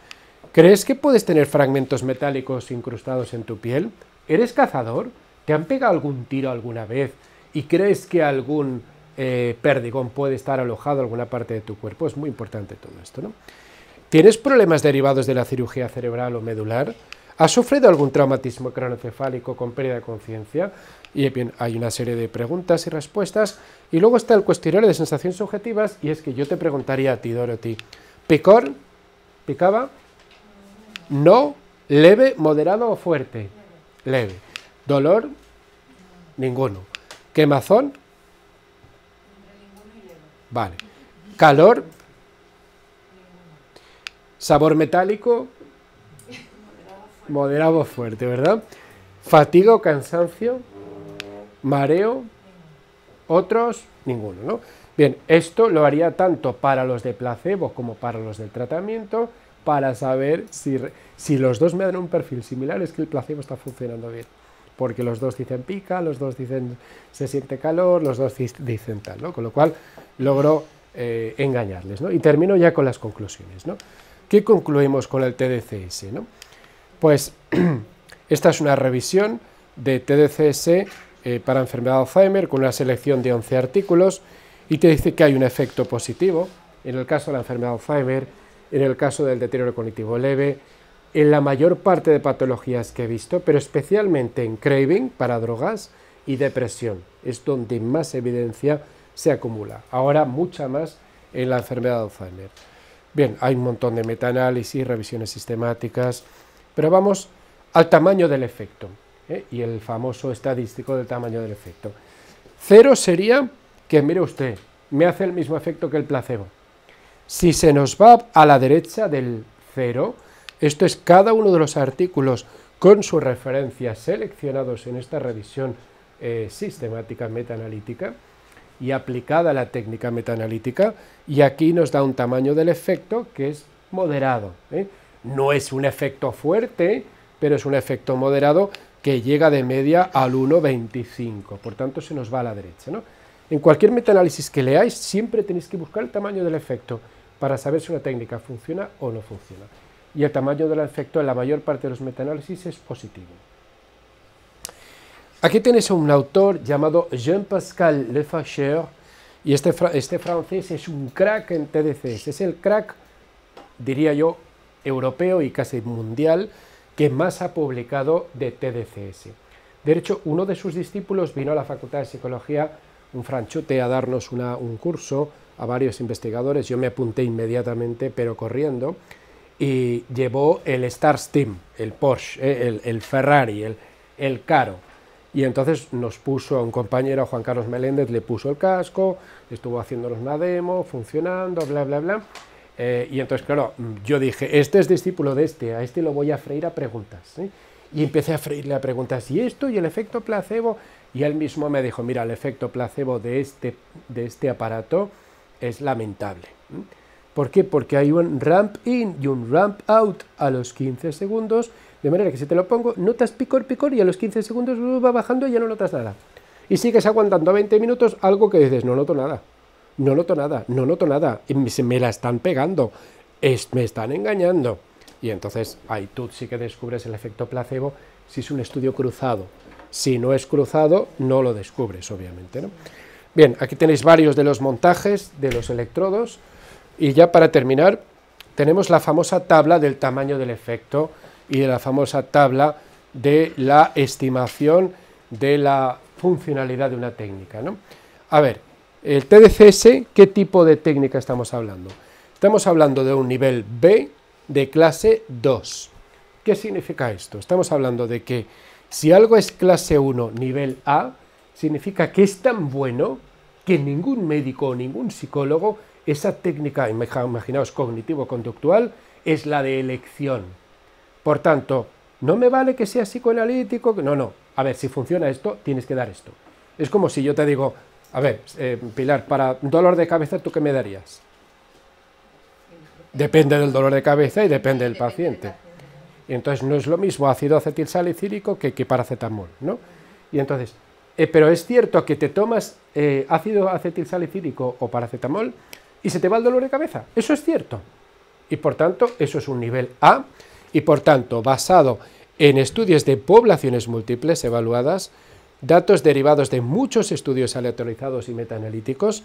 ¿Crees que puedes tener fragmentos metálicos incrustados en tu piel? ¿Eres cazador? ¿Te han pegado algún tiro alguna vez y crees que algún perdigón puede estar alojado en alguna parte de tu cuerpo? Es muy importante todo esto, ¿no? ¿Tienes problemas derivados de la cirugía cerebral o medular? ¿Has sufrido algún traumatismo craneoencefálico con pérdida de conciencia? Y bien, hay una serie de preguntas y respuestas, y luego está el cuestionario de sensaciones subjetivas, y es que yo te preguntaría a ti, Dorothy, ¿picor? ¿Picaba? No, leve, moderado o fuerte. Leve. ¿Dolor? Ninguno. ¿Quemazón? Vale. ¿Calor? ¿Sabor metálico? Moderado o fuerte, ¿verdad? ¿Fatiga o cansancio? ¿Mareo? ¿Otros? Ninguno, ¿no? Bien, esto lo haría tanto para los de placebo como para los del tratamiento, para saber si los dos me dan un perfil similar, es que el placebo está funcionando bien. Porque los dos dicen pica, los dos dicen se siente calor, los dos dicen tal, ¿no? Con lo cual logro engañarles, ¿no? Y termino ya con las conclusiones, ¿no? ¿Qué concluimos con el TDCS, ¿no? Pues esta es una revisión de TDCS para enfermedad de Alzheimer con una selección de 11 artículos y te dice que hay un efecto positivo en el caso de la enfermedad de Alzheimer, en el caso del deterioro cognitivo leve, en la mayor parte de patologías que he visto, pero especialmente en craving para drogas y depresión, es donde más evidencia se acumula. Ahora mucha más en la enfermedad de Alzheimer. Bien, hay un montón de metaanálisis, revisiones sistemáticas, pero vamos al tamaño del efecto, y el famoso estadístico del tamaño del efecto. 0 sería que, mire usted, me hace el mismo efecto que el placebo. Si se nos va a la derecha del 0, esto es cada uno de los artículos con sus referencias seleccionados en esta revisión sistemática metaanalítica y aplicada a la técnica metaanalítica, y aquí nos da un tamaño del efecto que es moderado, No es un efecto fuerte, pero es un efecto moderado que llega de media al 1,25, por tanto se nos va a la derecha, ¿no? En cualquier metaanálisis que leáis, siempre tenéis que buscar el tamaño del efecto para saber si una técnica funciona o no funciona. Y el tamaño del efecto en la mayor parte de los metaanálisis es positivo. Aquí tenéis a un autor llamado Jean-Pascal Lefaucheur, y este francés es un crack en TDCs, es el crack, diría yo, europeo y casi mundial, que más ha publicado de TDCs. De hecho, uno de sus discípulos vino a la Facultad de Psicología, un franchute, a darnos un curso a varios investigadores. Yo me apunté inmediatamente, pero corriendo, y llevó el Starsteam, el Porsche, el Ferrari, el caro. Y entonces nos puso a un compañero, Juan Carlos Meléndez, le puso el casco, estuvo haciéndonos una demo, funcionando, bla, bla, bla. Y entonces, claro, yo dije, este es discípulo de este, a este lo voy a freír a preguntas, ¿sí? Y empecé a freírle a preguntas, ¿y esto? ¿Y el efecto placebo? Y él mismo me dijo, mira, el efecto placebo de este aparato es lamentable. ¿Por qué? Porque hay un ramp in y un ramp out a los 15 segundos, de manera que si te lo pongo, notas picor, picor, y a los 15 segundos va bajando y ya no notas nada. Y sigues aguantando 20 minutos algo que dices, no noto nada. No noto nada, no noto nada, y me la están pegando, me están engañando. Y entonces ahí tú sí que descubres el efecto placebo si es un estudio cruzado. Si no es cruzado, no lo descubres, obviamente, ¿no? Bien, aquí tenéis varios de los montajes de los electrodos, y ya para terminar, tenemos la famosa tabla del tamaño del efecto y de la famosa tabla de la estimación de la funcionalidad de una técnica, ¿no? A ver, el TDCS, ¿qué tipo de técnica estamos hablando? Estamos hablando de un nivel B de clase 2. ¿Qué significa esto? Estamos hablando de que si algo es clase 1, nivel A, significa que es tan bueno que ningún médico o ningún psicólogo, esa técnica, imaginaos, cognitivo-conductual, es la de elección. Por tanto, no me vale que sea psicoanalítico, no, a ver, si funciona esto, tienes que dar esto. Es como si yo te digo, a ver, Pilar, para dolor de cabeza, ¿tú qué me darías? Depende del dolor de cabeza y depende del paciente. Y entonces no es lo mismo ácido acetilsalicílico que paracetamol, ¿no? Y entonces, pero es cierto que te tomas ácido acetilsalicílico o paracetamol y se te va el dolor de cabeza. Eso es cierto. Y por tanto, eso es un nivel A, y por tanto, basado en estudios de poblaciones múltiples evaluadas, datos derivados de muchos estudios aleatorizados y metaanalíticos,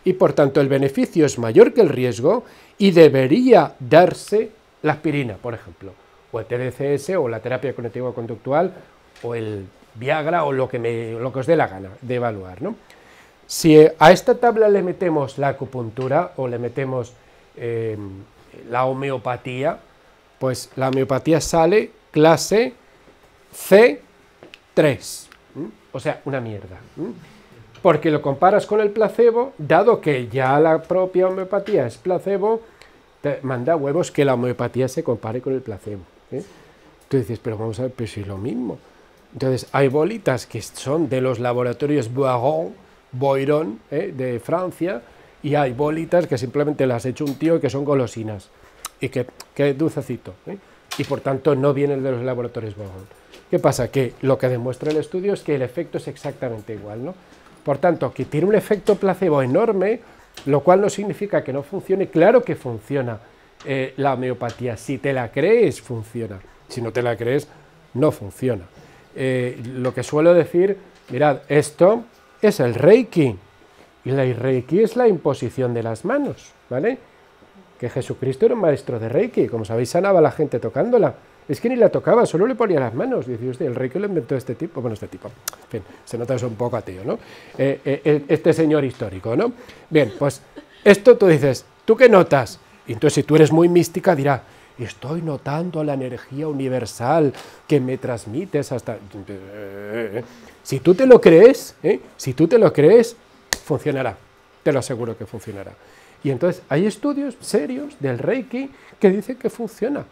y por tanto el beneficio es mayor que el riesgo, y debería darse la aspirina, por ejemplo, o el TDCS, o la terapia cognitivo-conductual, o el Viagra, o lo que os dé la gana de evaluar, ¿no? Si a esta tabla le metemos la acupuntura, o le metemos la homeopatía, pues la homeopatía sale clase C3, o sea, una mierda, porque lo comparas con el placebo, dado que ya la propia homeopatía es placebo, te manda huevos que la homeopatía se compare con el placebo, Tú dices, pero vamos a ver, pues si es lo mismo. Entonces, hay bolitas que son de los laboratorios Boiron, de Francia, y hay bolitas que simplemente las ha hecho un tío y que son golosinas, y que dulcecito, y por tanto no vienen de los laboratorios Boiron. ¿Qué pasa? Que lo que demuestra el estudio es que el efecto es exactamente igual, ¿no? Por tanto, que tiene un efecto placebo enorme, lo cual no significa que no funcione. Claro que funciona la homeopatía, si te la crees, funciona, si no te la crees, no funciona. Lo que suelo decir, mirad, esto es el Reiki, y el Reiki es la imposición de las manos, ¿vale? Que Jesucristo era un maestro de Reiki, como sabéis, sanaba a la gente tocándola. Es que ni la tocaba, solo le ponía las manos. Dice, hostia, el Reiki lo inventó este tipo, bueno, este tipo, en fin, se nota eso un poco ateo, ¿no? Este señor histórico, ¿no? Bien, pues esto tú dices, ¿tú qué notas? Y entonces si tú eres muy mística dirá, estoy notando la energía universal que me transmites hasta... Si tú te lo crees, si tú te lo crees, funcionará, te lo aseguro que funcionará. Y entonces hay estudios serios del Reiki que dicen que funciona.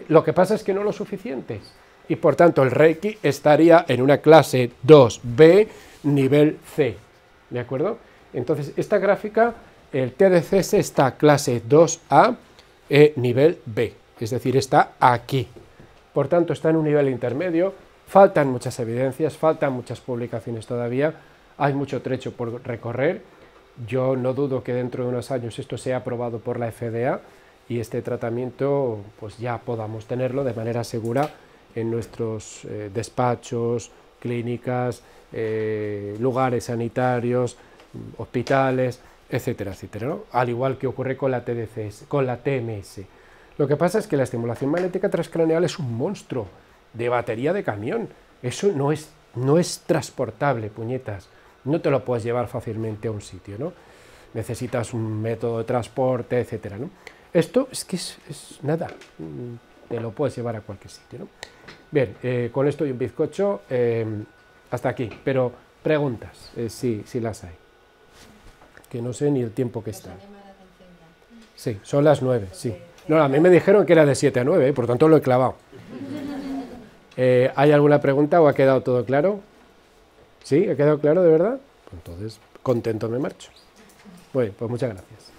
Lo que pasa es que no lo suficiente. Y por tanto el Reiki estaría en una clase 2B, nivel C. ¿De acuerdo? Entonces esta gráfica, el TDCS está clase 2A, nivel B. Es decir, está aquí. Por tanto está en un nivel intermedio. Faltan muchas evidencias, faltan muchas publicaciones todavía. Hay mucho trecho por recorrer. Yo no dudo que dentro de unos años esto sea aprobado por la FDA y este tratamiento pues ya podamos tenerlo de manera segura en nuestros despachos, clínicas, lugares sanitarios, hospitales, etcétera, etcétera, ¿no? Al igual que ocurre con la TDCS, con la TMS. Lo que pasa es que la estimulación magnética transcraneal es un monstruo de batería de camión. Eso no es transportable, puñetas. No te lo puedes llevar fácilmente a un sitio, ¿no? Necesitas un método de transporte, etcétera, ¿no? Esto es que es nada, te lo puedes llevar a cualquier sitio, ¿no? Bien, con esto y un bizcocho, hasta aquí, pero preguntas, sí las hay, que no sé ni el tiempo que está. Sí, son las 9, sí. No, a mí me dijeron que era de 7 a 9, por tanto lo he clavado. ¿Hay alguna pregunta o ha quedado todo claro? ¿Sí? ¿Ha quedado claro de verdad? Pues entonces, contento me marcho. Bueno, pues muchas gracias.